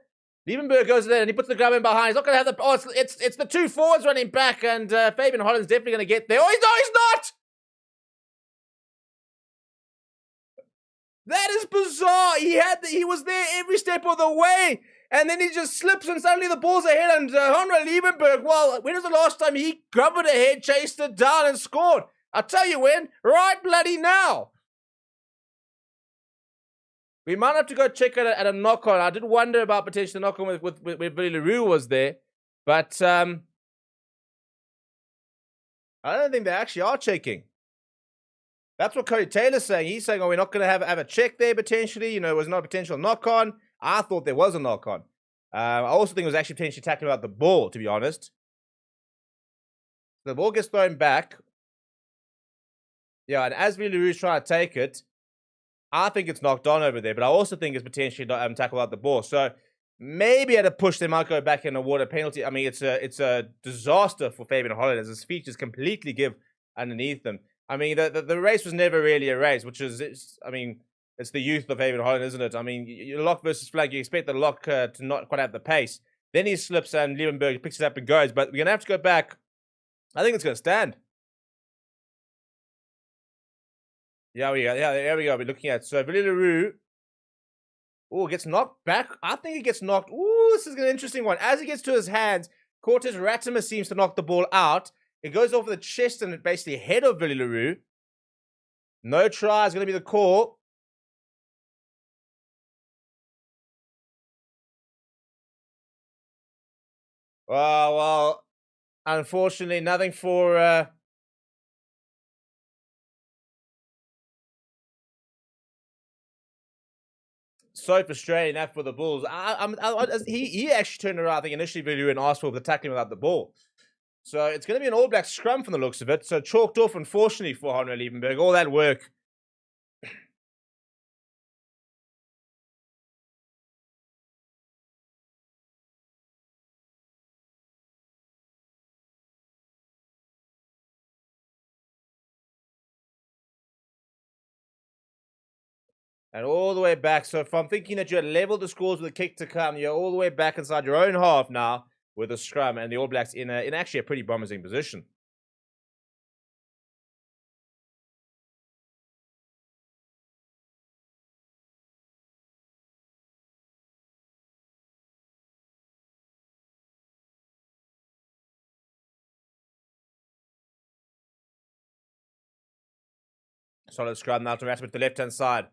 Liebenberg goes there, and he puts the grab in behind. He's not going to have the... Oh, it's the two forwards running back, and Fabian Holland's definitely going to get there. Oh, he's not! That is bizarre. He was there every step of the way, and then he just slips, and suddenly the ball's ahead. And Honra Liebenberg, well, when was the last time he grabbed it ahead, chased it down, and scored? I'll tell you when. Right bloody now. We might have to go check it at a knock-on. I did wonder about potential knock-on with Vinny LaRue was there, but I don't think they actually are checking. That's what Cody Taylor's saying. He's saying, oh, we're not going to have a check there potentially. You know, it was not a potential knock-on. I thought there was a knock-on. I also think it was actually potentially tackling about the ball, to be honest. The ball gets thrown back. Yeah, and as Vinny LaRue's trying to take it, I think it's knocked on over there, but I also think it's potentially tackled out the ball. So Maybe at a push they might go back and award a penalty. I mean, it's a disaster for Fabian Holland as his feet just completely give underneath them. I mean, the race was never really a race, which is, it's the youth of Fabian Holland, isn't it? I mean, you lock versus flag, you expect the lock to not quite have the pace. Then he slips and Liebenberg picks it up and goes. But we're going to have to go back. I think it's going to stand. Yeah, there we go. We're looking at, so Villiers Leroux. Oh, gets knocked back. I think he gets knocked. Ooh, this is an interesting one. As he gets to his hands, Cortez Ratimer seems to knock the ball out. It goes over the chest and basically head of Villiers Leroux. No try is going to be the call. Oh, well, unfortunately, nothing for... So frustrating that for the Bulls. He actually turned around, I think, initially Villiers and asked for the tackling without the ball. So it's going to be an All Black scrum from the looks of it. So chalked off, unfortunately, for Henry Liebenberg. All that work. And all the way back. So if I'm thinking that you had leveled the scores with a kick to come, you're all the way back inside your own half now with a scrum. And the All Blacks in actually a pretty promising position. Solid scrum now to Ratimer with the left-hand side.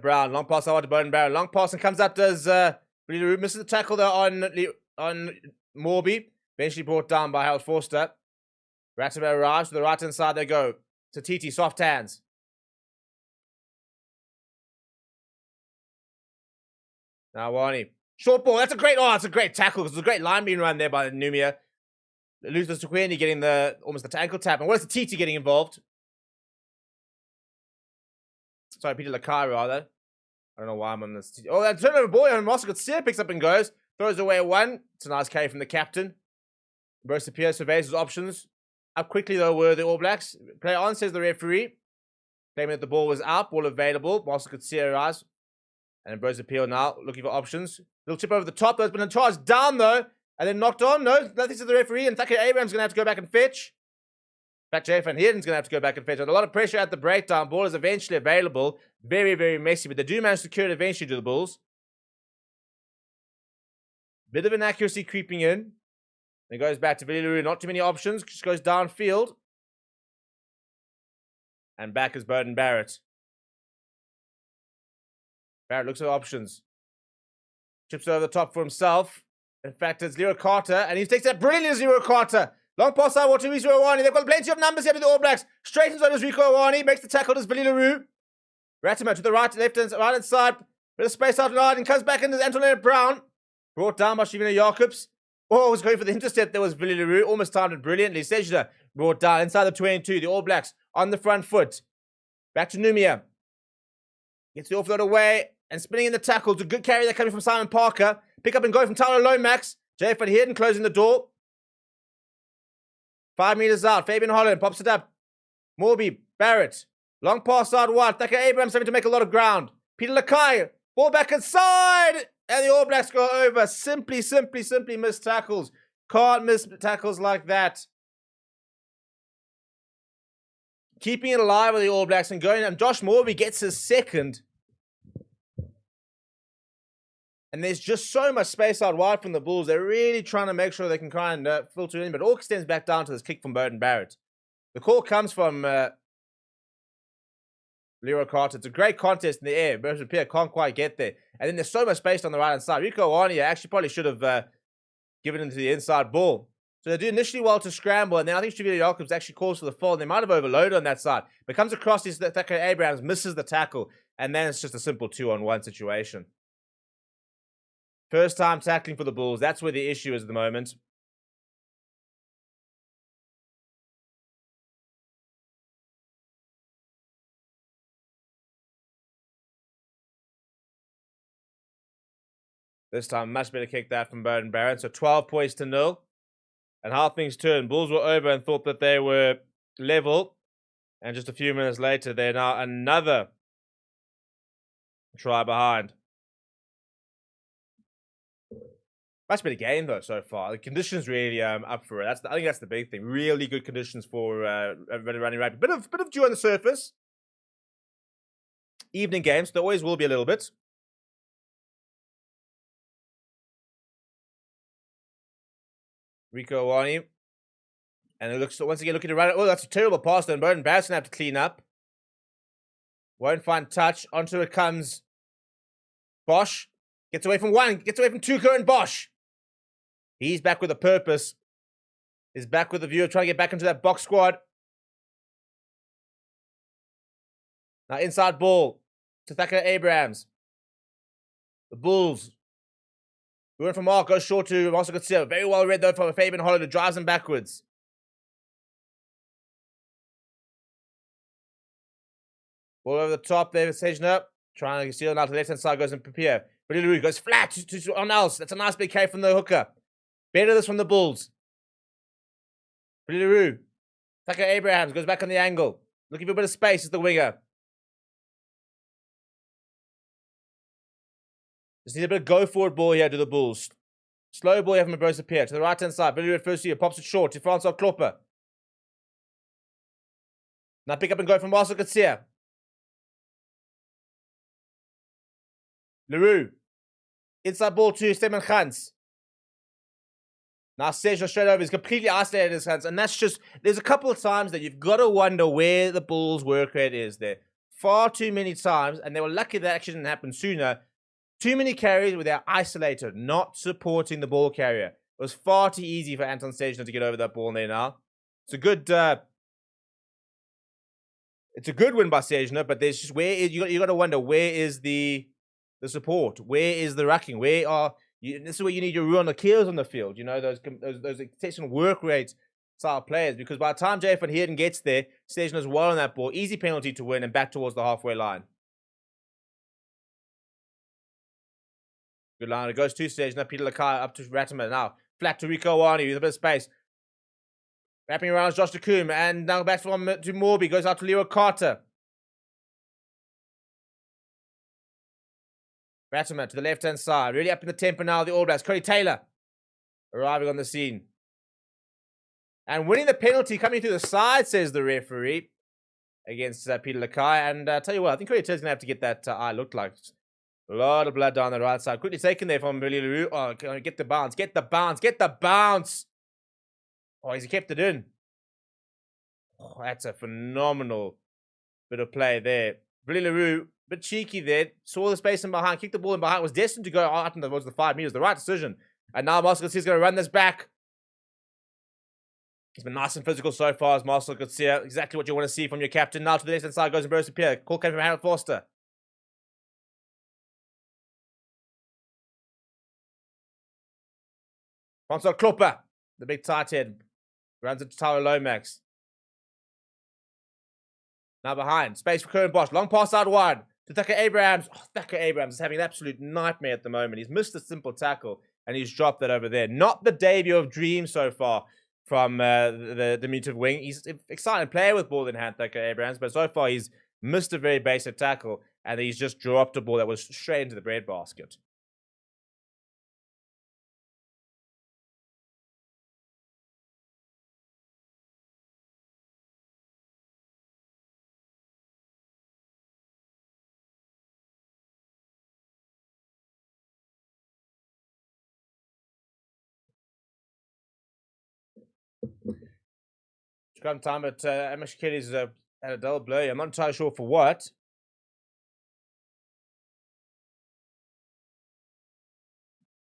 Brown, long pass out to Bowden Barrett. Long pass and comes up, does misses the tackle there on Morby. Eventually brought down by Harold Forster. Ratimer arrives to the right-hand side. They go to TT, soft hands. Now Wani. Short ball. That's a great tackle. It's a great line being run there by Numia. Luther Sequini getting almost the ankle tap. And what is the TT getting involved? Sorry, Peter Lakai, rather. I don't know why I'm on this. Oh, that turnover boy on Mossel picks up and goes. Throws away one. It's a nice carry from the captain. Bruce Pierre surveys his options. Up quickly, though, were the All Blacks. Play on, says the referee. Claiming that the ball was out. Ball available. Mossel could see her eyes. And Bruce Appeal now looking for options. Little chip over the top. There's been a charge down, though. And then knocked on. No, nothing to the referee. And Thakir Abrams going to have to go back and fetch. In fact, Jay Van Heerden's going to have to go back and fetch. And a lot of pressure at the breakdown. Ball is eventually available. Very, very messy. But they do manage to secure it eventually to the Bulls. Bit of inaccuracy creeping in. Then goes back to Villiers Leroux. Not too many options. Just goes downfield. And back is Bowden Barrett. Barrett looks at options. Chips over the top for himself. In fact, it's Leo Carter. And he takes that brilliantly as Leo Carter. Long pass out to Rico Awani. They've got plenty of numbers here to the All Blacks. Straightens on as Rico Awani. Makes the tackle as Villiers Leroux. Ratimer to the right hand side. Bit of space out wide. And comes back into Antonio Brown. Brought down by Shivina Jacobs. Oh, was going for the intercept. There was Villiers Leroux. Almost timed it brilliantly. Sejda brought down inside the 22. The All Blacks on the front foot. Back to Numia. Gets the offload away. And spinning in the tackle. It's a good carry there coming from Simon Parker. Pick up and go from Tyler Lomax. Jay Van Heerden closing the door. 5 meters out. Fabian Holland pops it up. Morby. Barrett. Long pass out wide. Thakir Abrams having to make a lot of ground. Peter Lakai. Ball back inside. And the All Blacks go over. Simply missed tackles. Can't miss tackles like that. Keeping it alive with the All Blacks and going. And Josh Morby gets his second. And there's just so much space out wide from the Bulls. They're really trying to make sure they can try and filter in. But it all extends back down to this kick from Bowden Barrett. The call comes from Leo Carter. It's a great contest in the air. Bertrand Pierre can't quite get there. And then there's so much space on the right-hand side. Rico Awani actually probably should have given into the inside ball. So they do initially well to scramble. And then I think Shivina Jacobs actually calls for the fall. And they might have overloaded on that side. But comes across this Thakir Abrams, misses the tackle. And then it's just a simple 2-on-1 situation. First time tackling for the Bulls. That's where the issue is at the moment. This time, much better kick that from Bowden Barrett. So 12 points to 0. And how things turned. Bulls were over and thought that they were level. And just a few minutes later, they're now another try behind. Much better game, though, so far. The conditions really up for it. I think that's the big thing. Really good conditions for running rugby. Bit of dew on the surface. Evening games, there always will be a little bit. Rico Awani. And it looks, once again, looking to run it. Oh, that's a terrible pass, and Bowden Barrett's going to have to clean up. Won't find touch. Onto it comes Bosch. Gets away from one. Gets away from two. Current Bosch. He's back with a purpose. He's back with a view of trying to get back into that box squad. Now inside ball to Thacker Abrahams. The Bulls. We went from Mark, goes short to Marcel Coetzee. Very well read though from Fabian Holland, who drives him backwards. Ball over the top there, station up. Trying to steal it out to the left hand side, goes in Papier. But Leroux goes flat to on else. That's a nice big K from the hooker. Better this from the Bulls. Leroux. Thacker Abrahams goes back on the angle. Looking for a bit of space as the winger. Just need a bit of go forward ball here to the Bulls. Slow ball here from Abrosa Pierre to the right hand side. Billy at first year pops it short to Francois Klopper. Now pick up and go from Marcel Coetzee. Leroux. Inside ball to Stefan Gans. Now Sejna straight over. He's completely isolated his hands. And that's just, there's a couple of times that you've got to wonder where the Bulls' work rate is there. Far too many times, and they were lucky that actually didn't happen sooner. Too many carries where they're isolated, not supporting the ball carrier. It was far too easy for Anton Sejna to get over that ball there now. It's a good win by Sejna, but there's just you got to wonder where is the support, where is the rucking, this is where you need your Ruan Akils on the field. You know those exceptional work rate style players, because by the time Jay van Heerden gets there, Sejna's well on that ball, easy penalty to win and back towards the halfway line. Good line. It goes to Sejna. Peter Lakai up to Ratimer. Now, flat to Rico Awani with a bit of space. Wrapping around Josh DeCoom. And now back to Morby. Goes out to Leo Carter. Ratimer to the left-hand side. Really up in the tempo now, the All Blacks. Cody Taylor arriving on the scene. And winning the penalty coming through the side, says the referee, against Peter Lakai. And tell you what, I think Cody Taylor's going to have to get that eye looked like. A lot of blood down the right side. Quickly taken there from Billy Leroux. Oh, get the bounce. Get the bounce. Get the bounce. Oh, he's kept it in. Oh, that's a phenomenal bit of play there. Billy Leroux, bit cheeky there. Saw the space in behind. Kicked the ball in behind. Was destined to go out towards the 5 meters. The right decision. And now Marcel Coetzee is going to run this back. He's been nice and physical so far as Marcel Coetzee. Exactly what you want to see from your captain. Now to the left hand side goes Bruce Pierre. Call came from Harold Forster. Francois Klopper, the big tight head, runs into Tyler Lomax. Now behind, space for Curran Bosch. Long pass out wide to Thacker Abrahams. Oh, Thacker Abrahams is having an absolute nightmare at the moment. He's missed a simple tackle and he's dropped that over there. Not the debut of dreams so far from the diminutive wing. He's an exciting player with ball in hand, Thacker Abrahams, but so far he's missed a very basic tackle and he's just dropped a ball that was straight into the breadbasket. Scrum time, but Amish Kelly's had a double blow. I'm not entirely sure for what.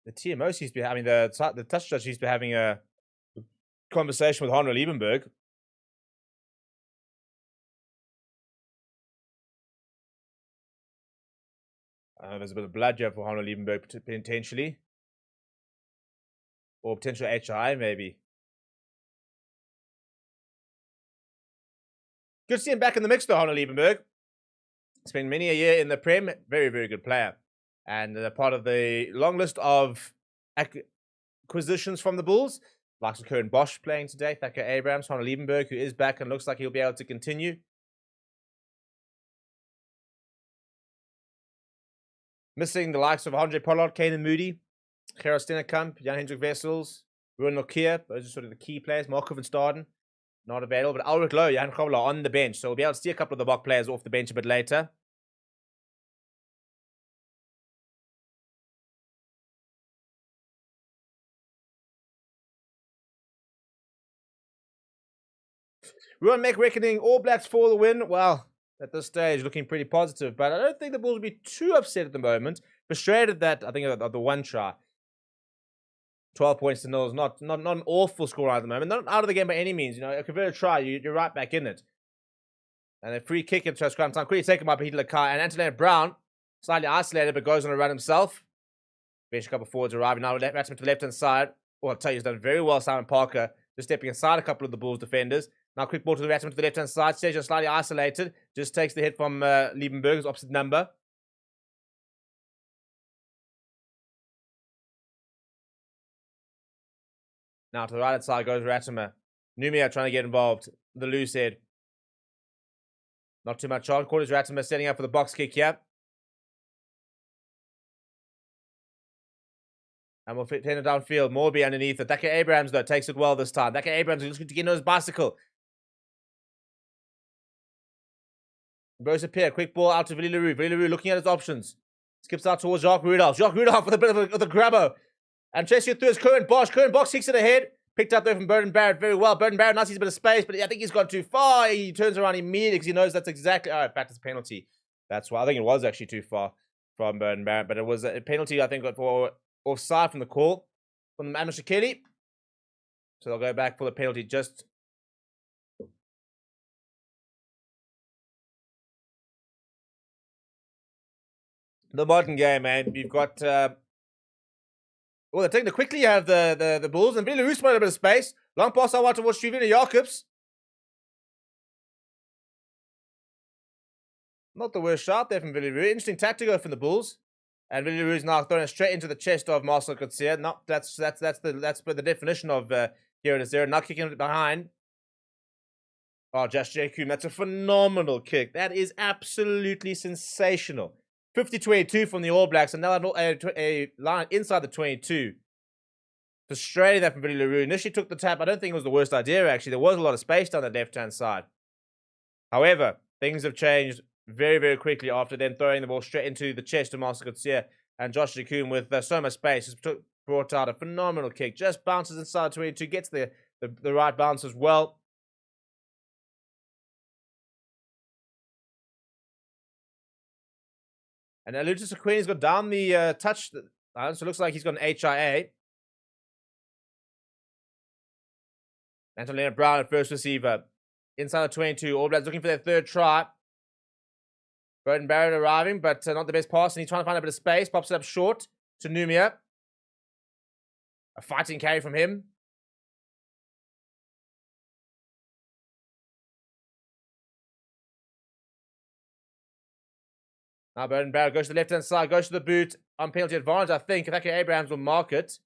The TMO seems to be having the touch judge seems to be having a conversation with Honor Liebenberg. There's a bit of blood here for Honor Liebenberg potentially, or potential HI maybe. Good to see him back in the mix though, Honor Liebenberg. Spent many a year in the Prem. Very, very good player. And they're part of the long list of acquisitions from the Bulls. Likes of Kieran Bosch playing today, Thacker Abrahams, Connor Liebenberg, who is back and looks like he'll be able to continue. Missing the likes of Andre Pollard, Kanan Moody, Gerard Stennekamp, Jan Hendrik Wessels, Ruben Lokia. Those are sort of the key players. Marco van Staden, not available. But Ulrich Lowe, Jan Kobler on the bench. So we'll be able to see a couple of the Bok players off the bench a bit later. Ruan McReckoning, All Blacks for the win. Well, at this stage, looking pretty positive. But I don't think the Bulls will be too upset at the moment. Frustrated that, I think, of the one try. 12 points to 0 is not an awful score at the moment. Not out of the game by any means. You know, a converted try, you're right back in it. And a free kick into scrum time. Quickly taken by Peter Lakai. And Antonio Brown, slightly isolated, but goes on a run himself. Bench a couple of forwards arriving now. Batsman to the left-hand side. Well, I'll tell you, he's done very well, Simon Parker. Just stepping inside a couple of the Bulls defenders. Now quick ball to the batsman to the left-hand side. Stage slightly isolated. Just takes the hit from Liebenberg's opposite number. Now to the right-hand side goes Ratimer. Numia trying to get involved. The loose head. Not too much on. Quarters Ratimer setting up for the box kick here. And we'll fit it downfield. Morby underneath it. Thacker Abrahams, though, takes it well this time. Thacker Abrahams is looking to get on his bicycle. Rose Pierre, quick ball out to Willie Leroux. Willie Leroux looking at his options. Skips out towards Jacques Rudolph. Jacques Rudolph with a bit of a grabber. And chasing it through is Curran Bosch. Curran Bosch kicks it ahead. Picked up there from Burton Barrett very well. Burton Barrett now sees a bit of space, but I think he's gone too far. He turns around immediately because he knows that's exactly... Oh, in fact, it's a penalty. That's why. I think it was actually too far from Burton Barrett, but it was a penalty, I think, for offside from the call from Ahmed Shakili. So they'll go back for the penalty just... The modern game, man. You've got... they're taking it quickly. You have the Bulls, and Billy Roos might have a bit of space. Long pass out towards Trivina Jacobs. Not the worst shot there from Billy Roos. Interesting tactical from the Bulls. And Billy Roos now throwing it straight into the chest of Marcel Coetzee. No, that's the definition of here it is there. Now kicking it behind. Oh, Josh Jacob, that's a phenomenal kick. That is absolutely sensational. 50-22 from the All Blacks, and now a line inside the 22. Frustrating that from Billy Leroux. Initially took the tap. I don't think it was the worst idea, actually. There was a lot of space down the left-hand side. However, things have changed very, very quickly after then throwing the ball straight into the chest of Marcel Coetzee. And Josh Jacob, with so much space, has brought out a phenomenal kick. Just bounces inside the 22, gets the right bounce as well. And Lutus Aquini's got down the touch. So it looks like he's got an HIA. Antonio Brown at first receiver. Inside the 22. All Blacks looking for their third try. Burton Barrett arriving, but not the best pass. And he's trying to find a bit of space. Pops it up short to Numia. A fighting carry from him. Now Burton Barrett goes to the left-hand side, goes to the boot. On penalty advantage, I think. Thacker Abrahams will mark it.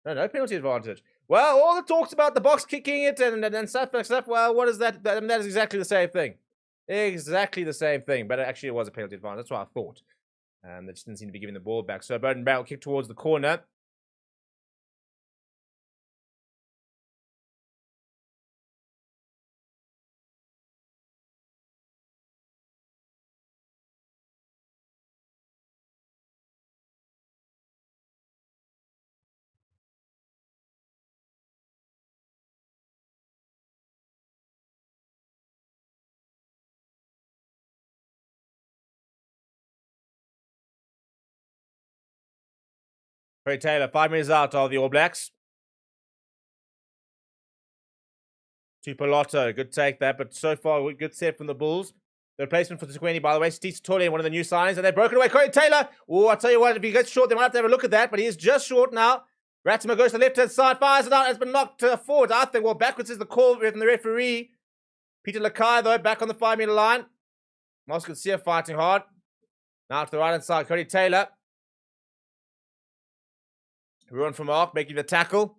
No penalty advantage. Well, all the talks about the box kicking it and stuff, well, what is that? That is exactly the same thing. Exactly the same thing. But actually, it was a penalty advantage. That's what I thought. They just didn't seem to be giving the ball back. So Burton Barrett will kick towards the corner. Corey Taylor, 5 minutes out of the All Blacks. To Piloto, good take that, but so far, good set from the Bulls. The replacement for Tshikwini, by the way, Steve Tolly, one of the new signings, and they've broken away. Corey Taylor, oh, I tell you what, if he gets short, they might have to have a look at that, but he is just short now. Ratimer goes to the left-hand side, fires it out, it's been knocked forward. I think, well, backwards is the call from the referee. Peter Lakai, though, back on the 5-meter line. Marcel Coetzee fighting hard. Now to the right-hand side, Cody Taylor. Ruan from Mark making the tackle.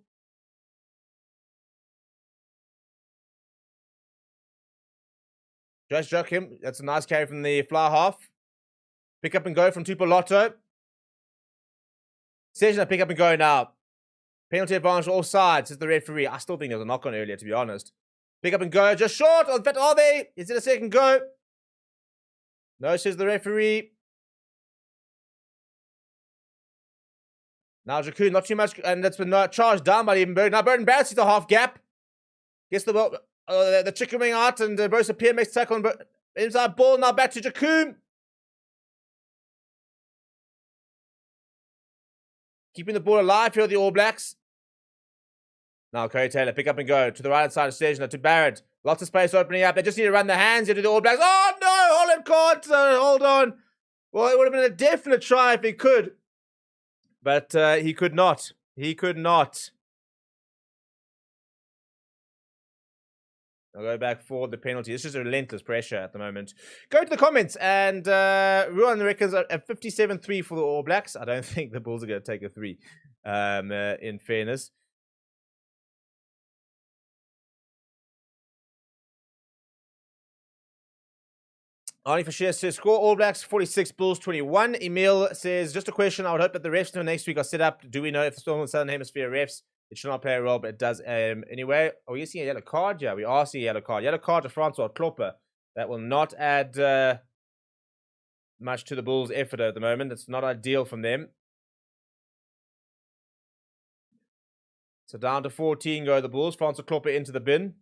Just joke him. That's a nice carry from the fly half. Pick up and go from Tupolotto. Sejna pick up and go now. Penalty advantage all sides, says the referee. I still think there was a knock on earlier, to be honest. Pick up and go. Just short. In fact, are they? Is it a second go? No, says the referee. Now Jakun, not too much, and that's been charged down by Evenberg. Now Burton Barrett sees the half gap. Gets the chicken wing out, and Bruce Pierre makes tackle on inside ball. Now back to Jakun. Keeping the ball alive here, the All Blacks. Now Corey Taylor, pick up and go to the right side of Sejna, to Barrett. Lots of space opening up. They just need to run their hands into the All Blacks. Oh no, Holland can't. Hold on. Well, it would have been a definite try if he could. But he could not. He could not. I'll go back for the penalty. This is a relentless pressure at the moment. Go to the comments, and Ruan reckons a 57-3 for the All Blacks. I don't think the Bulls are going to take a 3, in fairness. Arnie Fasher says, score All Blacks 46, Bulls 21. Emil says, just a question. I would hope that the refs for next week are set up. Do we know if the Storm and Southern Hemisphere refs, it should not play a role, but it does anyway. Are we seeing a yellow card? Yeah, we are seeing a yellow card. Yellow card to Francois Klopper. That will not add much to the Bulls' effort at the moment. It's not ideal from them. So down to 14 go the Bulls. Francois Klopper into the bin.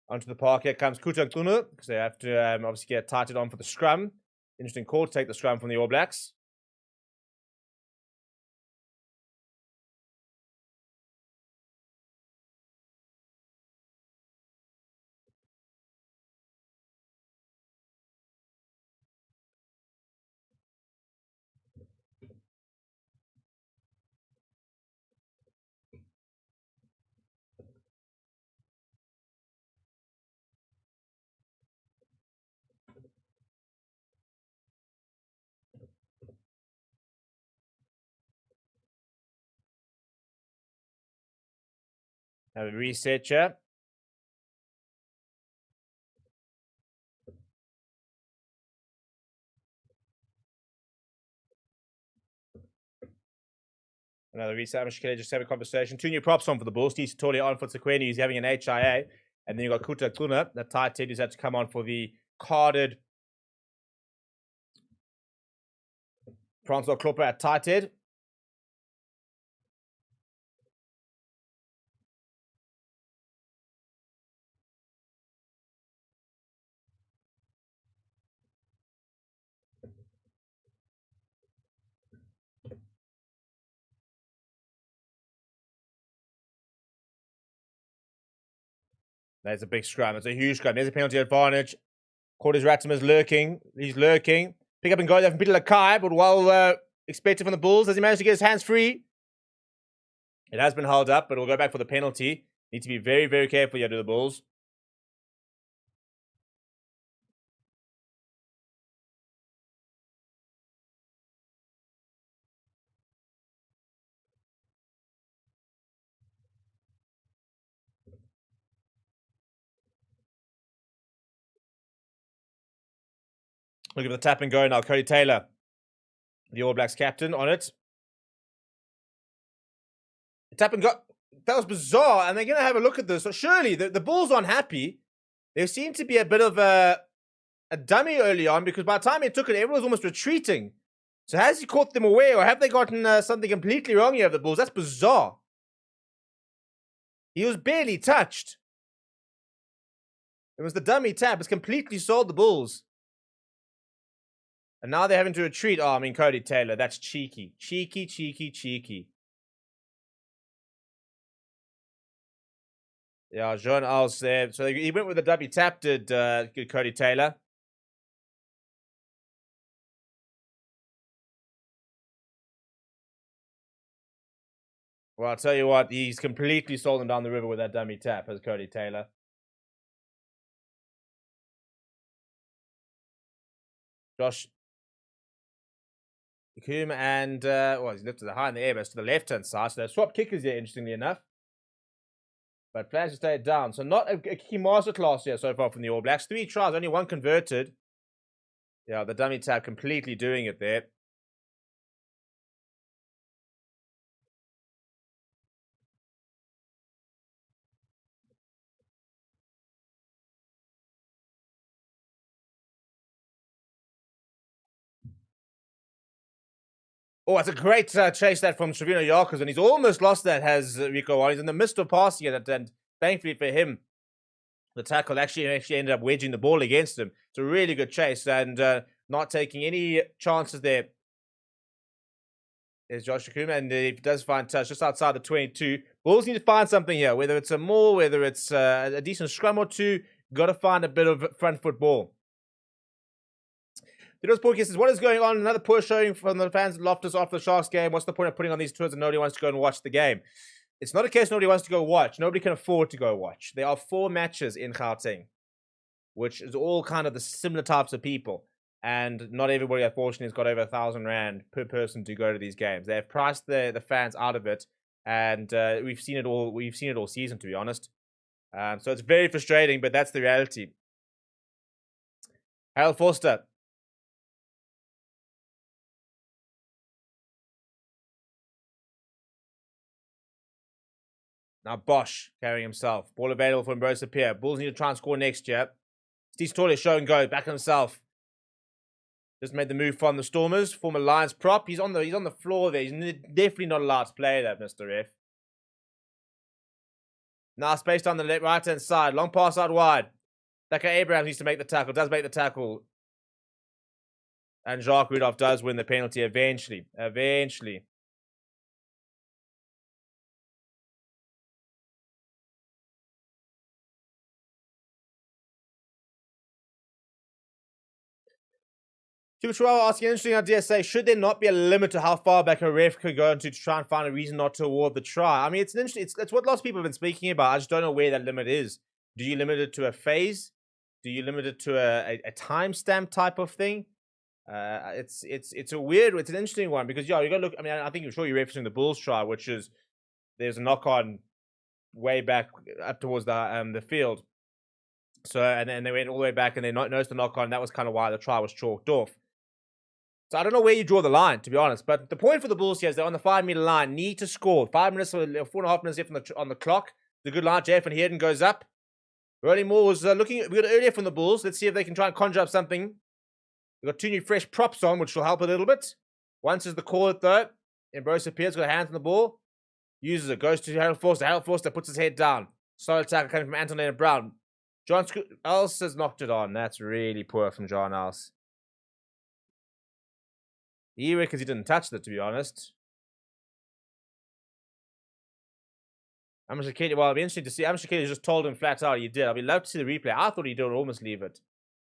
Onto the park, here comes Kutantunu, because they have to obviously get tighted on for the scrum. Interesting call to take the scrum from the All Blacks. Have a reset here. Another reset. I'm just have a conversation. 2 new props on for the Bulls. Steve Satori on for Tsekweni, who's having an HIA. And then you got Kuta Tuna, the tight end, who's had to come on for the carded Francois Klopper at tight end. There's a big scrum. It's a huge scrum. There's a penalty advantage. Cordes Ratimer's lurking. He's lurking. Pick up and go there from Peter Lakai, but well expected from the Bulls. Has he managed to get his hands free? It has been held up, but we'll go back for the penalty. Need to be very, very careful here to the Bulls. Look at the tap and go now. Cody Taylor, the All Blacks captain, on it. The tap and go. That was bizarre, and they're going to have a look at this. So surely the Bulls aren't happy. There seemed to be a bit of a dummy early on, because by the time he took it, everyone was almost retreating. So has he caught them away, or have they gotten something completely wrong here of the Bulls? That's bizarre. He was barely touched. It was the dummy tap. It's completely sold the Bulls. And now they're having to retreat. Oh, I mean, Cody Taylor, that's cheeky. Cheeky, cheeky, cheeky. Yeah, John Els there. So he went with the W tap, did good Cody Taylor. Well, I'll tell you what, he's completely stolen down the river with that dummy tap, as Cody Taylor. Josh Coombe and, well, he's lifted it high in the air, but it's to the left-hand side. So they've swapped kickers here, interestingly enough. But plans to stay down. So not a key masterclass here so far from the All Blacks. 3 tries, only 1 converted. Yeah, the dummy tap completely doing it there. Oh, it's a great chase that from Trevino Yarkers, and he's almost lost that, has Rico on. He's in the midst of passing it, and thankfully for him, the tackle actually ended up wedging the ball against him. It's a really good chase, and not taking any chances there. There's Josh Coombe, and he does find touch just outside the 22. Bulls need to find something here, whether it's a maul, whether it's a decent scrum or two. Got to find a bit of front foot ball. Theodore Porky says, what is going on? Another poor showing from the fans at Loftus after the Sharks game. What's the point of putting on these tours and nobody wants to go and watch the game? It's not a case nobody wants to go watch. Nobody can afford to go watch. There are 4 matches in Gauteng, which is all kind of the similar types of people. And not everybody, unfortunately, has got over R1,000 per person to go to these games. They've priced the fans out of it, and we've seen it all. We've seen it all season, to be honest. So it's very frustrating, but that's the reality. Harold Forster. Now Bosch carrying himself. Ball available for Ambrosia Pierre. Bulls need to try and score next year. Steve Stoller show and go. Back on himself. Just made the move from the Stormers. Former Lions prop. He's on the floor there. He's definitely not allowed to play that, Mr. F. Now space down the right-hand side. Long pass out wide. Becca Abrahams needs to make the tackle. Does make the tackle. And Jacques Rudolph does win the penalty eventually. Eventually. Chihuahua asking an interesting idea. Say, should there not be a limit to how far back a ref could go into to try and find a reason not to award the try? I mean, it's an interesting. It's what lots of people have been speaking about. I just don't know where that limit is. Do you limit it to a phase? Do you limit it to a timestamp type of thing? It's a weird. It's an interesting one because yeah, you got to look. I mean, I think you're sure you're referencing the Bulls try, which is there's a knock on way back up towards the field. So and then they went all the way back and they noticed the knock on. That was kind of why the try was chalked off. So I don't know where you draw the line, to be honest. But the point for the Bulls here is they're on the 5-meter line, need to score. 5 minutes or 4.5 minutes left on the clock. The good line, Jeff and Hearden goes up. Rolling Moore was looking. We got earlier from the Bulls. Let's see if they can try and conjure up something. We've got 2 new fresh props on, which will help a little bit. Once is the call it though. Ambrose appears, got a hand on the ball. Uses it, goes to Harold Forster. Harold Forster puts his head down. Solid tackle coming from Anton Leonard Brown. John Else has knocked it on. That's really poor from John Else. He reckons he didn't touch it, to be honest. Amashakeli, well, it'll be interesting to see. Amashakeli just told him flat out he did. I'd be love to see the replay. I thought he did almost leave it.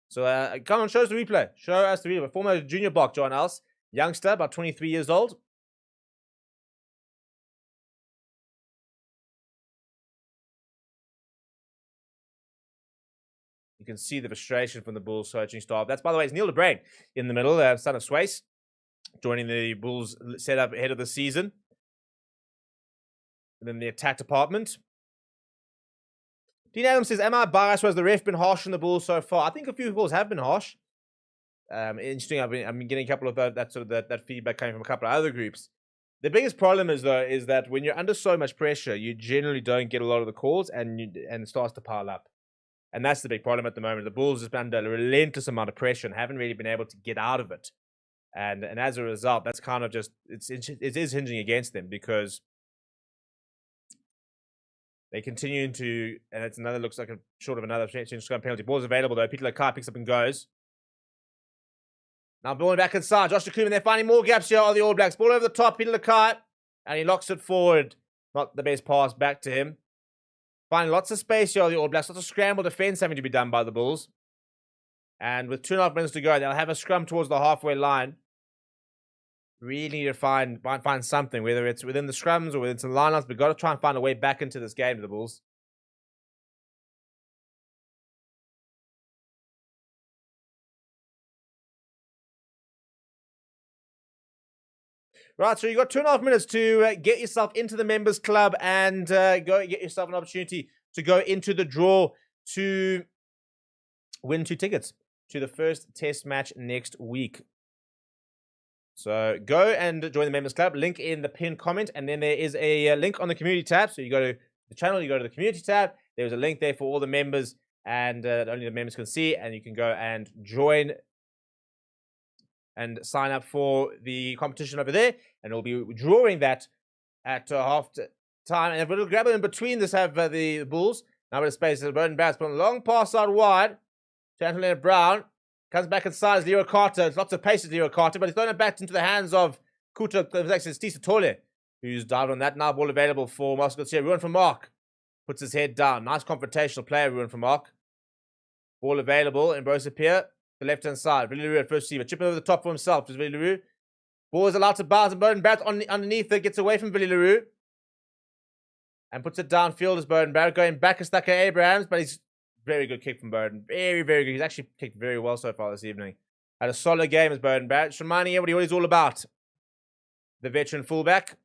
So, come on, show us the replay. Show us the replay. Former junior block, John Else. Youngster, about 23 years old. You can see the frustration from the Bulls coaching staff. That's, by the way, it's Neil de Bruin in the middle, son of Swace, joining the Bulls setup ahead of the season. And then the attack department. Dean Adams says, am I biased? Has the ref been harsh on the Bulls so far? I think a few Bulls have been harsh. Interesting. I've been getting a couple of that feedback coming from a couple of other groups. The biggest problem is that when you're under so much pressure, you generally don't get a lot of the calls, and it starts to pile up. And that's the big problem at the moment. The Bulls have been under a relentless amount of pressure and haven't really been able to get out of it. And as a result, that's kind of just it is hinging against them because they continue to, and it's another looks like a short of another scrum penalty. Ball's available though. Peter Lakai picks up and goes. Now ball back inside. Josh Akuman, they're finding more gaps here on the All Blacks. Ball over the top. Peter Lakai, and he locks it forward. Not the best pass back to him. finding lots of space here on the All Blacks, lots of scramble defense having to be done by the Bulls. And with 2.5 minutes to go, they'll have a scrum towards the halfway line. Really need to find something, whether it's within the scrums or within some lineouts. We've got to try and find a way back into this game to the Bulls. Right, so you've got 2.5 minutes to get yourself into the members club and go get yourself an opportunity to go into the draw to win 2 tickets to the first test match next week. So go and join the members club. Link in the pinned comment, and then there is a link on the community tab. So you go to the channel, you go to the community tab. There's a link there for all the members, and only the members can see. And you can go and join and sign up for the competition over there, and we'll be drawing that at half time. And if we'll grab it in between this, have the Bulls. Now with a space, Burton Barrett's put a long pass out wide to Anthony Brown. Comes back inside as Leo Carter. There's lots of pace as Leo Carter, but he's thrown it back into the hands of Kuta Stisa Tole, who's dived on that. Now ball available for Moscow. Ruin for Mark. Puts his head down. Nice confrontational player, Ruin for Mark. Ball available in Brosapia. The left-hand side. Villaroo at first receiver. Chipping over the top for himself is Villaroo. Ball is allowed to bounce, and Burton Barrett underneath it. Gets away from Villaroo. And puts it downfield as Burton Barrett. Going back as Tucker Abrahams, but he's very good kick from Burton. Very, very good. He's actually kicked very well so far this evening. Had a solid game as Burton Barrett. Just reminding everybody what he's all about. The veteran fullback.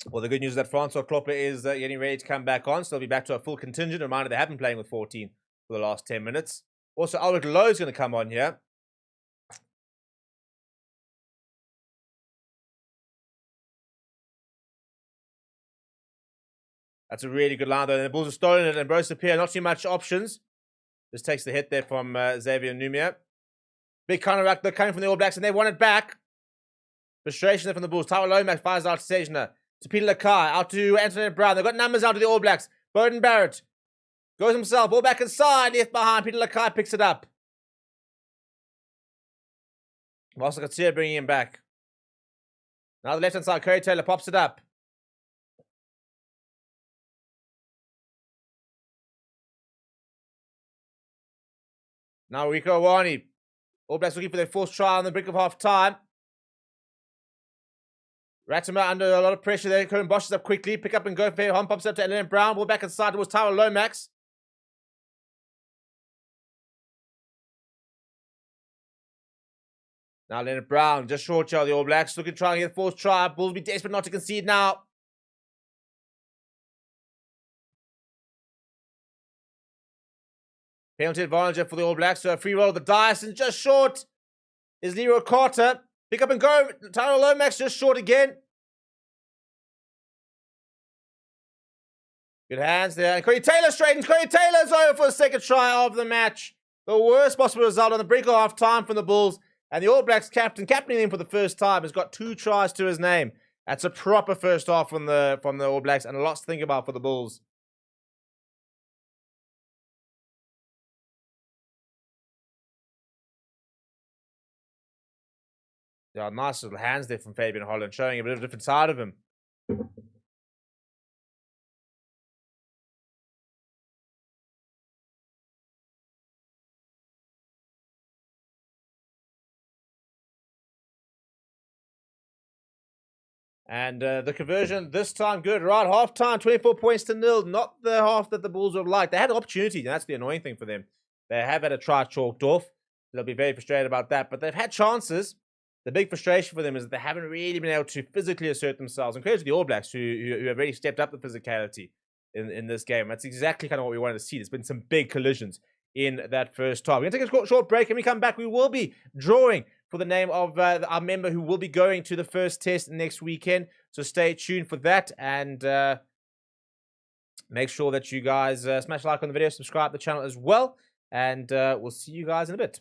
Well, the good news is that Francois Kloppe is getting ready to come back on, so they'll be back to a full contingent. Reminder, they have been playing with 14 for the last 10 minutes. Also, Albert Lowe is going to come on here. That's a really good line, though. And the Bulls are stolen it, and Bros appear. Not too much options. Just takes the hit there from Xavier Numia. Big counteract. They're coming from the All Blacks, and they want it back. Frustration there from the Bulls. Tyler Lomax fires out to Sejna. To Peter Lakai, out to Anthony Brown. They've got numbers out to the All Blacks. Burton Barrett goes himself. Ball back inside. Left behind. Peter Lakai picks it up. Marcel Katsir bringing him back. Now the left-hand side. Curry Taylor pops it up. Now Rico Awani. All Blacks looking for their fourth try on the brink of half-time. Ratimer under a lot of pressure there. Curran bosses up quickly. Pick up and go. Fair home pops up to Ellen Brown. Ball back inside towards Tyler Lomax. Now Leonard Brown, just short of the All Blacks. Looking to try and get the fourth try. Bulls be desperate not to concede now. Penalty advantage for the All Blacks. So a free roll of the dice. And just short is Leroy Carter. Pick up and go. Tyler Lomax just short again. Good hands there. And Cody Taylor straightens. Cody Taylor's over for the second try of the match. The worst possible result on the brink of half time from the Bulls. And the All Blacks captaining him for the first time, has got 2 tries to his name. That's a proper first half from the All Blacks, and lots to think about for the Bulls. Yeah, nice little hands there from Fabian Holland, showing a bit of a different side of him. And the conversion this time good, right? Half time, 24 points to 0. Not the half that the Bulls would have liked. They had an opportunity, and that's the annoying thing for them. They have had a try chalked off. They'll be very frustrated about that, but they've had chances. The big frustration for them is that they haven't really been able to physically assert themselves. And credit to the All Blacks, who have really stepped up the physicality in this game. That's exactly kind of what we wanted to see. There's been some big collisions in that first half. We're going to take a short break, and when we come back, we will be drawing for the name of our member who will be going to the first test next weekend. So stay tuned for that, and make sure that you guys smash a like on the video, subscribe to the channel as well, and we'll see you guys in a bit.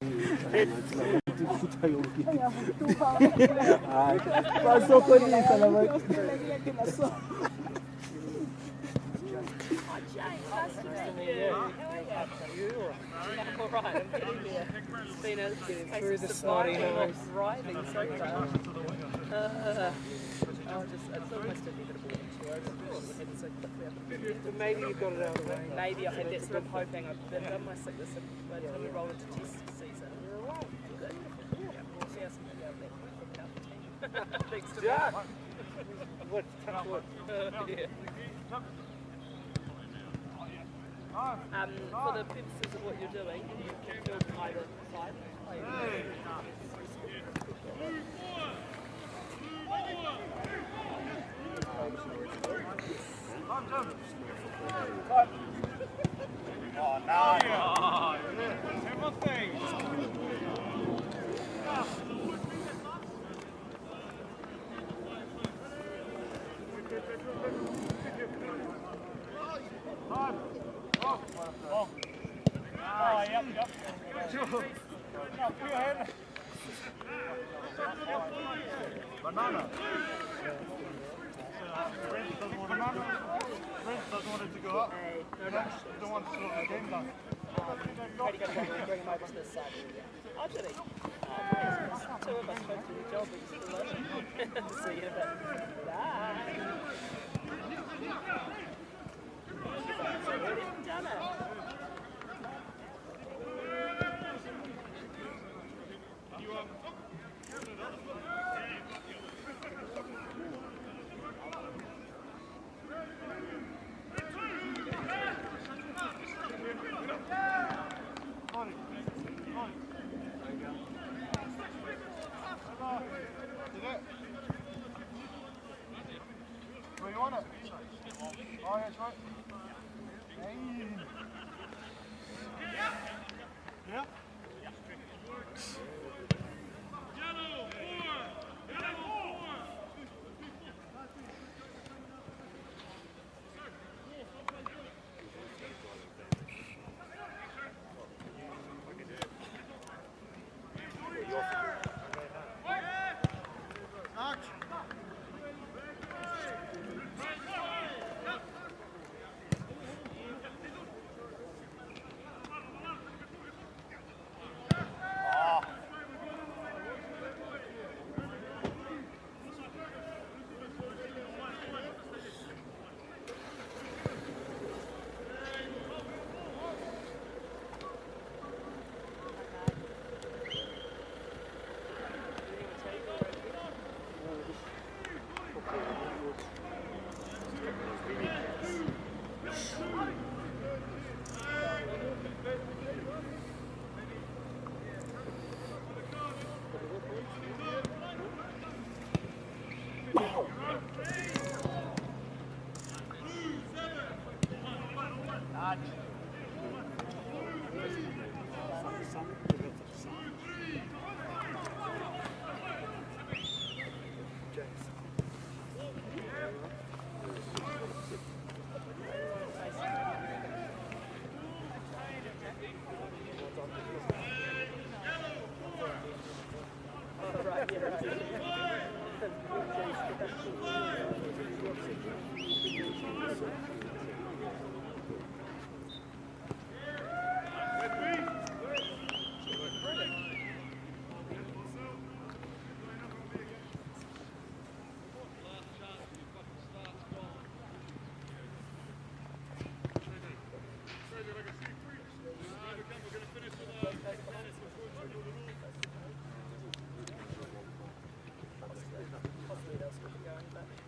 Alright, I'm getting there. It's been a through the snotty nose. Thriving so far. It's almost inevitable to overhead so quickly up at the end. Maybe you got it out of the way. Maybe I had that sort of hoping I've done my sickness by the time we roll into test season. Good. Yeah, we'll see how some of the other team. Thanks to that. Wood, touch wood. Yeah. For the purposes of what you're doing, you can film either side. Oh, no. Timothy. Banana. Brent doesn't want it to go up. You don't want to slow the game down. Bring him over to this side. Oh, did he? Two of us both do the job, but you still love see you in a bit. Bye. Done it. Where you want it? Oh, that's right. Yeah?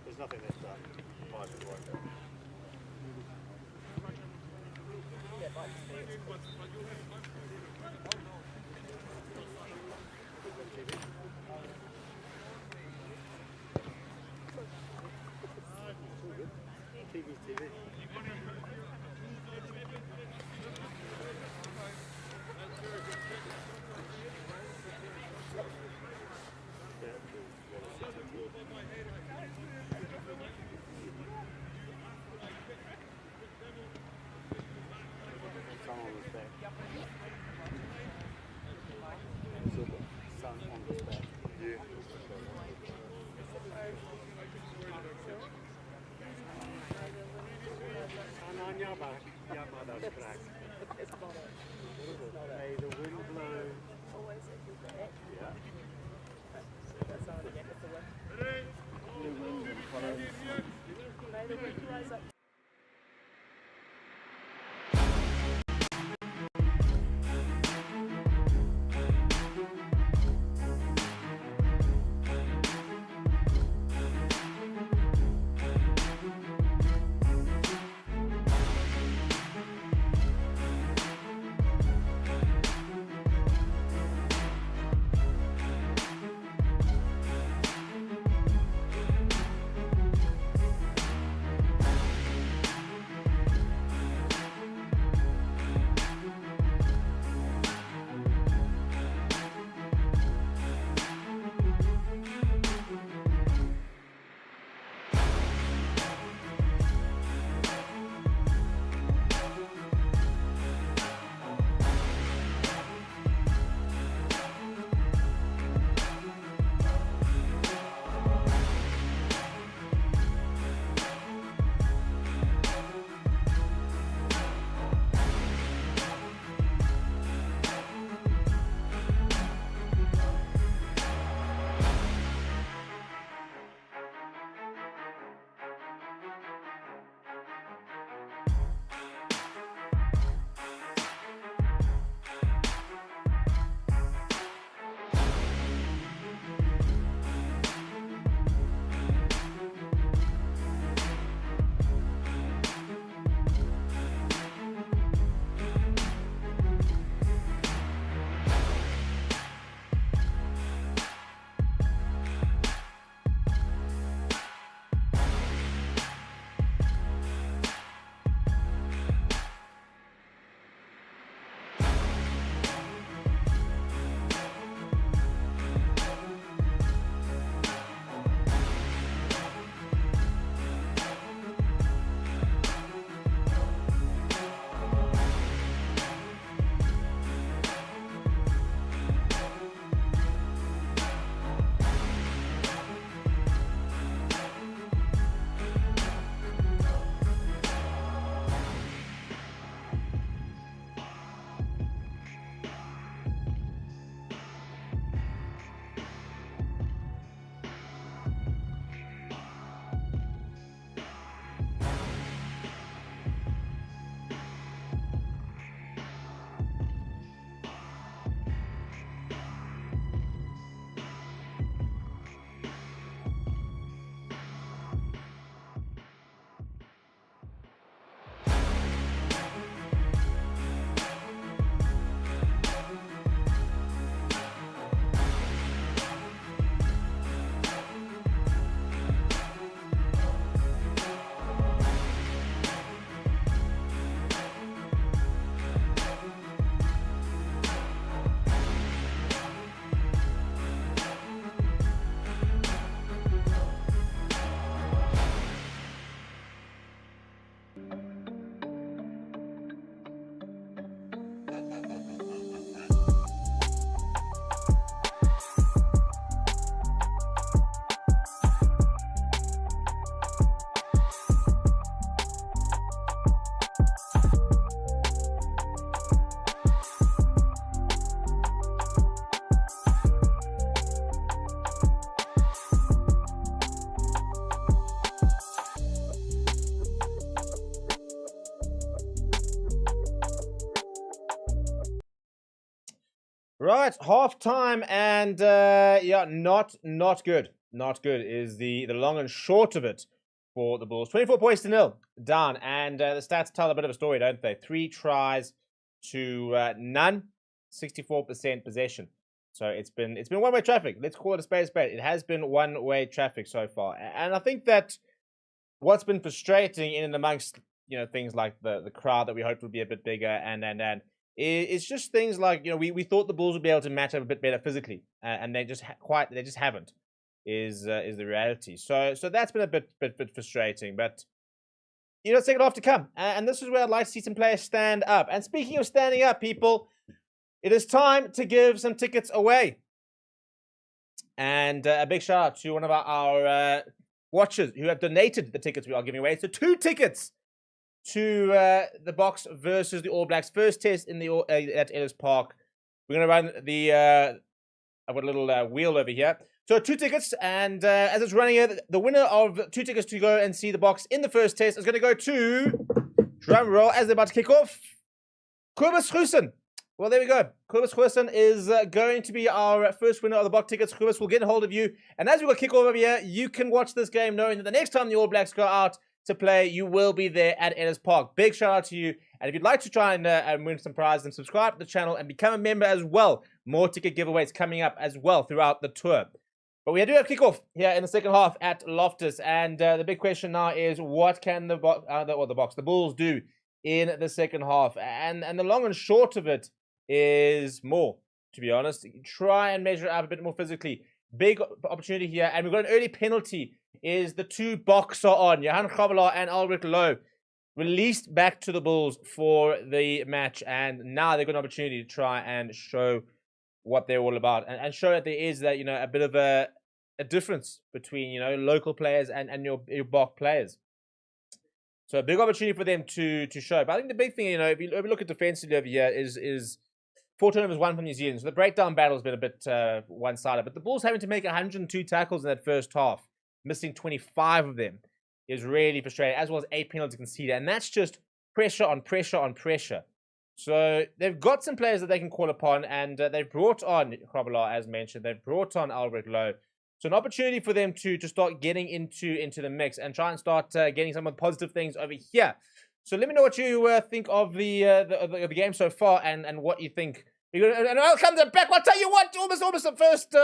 There's nothing that might be like that. Right, half time, and yeah, not good. Not good is the long and short of it for the Bulls. 24 points to 0 down, and the stats tell a bit of a story, don't they? 3 tries to none, 64% possession. So it's been one-way traffic. Let's call it a spade a spade. It has been one-way traffic so far, and I think that what's been frustrating in and amongst things like the crowd that we hoped would be a bit bigger, and it's just things like we thought the Bulls would be able to match up a bit better physically, and they just haven't. Is the reality. So that's been a bit frustrating, but second half to come, and this is where I'd like to see some players stand up. And speaking of standing up, people, it is time to give some tickets away. And a big shout out to one of our watchers who have donated the tickets we are giving away. So 2 tickets to the Boks versus the All Blacks first test in the at Ellis Park. We're gonna run the I've got a little wheel over here. So 2 tickets, and as it's running here, the winner of 2 tickets to go and see the Boks in the first test is going to go to, drum roll, as they're about to kick off, Kobus Goosen. Well, there we go. Kobus Goosen is going to be our first winner of the Boks tickets. Kobus will get a hold of you, and as we go kick off over here, you can watch this game knowing that the next time the All Blacks go out to play, you will be there at Ellis Park. Big shout out to you, and if you'd like to try and win some prizes, then subscribe to the channel and become a member as well. More ticket giveaways coming up as well throughout the tour. But we do have kickoff here in the second half at Loftus, and the big question now is what can the Bulls do in the second half? And the long and short of it is more, to be honest. Try and measure up a bit more physically. Big opportunity here, and we've got an early penalty. Is the 2 Boks are on, Johan Grobbelaar and Albert Lowe, released back to the Bulls for the match, and now they've got an opportunity to try and show what they're all about, and show that there is that a bit of a difference between local players and your Boks players. So a big opportunity for them to show. But I think the big thing, if you look at defensively over here, is 4 turnovers, 1 from New Zealand. So the breakdown battle has been a bit one-sided. But the Bulls having to make 102 tackles in that first half, missing 25 of them, is really frustrating, as well as 8 penalties conceded, and that's just pressure on pressure on pressure. So they've got some players that they can call upon, and they've brought on Grobbelaar, as mentioned. They've brought on Albert Lowe. So an opportunity for them to start getting into the mix and try and start getting some of the positive things over here. So let me know what you think of the game so far, and what you think. And I'll come back. I'll tell you what, almost the first.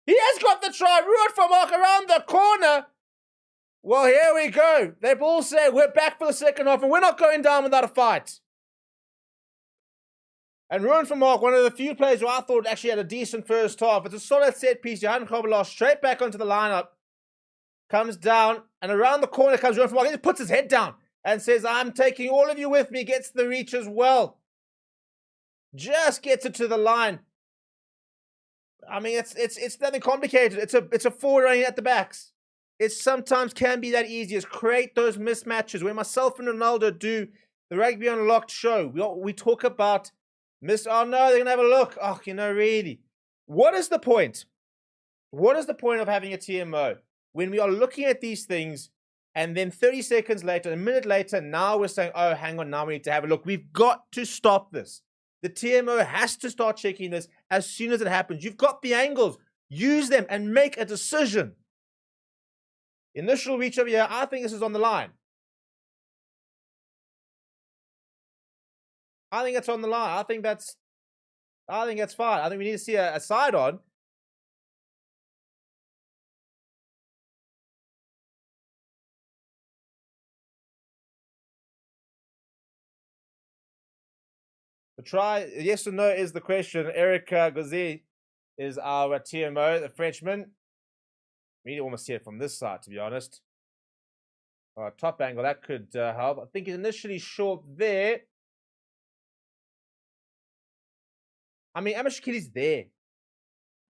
He has got the try. Ruud van Mark around the corner. Well, here we go. They've all said we're back for the second half, and we're not going down without a fight. And Ruud van Mark, one of the few players who I thought actually had a decent first half. It's a solid set piece. Johan Grobbelaar straight back onto the lineup. Comes down, and around the corner comes Ruud van Mark. He just puts his head down and says, I'm taking all of you with me. Gets the reach as well. Just gets it to the line. I mean, it's nothing complicated. It's a forward running at the backs. It sometimes can be that easy as create those mismatches. Where myself and Ronaldo do the Rugby Unlocked show, we talk about oh no, they're gonna have a look. Oh, really. What is the point? What is the point of having a TMO when we are looking at these things, and then 30 seconds later, a minute later, now we're saying, oh, hang on, now we need to have a look. We've got to stop this. The TMO has to start checking this as soon as it happens. You've got the angles. Use them and make a decision. Initial reach over here, I think this is on the line. I think it's on the line. I think that's fine. I think we need to see a side on. The try, yes or no, is the question. Eric Gauzy is our TMO, the Frenchman. We need to almost see it from this side, to be honest. Top angle, that could help. I think it's initially short there. I mean, Amashikili's there.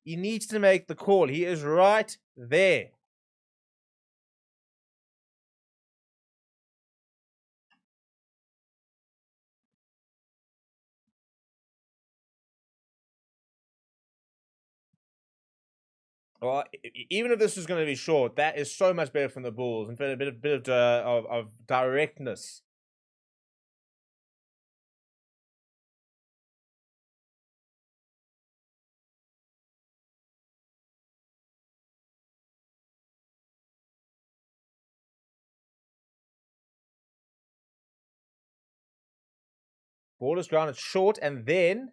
He needs to make the call. He is right there. Well, even if this is going to be short, that is so much better from the Bulls and for a bit of directness. Ball is grounded short, and then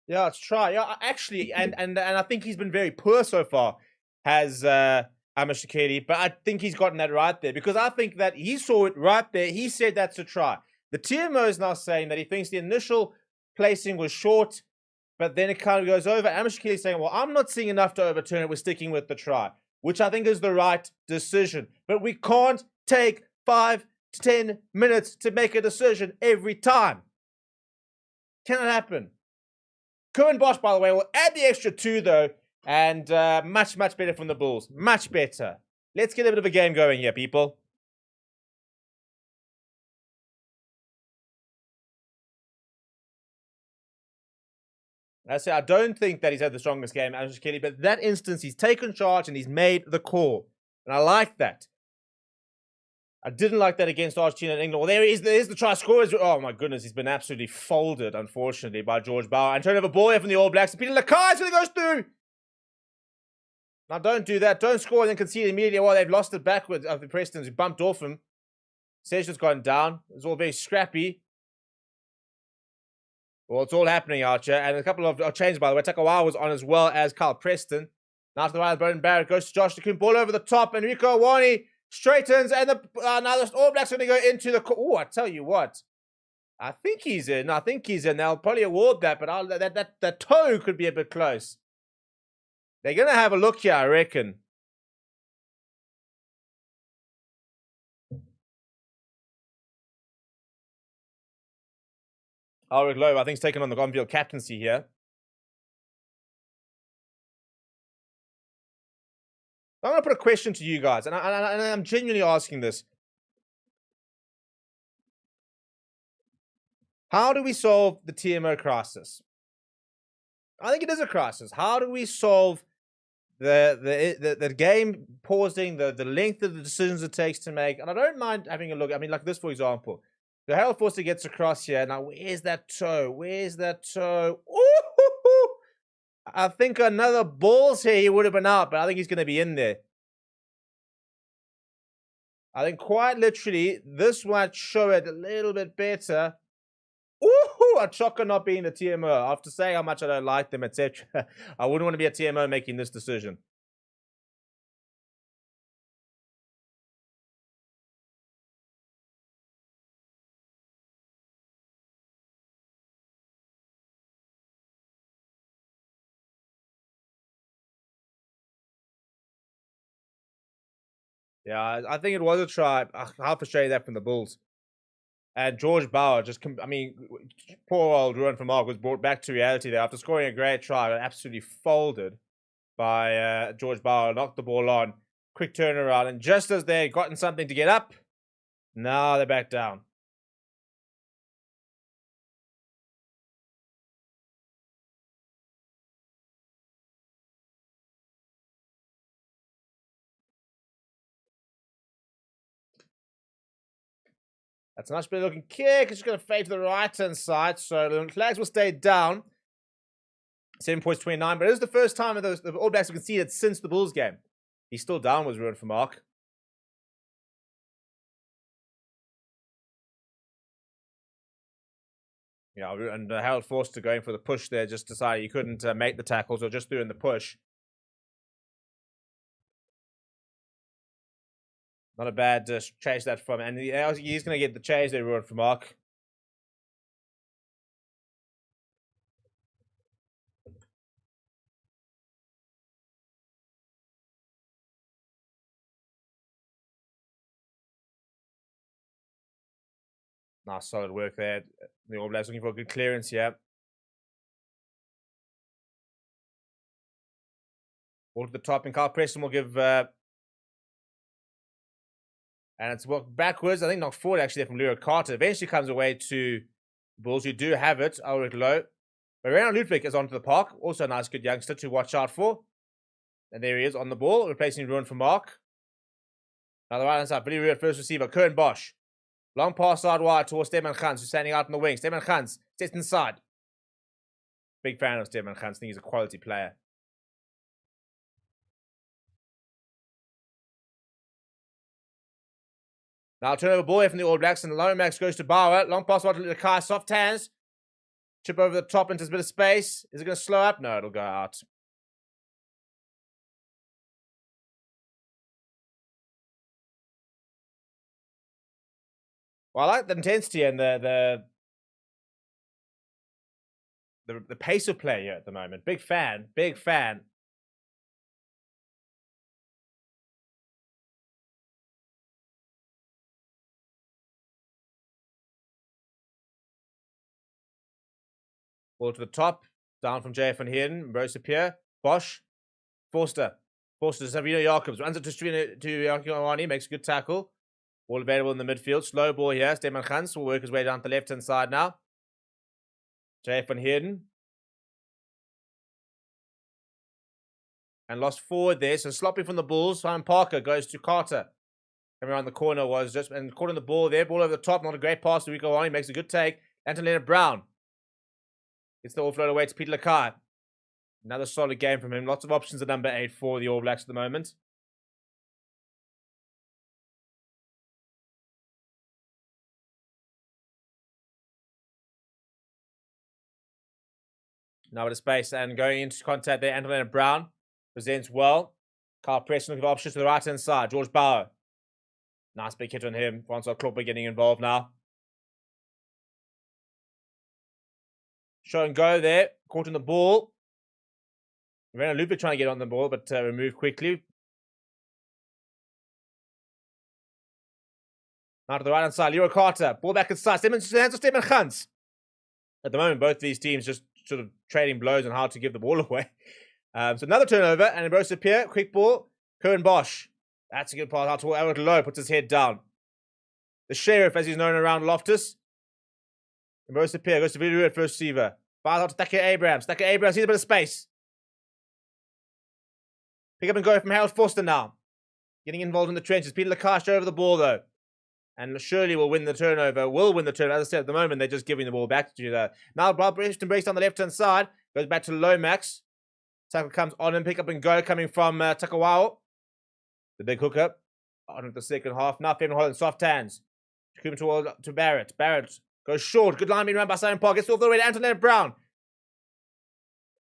yeah, let's try. Yeah, actually, and I think he's been very poor so far, has Amashikeli, but I think he's gotten that right there because I think that he saw it right there. He said that's a try. The TMO is now saying that he thinks the initial placing was short, but then it kind of goes over. Amashikeli is saying, well, I'm not seeing enough to overturn it. We're sticking with the try, which I think is the right decision. But we can't take 5 to 10 minutes to make a decision every time. Cannot happen. Cohen Bosch, by the way, will add the extra 2, though, and much, much better from the Bulls. Much better. Let's get a bit of a game going here, people. I say I don't think that he's had the strongest game, Andrew Kelly, but that instance, he's taken charge and he's made the call. And I like that. I didn't like that against Argentina and England. Well, there's the try scorers. Oh, my goodness. He's been absolutely folded, unfortunately, by George Bauer. And turnover ball here from the All Blacks. Peter Lakai really goes through. Now, don't do that. Don't score and then concede immediately. Well, they've lost it backwards of the Prestons who bumped off him. Session's gone down. It's all very scrappy. Well, it's all happening, Archer. And a couple of changes, by the way. Takawa was on as well as Kyle Preston. Now to the right, Bowden Barrett goes to Josh Nakoon. Ball over the top. Enrico Awani straightens. And now the All Blacks are going to go into the... Oh, I tell you what. I think he's in. They'll probably award that, but that toe could be a bit close. They're going to have a look here, I reckon. Ulrich Lowe, I think, is taking on the on-field captaincy here. I'm going to put a question to you guys, and I'm genuinely asking this. How do we solve the TMO crisis? I think it is a crisis. How do we solve the game pausing, the length of the decisions it takes to make? And I don't mind having a look. I mean, like this, for example. The Harold Forster gets across here. Now, where's that toe? Where's that toe? Ooh! I think another Bulls here, he would have been out, but I think he's going to be in there. I think quite literally, this might show it a little bit better. Ooh! Achaka not being the TMO. After saying how much I don't like them, etc., I wouldn't want to be a TMO making this decision. Yeah, I think it was a try. How frustrating that from the Bulls. And George Bauer just, I mean, poor old Ruan from Mark was brought back to reality there after scoring a great try, absolutely folded by George Bauer, knocked the ball on, quick turnaround, and just as they'd gotten something to get up, now they're back down. That's a nice bit looking kick. It's just going to fade to the right-hand side. So the flags will stay down. 7 points, 29. But it is the first time that the All Blacks have conceded since the Bulls game. He's still down, was ruined for Mark. Yeah, and Harold Forster going for the push there, just decided he couldn't make the tackles or just threw in the push. Not a bad chase that from, and he's going to get the chase they ruined for Mark. Nice solid work there. The All Blacks looking for a good clearance here. Ball to the top, and Carl Preston will give... and it's walked backwards. I think knocked forward actually from Leo Carter. Eventually comes away to Bulls who do have it. Ulrich Lowe. But Renan Ludwig is onto the park. Also a nice good youngster to watch out for. And there he is on the ball, replacing Ruan for Mark. Now the right hand side, Billy Ruud first receiver, Cohen Bosch. Long pass out wide towards Steman Gans, who's standing out in the wing. Steman Gans sits inside. Big fan of Stefan Gans. I think he's a quality player. Now turnover ball here from the All Blacks, and the Lomax goes to Bauer. Long pass out to Lukai, soft hands. Chip over the top into a bit of space. Is it going to slow up? No, it'll go out. Well, I like the intensity and the pace of play here at the moment. Big fan. Big fan. Ball to the top. Down from JF van Heerden. Rosa Pierre. Bosch. Forster. Forster to Savino Jacobs. Runs it to Yakiwani. Makes a good tackle. Ball available in the midfield. Slow ball here. Stefan Gans will work his way down to the left-hand side now. JF van Heerden. And lost forward there. So sloppy from the Bulls. Simon Parker goes to Carter. Coming around the corner was just... And caught on the ball there. Ball over the top. Not a great pass to Rico Wani. Makes a good take. Anton Leonard-Brown. Gets the offload away to Peter Lakai. Another solid game from him. Lots of options at number 8 for the All Blacks at the moment. Now with a space and going into contact there. Anton Leonard-Brown presents well. Carl Preston looking for options to the right-hand side. George Bauer. Nice big hit on him. Francois Klopper getting involved now. Show and go there. Caught in the ball. Renan Lupic trying to get on the ball, but removed quickly. Now to the right-hand side. Leroy Carter. Ball back inside. Hands of Stefan Gans. At the moment, both these teams just sort of trading blows on how to give the ball away. So another turnover. And Ambrose Pierre. Quick ball. Curran Bosch. That's a good pass out to Elwood Lowe. Puts his head down. The Sheriff, as he's known around Loftus. Ambrose Pierre goes to Vidu at first receiver. Fires out to Thacker Abrams. Thacker Abrams sees a bit of space. Pick up and go from Harold Forster now. Getting involved in the trenches. Peter Lakai over the ball though. And surely will win the turnover. Will win the turnover. As I said, at the moment, they're just giving the ball back to that. Now, embraced on the left-hand side. Goes back to Lomax. Tackle comes on and pick up and go coming from Takawao. The big hookup. On with the second half. Now, Fevin Holland, soft hands. To Barrett. Barrett goes short. Good line being run by Simon Park. Gets all the way to Anton Leonard-Brown.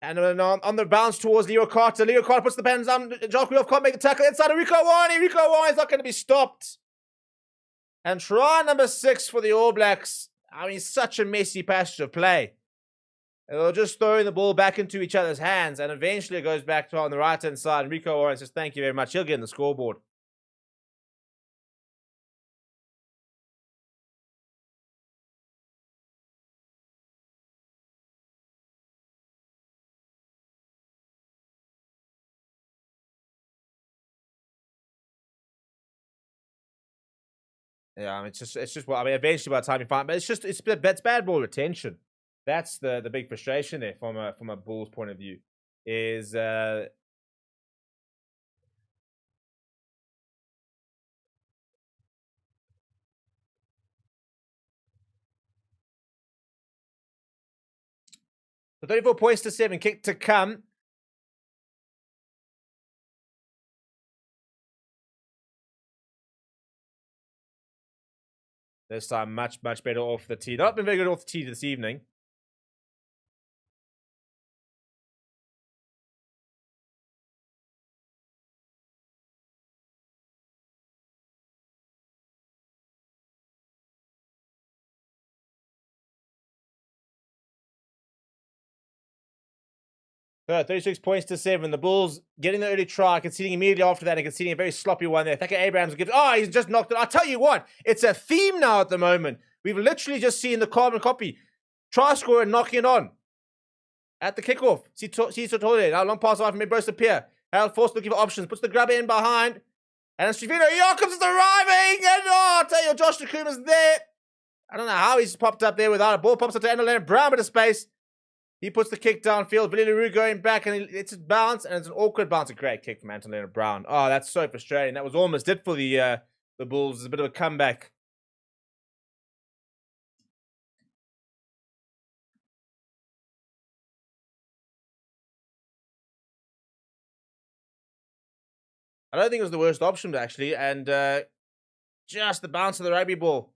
And on the bounce towards Leo Carter. Leo Carter puts the pens on. Jock Wheeloff can't make the tackle. Inside of Rico Wani. Rico Wani is not going to be stopped. And try number 6 for the All Blacks. I mean, such a messy passage of play. And they're just throwing the ball back into each other's hands. And eventually it goes back to on the right-hand side. And Rico Wani says, thank you very much. He'll get in the scoreboard. Yeah, I mean, it's just well, I mean, eventually by the time you find, but it's bad ball retention. That's the big frustration there from a Bulls point of view. Is the 34 points to 7, kick to come. This time, much better off the tee. Not been very good off the tee this evening. So 36 points to 7. The Bulls getting the early try, conceding immediately after that, and conceding a very sloppy one there. Thacker Abrams gives. Oh, he's just knocked it. I'll tell you what, it's a theme now at the moment. We've literally just seen the carbon copy. Try scorer and knocking it on. At the kickoff. See Sotole. Now long pass off from Ambrose Pierre. Harold Forster looking for options. Puts the grabber in behind. And Stefano Jacobs is arriving. And I'll tell you, Josh Takuma's there. I don't know how he's popped up there without a ball. Pops up to Anton Leonard-Brown with a space. He puts the kick downfield. Billy LaRue going back, and it's a bounce, and it's an awkward bounce. A great kick from Anton Leonard-Brown. Oh, that's so frustrating. That was almost it for the Bulls. It's a bit of a comeback. I don't think it was the worst option, actually. And just the bounce of the rugby ball,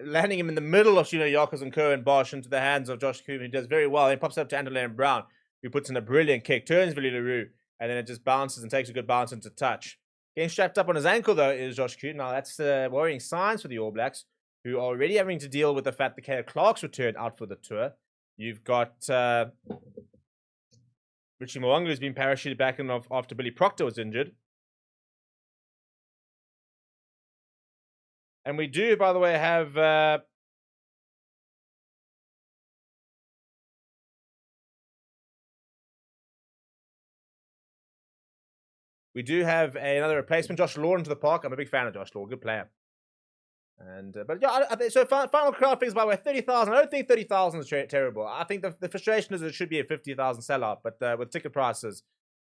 landing him in the middle of Shino Yakos and Cohen Bosch into the hands of Josh Cooper, who does very well. Then pops up to Andrelane Brown, who puts in a brilliant kick, turns Willie LaRue, and then it just bounces and takes a good bounce into touch. Getting strapped up on his ankle, though, is Josh Cooper. Now, that's worrying signs for the All Blacks, who are already having to deal with the fact that Caleb Clark's returned out for the tour. You've got Richie Mwanga, who's been parachuted back in after Billy Proctor was injured. And we do, by the way, have another replacement, Josh Law, into the park. I'm a big fan of Josh Law, good player. And but yeah, I think so. Final crowd figures, by the way, 30,000. I don't think 30,000 is terrible. I think the frustration is it should be a 50,000 sellout, but with ticket prices,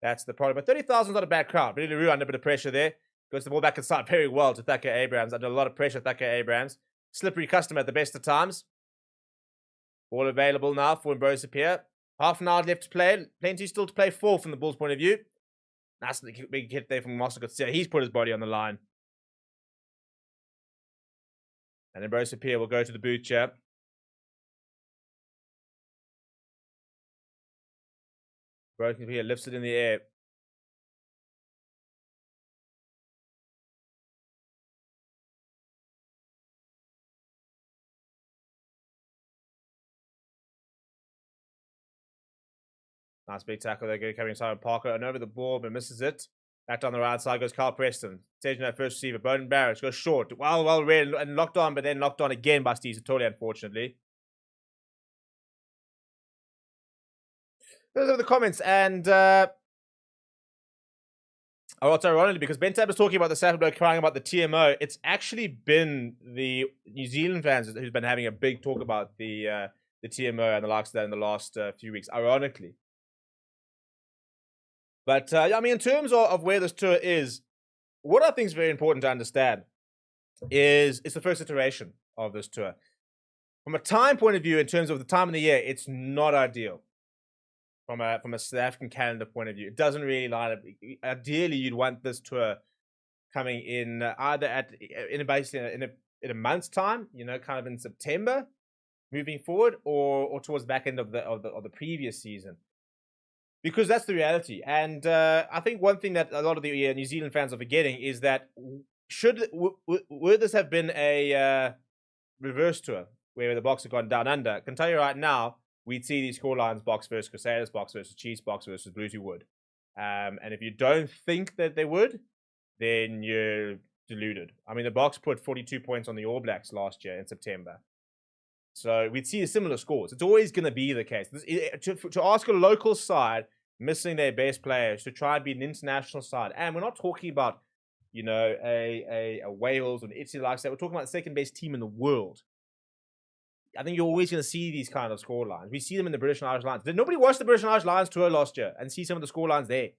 that's the problem. But 30,000 is not a bad crowd. Really, LaRue under a bit of pressure there. Goes the ball back inside very well to Thacker Abrahams. Under a lot of pressure, Thacker Abrahams. Slippery customer at the best of times. Ball available now for Ambrose Pierre. Half an hour left to play. Plenty still to play for from the Bulls' point of view. Nice big hit there from Master Garcia. He's put his body on the line. And Ambrose Pierre will go to the boot chair. Ambrose Pierre lifts it in the air. Nice big tackle there, coming inside Parker and over the ball, but misses it. Back down the right side goes Carl Preston. Taking that first receiver. Bowden Barrett goes short. Well read and locked on, but then locked on again by Steve Satoli, unfortunately. Those are the comments. And it's ironically, because Ben Tab is talking about the South bloke crying about the TMO, it's actually been the New Zealand fans who's been having a big talk about the TMO and the likes of that in the last few weeks, ironically. But, I mean, in terms of where this tour is, what I think is very important to understand is it's the first iteration of this tour. From a time point of view, in terms of the time of the year, it's not ideal. From a South African calendar point of view, it doesn't really line up. Ideally, you'd want this tour coming in either in a month's time, you know, kind of in September, moving forward, or towards the back end of the previous season. Because that's the reality. And I think one thing that a lot of the New Zealand fans are forgetting is that would this have been a reverse tour where the Boks have gone down under, I can tell you right now, we'd see these scorelines, Boks versus Crusaders, Boks versus Chiefs, Boks versus Blues, would. And if you don't think that they would, then you're deluded. I mean, the Boks put 42 points on the All Blacks last year in September. So we'd see similar scores. It's always going to be the case. To ask a local side missing their best players to try and be an international side, and we're not talking about, you know, a Wales or an Italy like that. We're talking about the second best team in the world. I think you're always going to see these kind of score lines. We see them in the British and Irish Lions. Did nobody watch the British and Irish Lions tour last year and see some of the score lines there?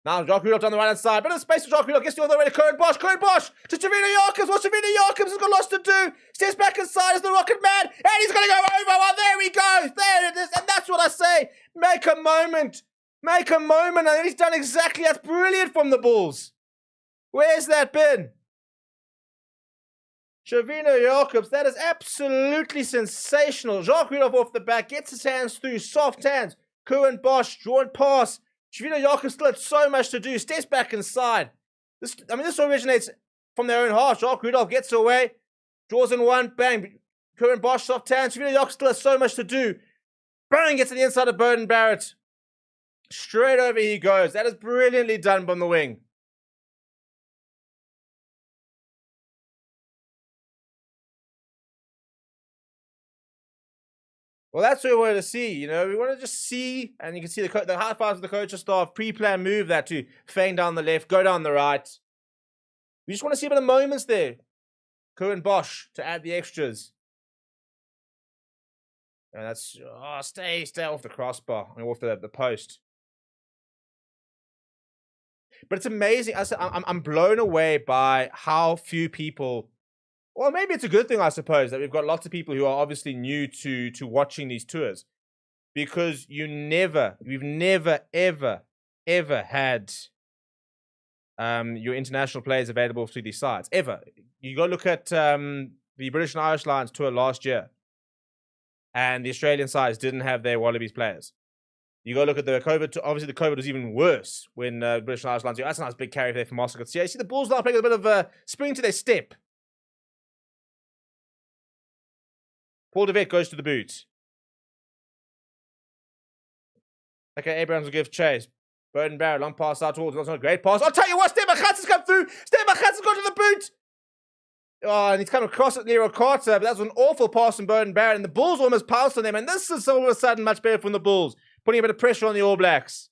Now, Jacques Rudolph down the right-hand side. Bit of space for Jacques Rudolph. Gets the other way to Cohen Bosch. Cohen Bosch to Trevino Yarkins. What's Trevino Yarkins has got lots to do. Steps back inside as the Rocket Man. And he's going to go over. Well, there we go. There it is. And that's what I say. Make a moment. Make a moment. And he's done exactly. That's brilliant from the Bulls. Where's that been? Trevino Yarkins. That is absolutely sensational. Jacques Rudolph off the back. Gets his hands through. Soft hands. Cohen Bosch. Drawn pass. Trevino Yarkins still had so much to do. Steps back inside. This originates from their own half. Jacques Rudolph gets away. Draws in one. Bang. Cohen Bosch, soft hands. Trevino Yarkins still has so much to do. Bang, gets to the inside of Bowden Barrett. Straight over he goes. That is brilliantly done from the wing. Well, that's what we wanted to see. You know, we want to just see, and you can see the high fives of the coaching staff, pre-plan move that to feign down the left, go down the right. We just want to see a bit of moments there. Cohen Bosch to add the extras. And that's, stay off the crossbar, I mean, off the post. But it's amazing. I'm blown away by how few people Well, maybe it's a good thing, I suppose, that we've got lots of people who are obviously new to watching these tours, because we've never, ever had your international players available through these sides, ever. You go look at the British and Irish Lions tour last year, and the Australian sides didn't have their Wallabies players. You go look at the COVID. Obviously, the COVID was even worse when British and Irish Lions. That's a nice big carry there for Moscow. So, yeah, you see the Bulls now playing a bit of spring to their step. Paul de Vet goes to the boot. Okay, Abrahams will give chase. Burden Barrett, long pass out towards. That's not a great pass. I'll tell you what, Steve Machatz has come through. Steve Machatz has gone to the boot. Oh, and he's come across it near Carter, but that was an awful pass from Burden Barrett, and the Bulls almost pounced on them, and this is all of a sudden much better from the Bulls, putting a bit of pressure on the All Blacks.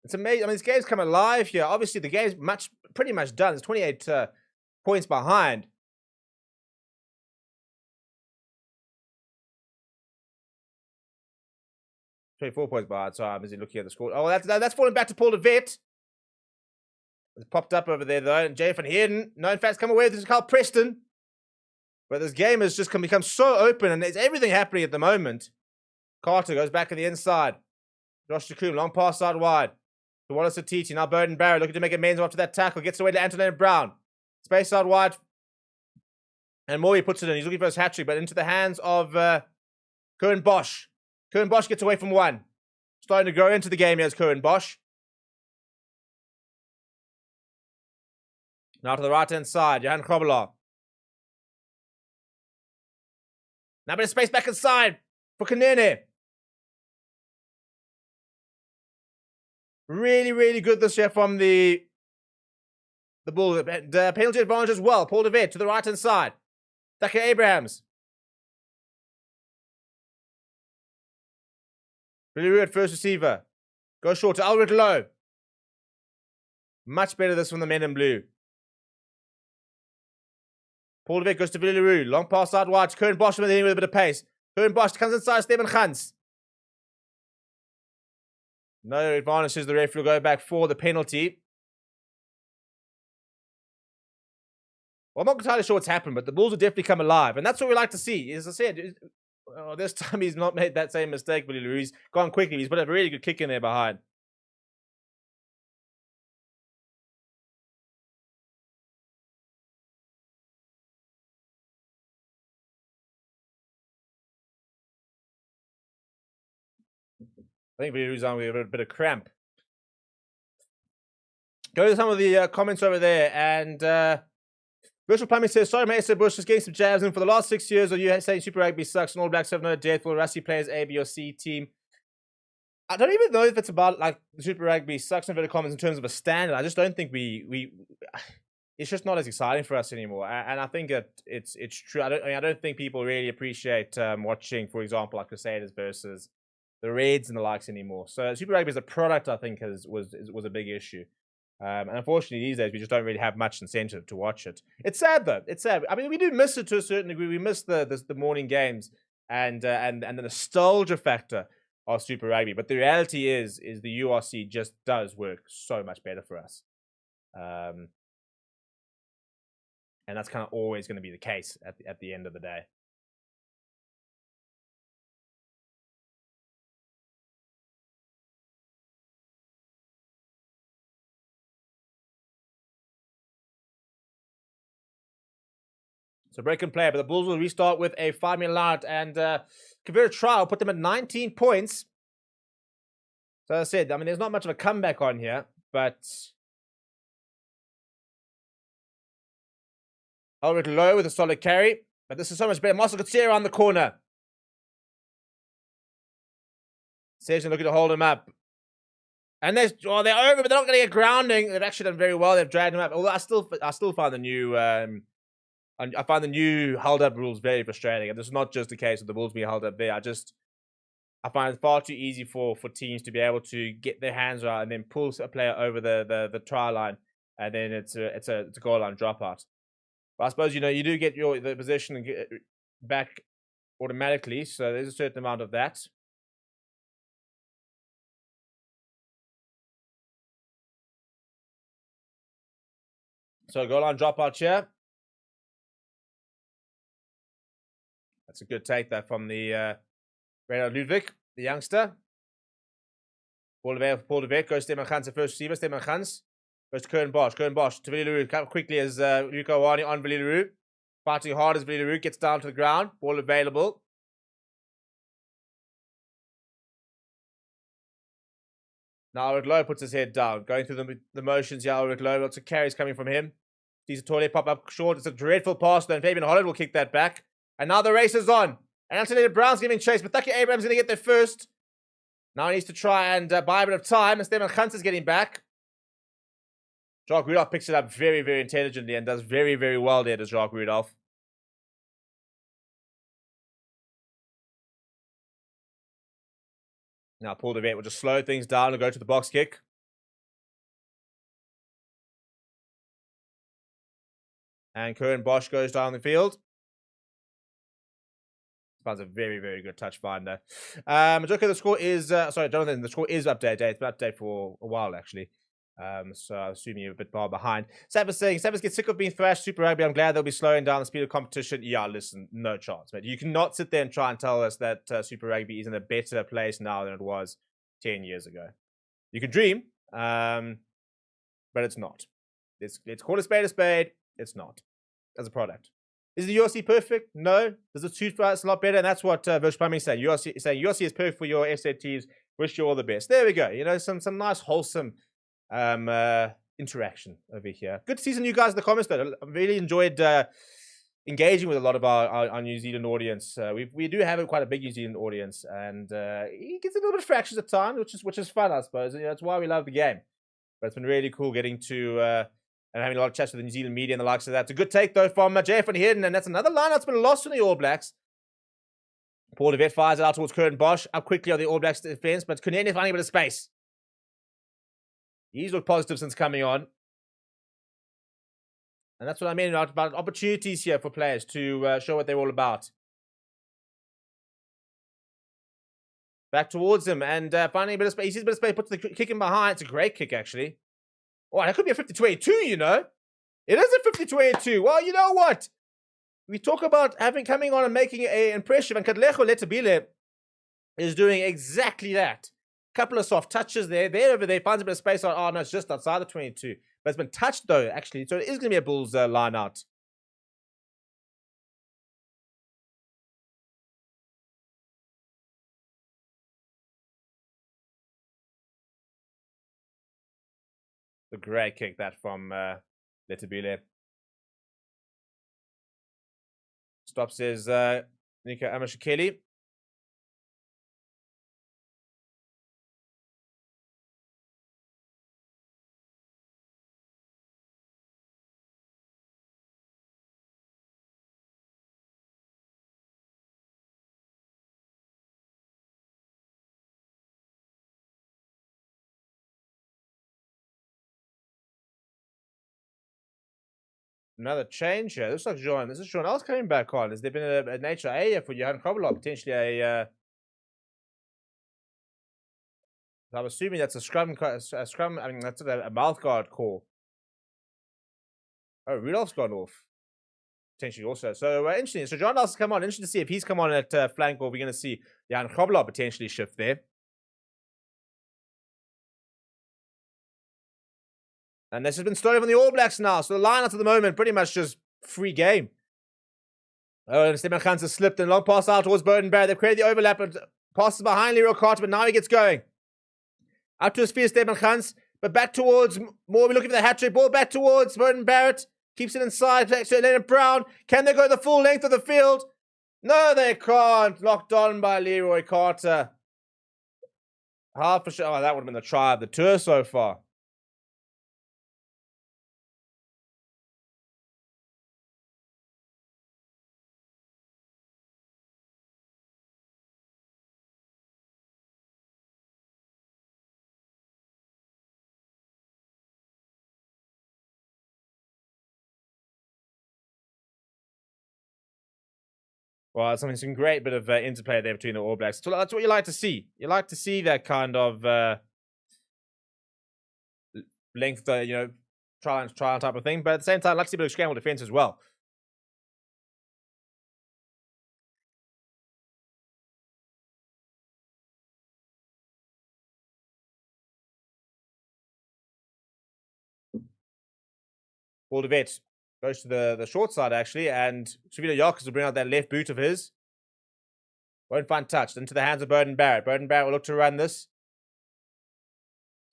It's amazing. I mean, this game's come alive here. Obviously, the game's pretty much done. It's 28 points behind. £24 behind. So I'm busy looking at the score. Oh, that's falling back to Paul de Vet. It's popped up over there, though. And Jay van Heerden. No, in fact, come away with this Carl Preston. But this game has just become so open, and there's everything happening at the moment. Carter goes back to the inside. Josh Jacoom, long pass out wide. To Wallace Atiti. Now Burden Barrett looking to make amends after that tackle. Gets away to Antonin Brown. Space out wide. And Morey puts it in. He's looking for his hat-trick, but into the hands of Curran Bosch. Curran Bosch gets away from one. Starting to grow into the game here is Curran Bosch. Now to the right-hand side. Johan Krobelaar. Now a bit of space back inside for Kanene. Really, really good this year from the Bulls. The penalty advantage as well. Paul de Vet to the right-hand side. Tucker Abrahams. Billy Rue at first receiver. Go short to Albert Lowe. Much better this from the men in blue. Paul de Vet goes to Billy Rue. Long pass out wide. Curran Bosch with a bit of pace. Curran Bosch comes inside. Stephen Gans. No advantage, says the referee will go back for the penalty. Well, I'm not entirely sure what's happened, but the Bulls have definitely come alive. And that's what we like to see. As I said, this time he's not made that same mistake, Billy Lou. He's gone quickly. He's put a really good kick in there behind. I think Billy Lou's on with a bit of cramp. Go to some of the comments over there. And Virtual Plumbing says, sorry, mate, Bush is getting some jabs in. For the last 6 years, are you saying Super Rugby sucks and All Blacks have no depth for Rusty players A, B, or C team? I don't even know if it's about like Super Rugby sucks in comments in terms of a standard. I just don't think it's just not as exciting for us anymore. And I think that it's true. I don't think people really appreciate watching, for example, like Crusaders versus the Reds and the likes anymore. So Super Rugby as a product, I think, was a big issue. And unfortunately, these days we just don't really have much incentive to watch it. It's sad though. It's sad. I mean, we do miss it to a certain degree. We miss the morning games and the nostalgia factor of Super Rugby. But the reality is the URC just does work so much better for us. And that's kind of always going to be the case at the end of the day. So break and play, but the Bulls will restart with a 5-minute line and convert a try. Put them at 19 points. So as I said, I mean, there's not much of a comeback on here, but Albert Lowe with a solid carry. But this is so much better. Marcel Coetzee on the corner. Session looking to hold him up. And they're over, but they're not going to get grounding. They've actually done very well. They've dragged him up. Although I still find the new I find the new held-up rules very frustrating. And this is not just the case of the Bulls being held up there. I find it far too easy for teams to be able to get their hands around and then pull a player over the try line, and then it's a goal line dropout. But I suppose you do get the position back automatically, so there's a certain amount of that. So goal line dropout here. That's a good take there from the Reynard Ludwig, the youngster. Paul de Vet goes to Steven Gans, the first receiver. Steven Gans goes to Kern Bosch. Kern Bosch to Willie Leroux. Quickly as Luca Wani on Willie Leroux. Fighting hard as Willie Leroux gets down to the ground. Ball available. Now Albert Lowe puts his head down. Going through the motions here. Albert Lowe, lots of carries coming from him. Sees a toilet pop up short. It's a dreadful pass though. And Fabian Holland will kick that back. And now the race is on. And Alternative Brown's giving chase. But Thucky Abraham's going to get there first. Now he needs to try and buy a bit of time. And Stefan Gans is getting back. Jacques Rudolph picks it up very, very intelligently and does very, very well there, does Jacques Rudolph. Now Paul de Vet will just slow things down and go to the box kick. And Kern Bosch goes down the field. Finds a very, very good touch finder. Majoka, the score is... sorry, Jonathan, the score is updated. It's been updated for a while, actually. So I assume you're a bit far behind. Sabbath saying, Sabbath gets sick of being thrashed Super Rugby. I'm glad they'll be slowing down the speed of competition. Yeah, listen, no chance, mate. You cannot sit there and try and tell us that Super Rugby is in a better place now than it was 10 years ago. You can dream, but it's not. Let's call a spade. It's not. As a product. Is the URC perfect? No. Does it suit for us a lot better? And that's what Virtual Plumbing is saying. URC is perfect for your SATs. Wish you all the best. There we go. You know, some nice, wholesome interaction over here. Good to see some new guys in the comments, though. I really enjoyed engaging with a lot of our New Zealand audience. We do have quite a big New Zealand audience, and he gets a little bit of fractions at times, which is fun, I suppose. You know, that's why we love the game. But it's been really cool getting to... and having a lot of chats with the New Zealand media and the likes of that. It's a good take, though, from JF and Hidden, and that's another line that's been lost from the All Blacks. Paul de Vet fires it out towards Curtin Bosch. Up quickly on the All Blacks defense, but Kunene finding a bit of space. He's looked positive since coming on. And that's what I mean about opportunities here for players to show what they're all about. Back towards him, and finding a bit of space. He sees a bit of space, puts the kick in behind. It's a great kick, actually. Oh, that could be a 50-22, you know. It is a 50-22. Well, you know what? We talk about coming on and making an impression, and Kadlejo Letabile is doing exactly that. Couple of soft touches there. Over there, finds a bit of space on. Oh, no, it's just outside the 22. But it's been touched, though, actually. So it is going to be a Bulls line out. A great kick that from Letabile. Stops his Nika Amashikeli. Another change here. This looks like John. This is Sean else coming back on. Has there been a nature A for Johan Kovalov? Potentially a... I'm assuming that's a scrum. I mean, that's a mouth guard call. Oh, Rudolph's gone off. Potentially also. So interesting. So John Dawson's come on. Interesting to see if he's come on at flank, or we're going to see Johan Kovalov potentially shift there. And this has been started from the All Blacks now. So the line at the moment, pretty much just free game. Oh, and Stefan Gans has slipped and long pass out towards Bowden Barrett. They've created the overlap, but passes behind Leroy Carter, but now he gets going. Up to his feet, Stefan Gans, but back towards more. We're looking for the hat trick. Ball back towards Bowden Barrett. Keeps it inside. To Leonard Brown. Can they go the full length of the field? No, they can't. Locked on by Leroy Carter. Half a shot. Oh, that would have been the try of the tour so far. Well, it's some great bit of interplay there between the All Blacks. So that's what you like to see. You like to see that kind of length, trial type of thing. But at the same time, I'd like to see a bit of scramble defense as well. Paul DeVet goes to the short side, actually, and Savino Yarkis will bring out that left boot of his. Won't find touched. Into the hands of Burden Barrett. Burden Barrett will look to run this.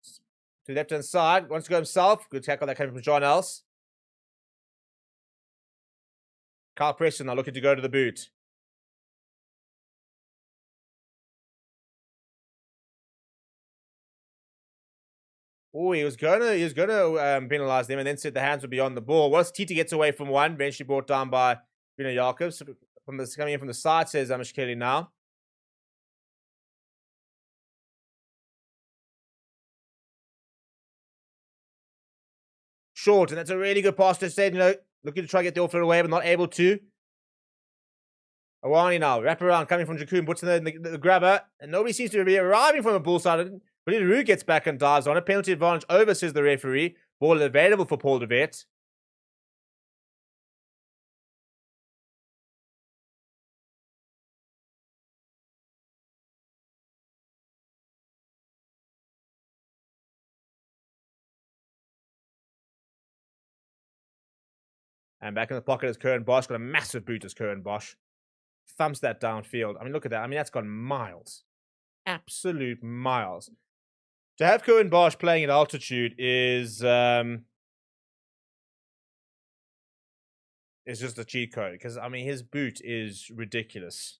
To the left-hand side. Wants to go himself. Good tackle that came from John Else. Carl Preston now looking to go to the boot. Oh, he was gonna penalise them and then said the hands would be on the ball. Once Tita gets away from one, eventually brought down by Bruno Jacobs. Coming in from the side, says Amish Kelly now. Short, and that's a really good pass to said, looking to try to get the offload away, but not able to. Awani now, wrap around, coming from Jakun, puts in the grabber, and nobody seems to be arriving from the bull side. But Roo gets back and dives on it. Penalty advantage over, says the referee. Ball available for Paul DeVet. And back in the pocket is Curran Bosch. Got a massive boot as Curran Bosch. Thumps that downfield. I mean, look at that. I mean, that's gone miles. Absolute miles. To have Curran Bosch playing at altitude is just a cheat code. Because, I mean, his boot is ridiculous.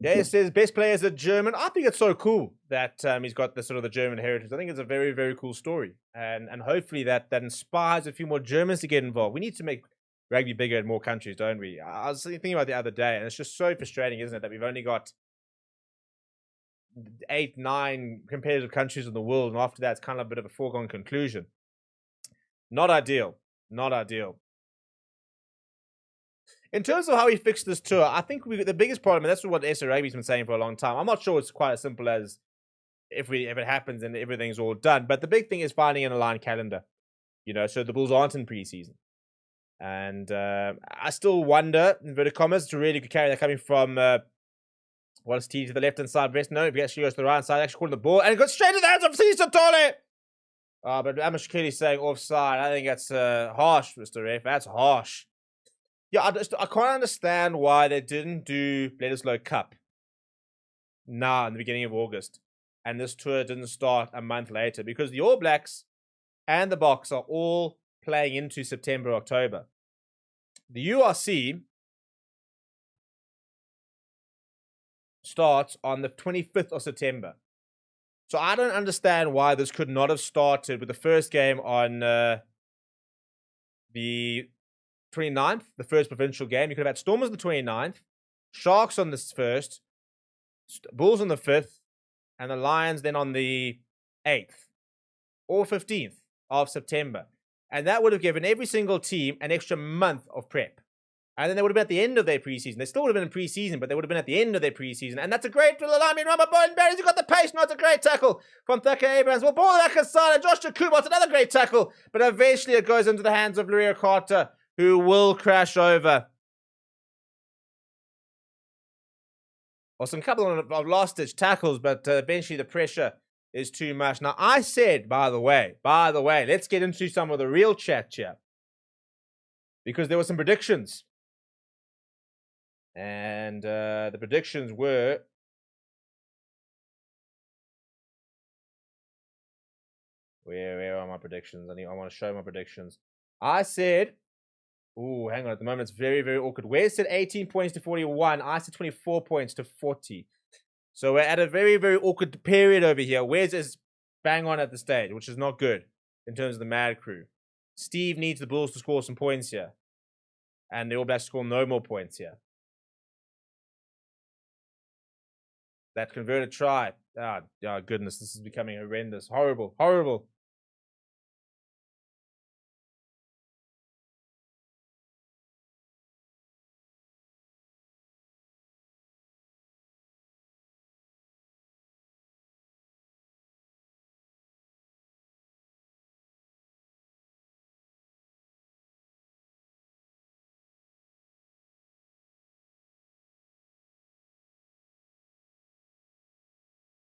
Yeah, it says best players are German. I think it's so cool that he's got the sort of the German heritage. I think it's a very, very cool story. And hopefully that inspires a few more Germans to get involved. We need to make rugby bigger in more countries, don't we? I was thinking about it the other day, and it's just so frustrating, isn't it, that we've only got 8, 9 competitive countries in the world, and after that, it's kind of a bit of a foregone conclusion. Not ideal. Not ideal. In terms of how he fixed this tour, I think the biggest problem, and that's what SA Rugby's been saying for a long time. I'm not sure it's quite as simple as if it happens and everything's all done. But the big thing is finding an aligned calendar. So the Bulls aren't in preseason. And I still wonder, inverted commas, it's a really good carry that coming from Wallace T to the left-hand side. Breast, no, if he actually goes to the right side, actually caught the ball, and it goes straight to the hands of Cesar Tole. But Amish Kelly saying offside. I think that's harsh, Mr. Ref. That's harsh. Yeah, I can't understand why they didn't do Bledisloe Cup now in the beginning of August, and this tour didn't start a month later, because the All Blacks and the Boks are all playing into September, October. The URC starts on the 25th of September. So I don't understand why this could not have started with the first game on the 29th, the first provincial game. You could have had Stormers on the 29th, Sharks on the 1st, Bulls on the 5th, and the Lions then on the 8th or 15th of September. And that would have given every single team an extra month of prep. And then they would have been at the end of their preseason. They still would have been in preseason, but they would have been at the end of their preseason. And that's a great little line. Rama Bowen Barry's got the pace. No, it's a great tackle from Thaka Abrams. Well, ball back aside, and Josh Jakuba, another great tackle. But eventually it goes into the hands of Luria Carter, who will crash over. Or some couple of last-ditch tackles, but eventually the pressure is too much. Now, I said, by the way, let's get into some of the real chat here. Because there were some predictions. And the predictions were... Where are my predictions? I want to show my predictions. I said... Ooh, hang on. At the moment, it's very, very awkward. Wes said 18 points to 41. I said 24 points to 40. So we're at a very, very awkward period over here. Wes is bang on at the stage, which is not good in terms of the Mad Crew. Steve needs the Bulls to score some points here. And the All Blacks score no more points here. That converted try. Oh, goodness. This is becoming horrendous. Horrible. Horrible.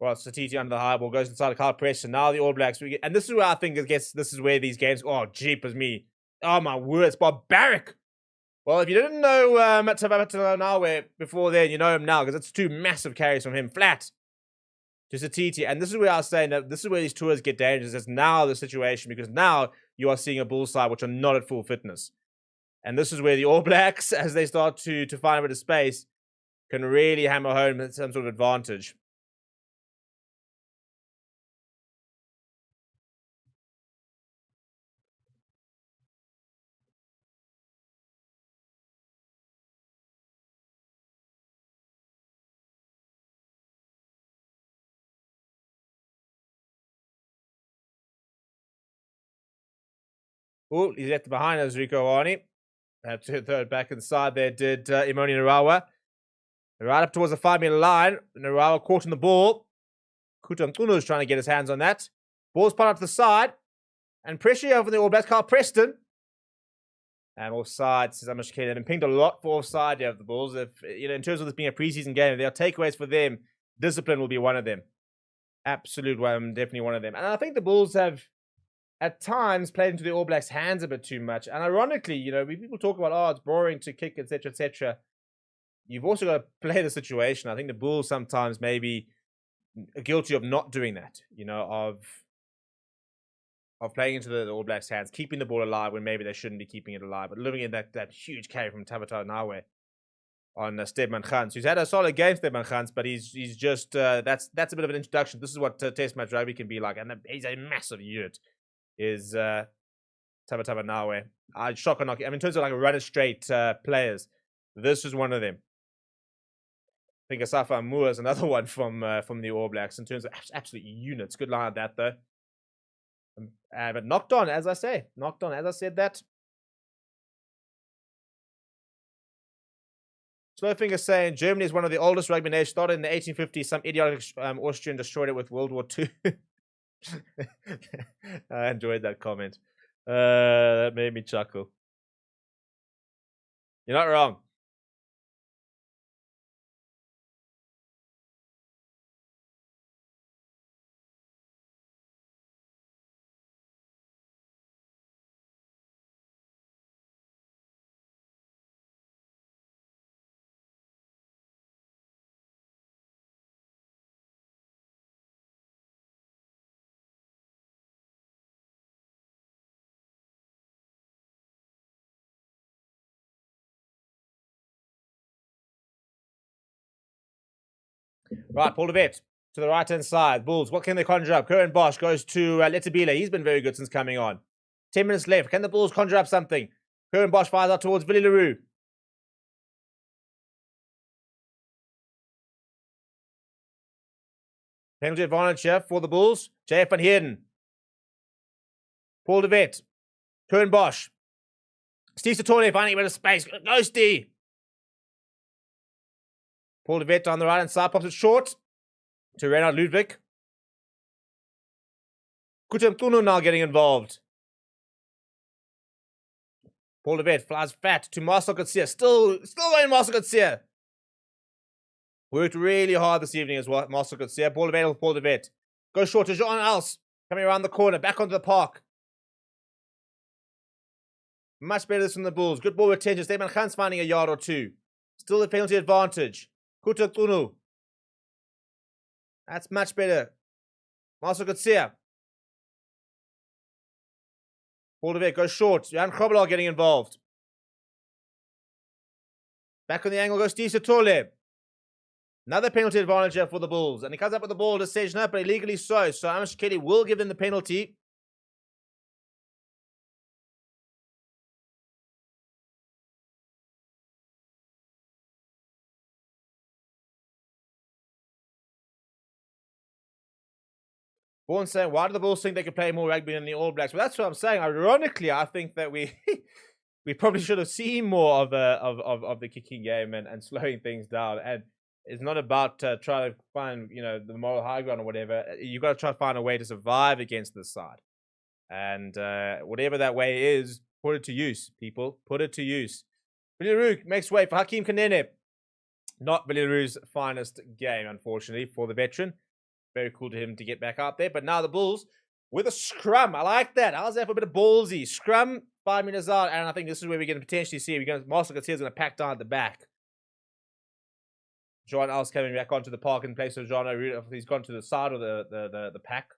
Well, Satiti under the high ball goes inside of Carl Preston. Now the All Blacks, and this is where I think this is where these games. Oh, jeepers me! Oh my word, it's barbaric. Well, if you didn't know Matavatalanaway before then, you know him now because it's 2 massive carries from him flat to Satiti. And this is where I was saying that this is where these tours get dangerous. It's now the situation because now you are seeing a Bulls side which are not at full fitness. And this is where the All Blacks, as they start to find a bit of space, can really hammer home some sort of advantage. Oh, he's left behind us, Rico Arnie. Third back inside there did Imoni Narawa. Right up towards the 5-meter line. Narawa caught in the ball. Kutamtunu is trying to get his hands on that. Ball's put up to the side. And pressure over the All Blacks, Carl Preston. And offside, says Amish Kelly. And pinged a lot for offside of the Bulls. If in terms of this being a preseason game, if there are takeaways for them, discipline will be one of them. Absolute one, definitely one of them. And I think the Bulls have at times played into the All Blacks' hands a bit too much. And ironically, when people talk about, oh, it's boring to kick, etc., etc., you've also got to play the situation. I think the Bulls sometimes maybe are guilty of not doing that, of playing into the All Blacks' hands, keeping the ball alive when maybe they shouldn't be keeping it alive, but living in that huge carry from Tabata Nawe on Stedman Khans, who's had a solid game, Stedman Khans, but he's just, that's a bit of an introduction. This is what Test match rugby can be like, and he's a massive unit. Is Tabata Nawe. Shock or knock. In terms of like run it straight players, this is one of them. I think Asafa Amua is another one from the All Blacks in terms of absolute units. Good line at that though. But knocked on, as I say. Knocked on, as I said that. Slowfinger saying Germany is one of the oldest rugby nations. Started in the 1850s. Some idiotic Austrian destroyed it with World War II. I enjoyed that comment. That made me chuckle. You're not wrong. Right, Paul DeVet to the right-hand side. Bulls, what can they conjure up? Curran Bosch goes to Letabila. He's been very good since coming on. 10 minutes left. Can the Bulls conjure up something? Curran Bosch fires out towards Billy LaRue. Penalty advantage here for the Bulls. JF van Heerden. Paul DeVet. Curran Bosch. Steve Satole finding a bit of space. Go, Steve. Paul DeVet on the right-hand side, pops it short to Reinhard Ludwig. Kutamtunu now getting involved. Paul DeVet flies fat to Marcel Garcia. Still going Marcel Garcia. Worked really hard this evening as well, Marcel Garcia. Paul DeVet with Paul DeVet. Goes short to Jean Als. Coming around the corner, back onto the park. Much better this from the Bulls. Good ball retention. Stephen Khans finding a yard or two. Still the penalty advantage. Kutatunu. That's much better. Marcel Garcia. Paul DeVet goes short. Jan Grobbelaar getting involved. Back on the angle goes Steve Satole. Another penalty advantage here for the Bulls. And he comes up with the ball to Sejna, but illegally so. So Amish Kelly will give them the penalty. Vaughan saying, why do the Bulls think they can play more rugby than the All Blacks? Well, that's what I'm saying. Ironically, I think that we probably should have seen more of the kicking game and slowing things down. And it's not about trying to find, the moral high ground or whatever. You've got to try to find a way to survive against this side. And whatever that way is, put it to use, people. Put it to use. Billy Rook makes way for Hakeem Kanene. Not Billy Rook's finest game, unfortunately, for the veteran. very cool to him to get back out there. But now the Bulls with a scrum. I like that. How's that for a bit of ballsy? Scrum 5 minutes out, and I think this is where we're going to potentially see. Marcel Garcia's going to pack down at the back. John Else coming back onto the park in place of John O'Reilly. He's gone to the side of the pack.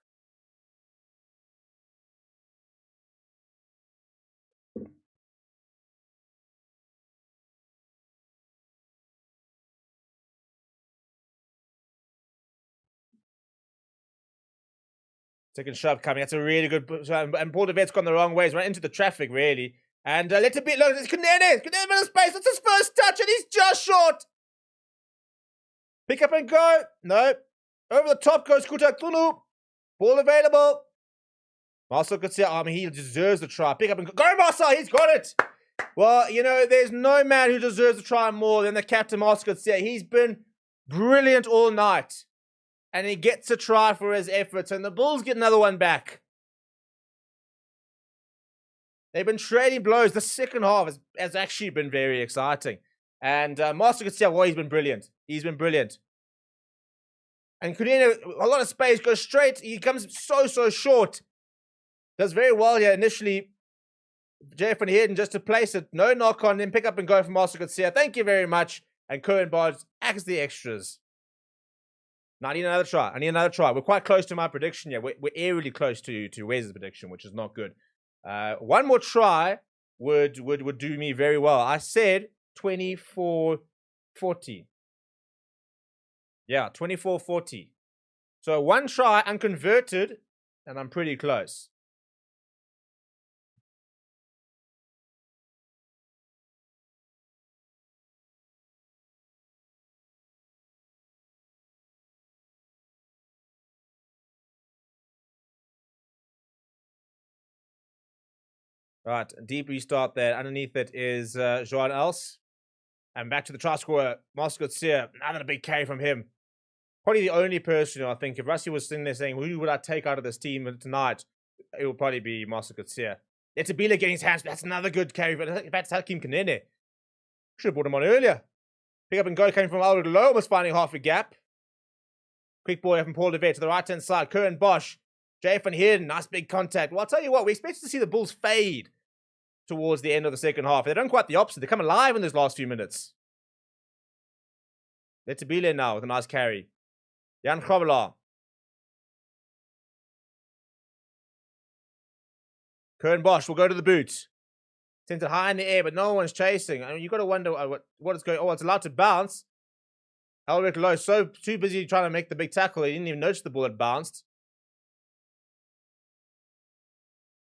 Second shove coming. That's a really good. And Paul DeVet's gone the wrong way. He's run into the traffic, really. And let it be. Look, it's Kunene. Kunene in space. It's his first touch, and he's just short. Pick up and go. No. Over the top goes Kuta Tulu. Ball available. Marcel Garcia. I mean, he deserves the try. Pick up and go. Go, Marcel. He's got it. Well, you know, there's no man who deserves the try more than the captain, Marcel Garcia. He's been brilliant all night. And he gets a try for his efforts, and the Bulls get another one back. They've been trading blows. The second half has actually been very exciting. And Master Garcia, well, he's been brilliant. He's been brilliant. And Kunina, a lot of space, goes straight. He comes so short. Does very well here initially. Jeff van Heerden just to place it. No knock on him. Pick up and go from Master Garcia. Thank you very much. And Cohen Barnes acts the extras. Now, I need another try. We're quite close to my prediction here. We're eerily close to Wes's prediction, which is not good. One more try would do me very well. I said 24-40. Yeah, 24-40. So one try, unconverted, and I'm pretty close. Right, deep restart there. Underneath it is Joan Else. And back to the try scorer, Marcel Garcia. Another big carry from him. Probably the only person, I think, if Rusty was sitting there saying, who would I take out of this team tonight? It will probably be Marcel Garcia. Etabila getting his hands. That's another good carry. That's Hakim Kanene. Should have brought him on earlier. Pick up and go coming from Albert Low, almost finding half a gap. Quick ball from Paul DeVet to the right-hand side. Curran Bosch. Jay van Heerden, nice big contact. Well, I'll tell you what, we expected to see the Bulls fade towards the end of the second half. They've done quite the opposite. They come alive in those last few minutes. Letabile now with a nice carry. Jan Grobbelaar. Curran Bosch will go to the boot. Sends it high in the air, but no one's chasing. I mean, you've got to wonder what is going on. Oh, it's allowed to bounce. Albert Lowe too busy trying to make the big tackle. He didn't even notice the ball had bounced.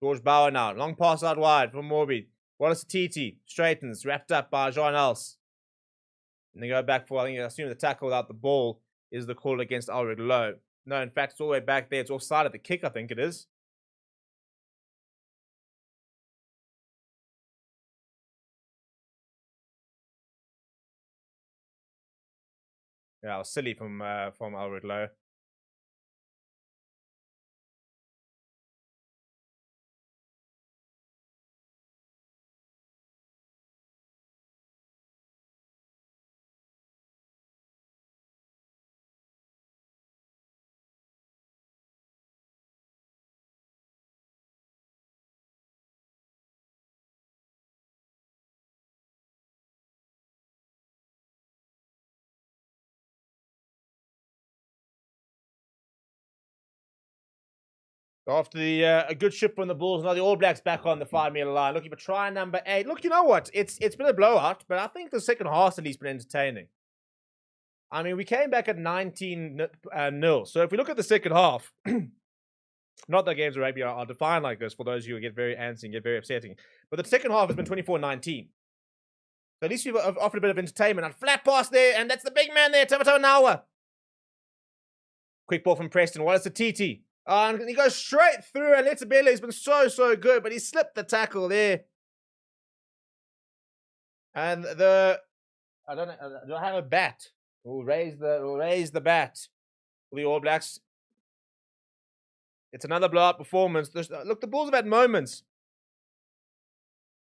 George Bauer now. Long pass out wide from Morby. Wallace Titi. Straightens. Wrapped up by Jean Else. And they go back for, I assume the tackle without the ball is the call against Ulrich Lowe. No, in fact, it's all the way back there. It's offside at the kick, I think it is. Yeah, it was silly from Ulrich Lowe. After a good shift from the Bulls, now the All Blacks back on the 5-meter line, looking for try number 8. Look, you know what? It's been a blowout, but I think the second half's at least been entertaining. I mean, we came back at 19-0. So if we look at the second half, not that games of rugby are defined like this for those who get very antsy and get very upsetting, but the second half has been 24-19. So at least we've offered a bit of entertainment. And flat pass there, and that's the big man there, Tavata Nawa. Quick ball from Preston. Wallace Titi. And he goes straight through, and Letabele has been so good, but he slipped the tackle there. And do I have a bat? We'll raise the bat for the All Blacks. It's another blowout performance. Look, the Bulls have had moments,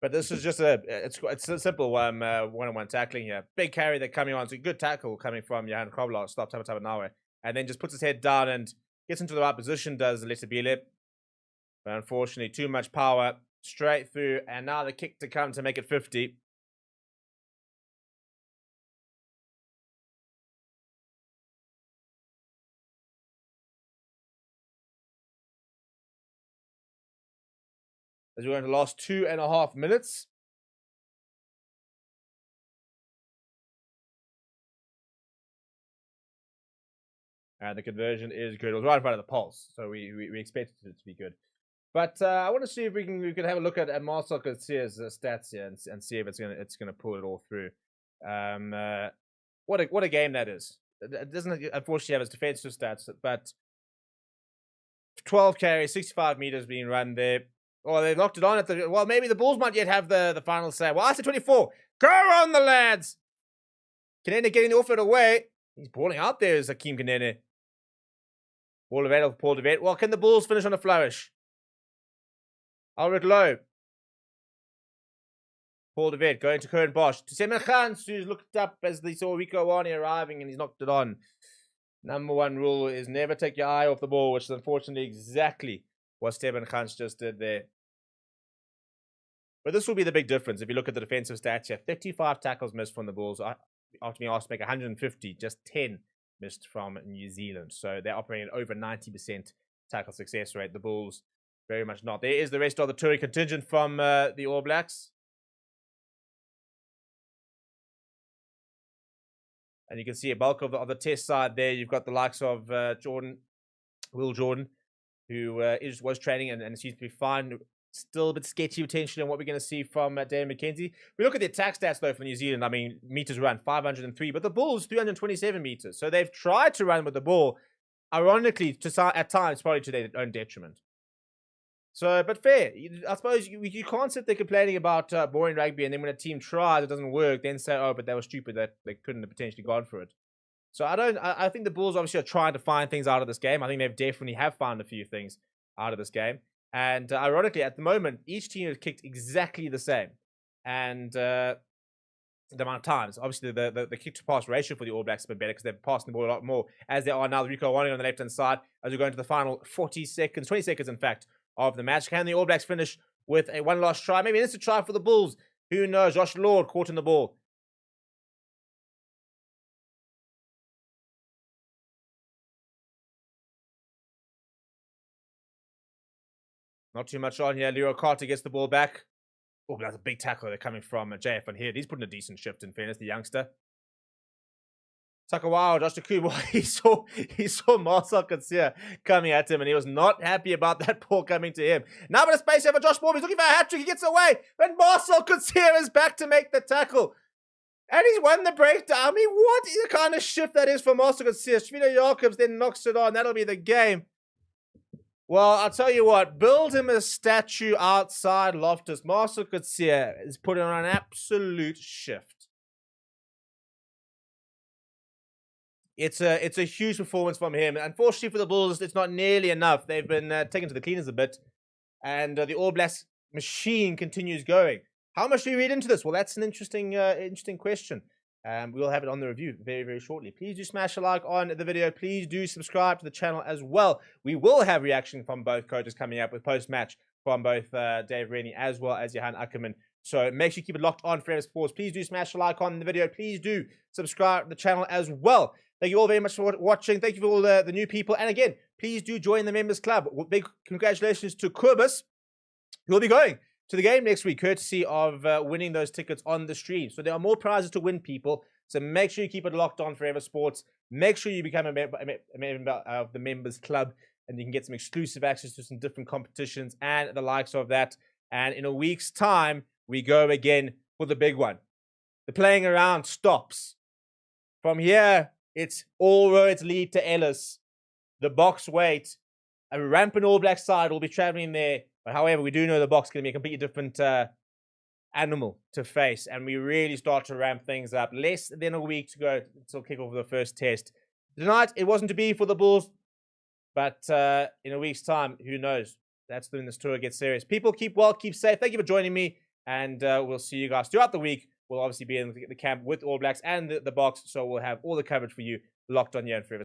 but this is just it's a simple one-on-one tackling here. Big carry that coming on. It's a good tackle coming from Johan Krobler. Stop Tabataba Nawe. and then just puts his head down and gets into the right position, does Letabile. But unfortunately, too much power straight through, and now the kick to come to make it 50. As we're going to the last 2.5 minutes. And the conversion is good. It was right in front of the pulse, so we expected it to be good. But I want to see if we can have a look at Marcel Coetzee stats here and see if it's gonna pull it all through. What a game that is. It doesn't unfortunately have its defensive stats, but 12 carries, 65 meters being run there. Oh, they locked it on at the. Well, maybe the Bulls might yet have the final say. Well, I said 24. Go on the lads. Kanene getting the offload away. He's balling out there as Hakeem Kanene. Ball available for Paul de Vet. Well, can the Bulls finish on a flourish? Albert Lowe. Paul de Vet going to Kern Bosch. To Semen Khans, who's looked up as they saw Rico Wani arriving and he's knocked it on. Number one rule is never take your eye off the ball, which is unfortunately exactly what Semen Khans just did there. But this will be the big difference if you look at the defensive stats here. 35 tackles missed from the Bulls. After being asked to make 150, just 10 missed from New Zealand. So they're operating at over 90% tackle success rate. The Bulls, very much not. There is the rest of the touring contingent from the All Blacks. And you can see a bulk of the test side there. You've got the likes of Will Jordan, who was training and seems to be fine. Still a bit sketchy potentially on what we're going to see from Dan McKenzie. We look at the attack stats, though, for New Zealand. I mean, meters run, 503, but the Bulls, 327 meters. So they've tried to run with the ball, ironically, at times, probably to their own detriment. So, but fair. I suppose you can't sit there complaining about boring rugby, and then when a team tries, it doesn't work, then say, oh, but they were stupid, that they couldn't have potentially gone for it. So I think the Bulls obviously are trying to find things out of this game. I think they've definitely have found a few things out of this game. And ironically, at the moment, each team has kicked exactly the same. And the amount of times, obviously, the kick-to-pass ratio for the All Blacks has been better because they're passing the ball a lot more, as they are now. Rico Wani on the left-hand side, as we go into the final 40 seconds, 20 seconds, in fact, of the match. Can the All Blacks finish with a one last try? Maybe an instant try for the Bulls. Who knows? Josh Lord caught in the ball. Not too much on here. Leroy Carter gets the ball back. Oh, but that's a big tackle. They're coming from JF on here. He's putting a decent shift, in fairness, the youngster. Takawao, Josh Takubo, he saw Marcel Coetzee coming at him, and he was not happy about that ball coming to him. Now but a space here for Josh Moore. He's looking for a hat-trick. He gets away. And Marcel Coetzee is back to make the tackle. And he's won the breakdown. I mean, what kind of shift that is for Marcel Coetzee? Shvina Jacobs then knocks it on. That'll be the game. Well, I'll tell you what. Build him a statue outside Loftus. Marcel Coetzee is putting on an absolute shift. It's a huge performance from him. Unfortunately for the Bulls, it's not nearly enough. They've been taken to the cleaners a bit. And the All Blacks machine continues going. How much do you read into this? Well, that's an interesting question. We'll have it on the review very, very shortly. Please do smash a like on the video. Please do subscribe to the channel as well. We will have reaction from both coaches coming up with post-match from both Dave Rennie as well as Johan Ackerman. So make sure you keep it locked on Forever Sports. Please do smash a like on the video. Please do subscribe to the channel as well. Thank you all very much for watching. Thank you for all the new people. And again, please do join the members club. Big congratulations to Kobus, who will be going to the game next week, courtesy of winning those tickets on the stream. So there are more prizes to win, people. So make sure you keep it locked on Forever Sports. Make sure you become a member of the members club, and you can get some exclusive access to some different competitions and the likes of that. And in a week's time, we go again for the big one. The playing around stops. From here, it's all roads lead to Ellis. The box weight. A rampant All Black side will be traveling there. But however, we do know the box is going to be a completely different animal to face. And we really start to ramp things up. Less than a week to go until kick off the first test. Tonight, it wasn't to be for the Bulls. But in a week's time, who knows? That's when this tour gets serious. People, keep well, keep safe. Thank you for joining me. And we'll see you guys throughout the week. We'll obviously be in the camp with All Blacks and the box. So we'll have all the coverage for you locked on here in Forever.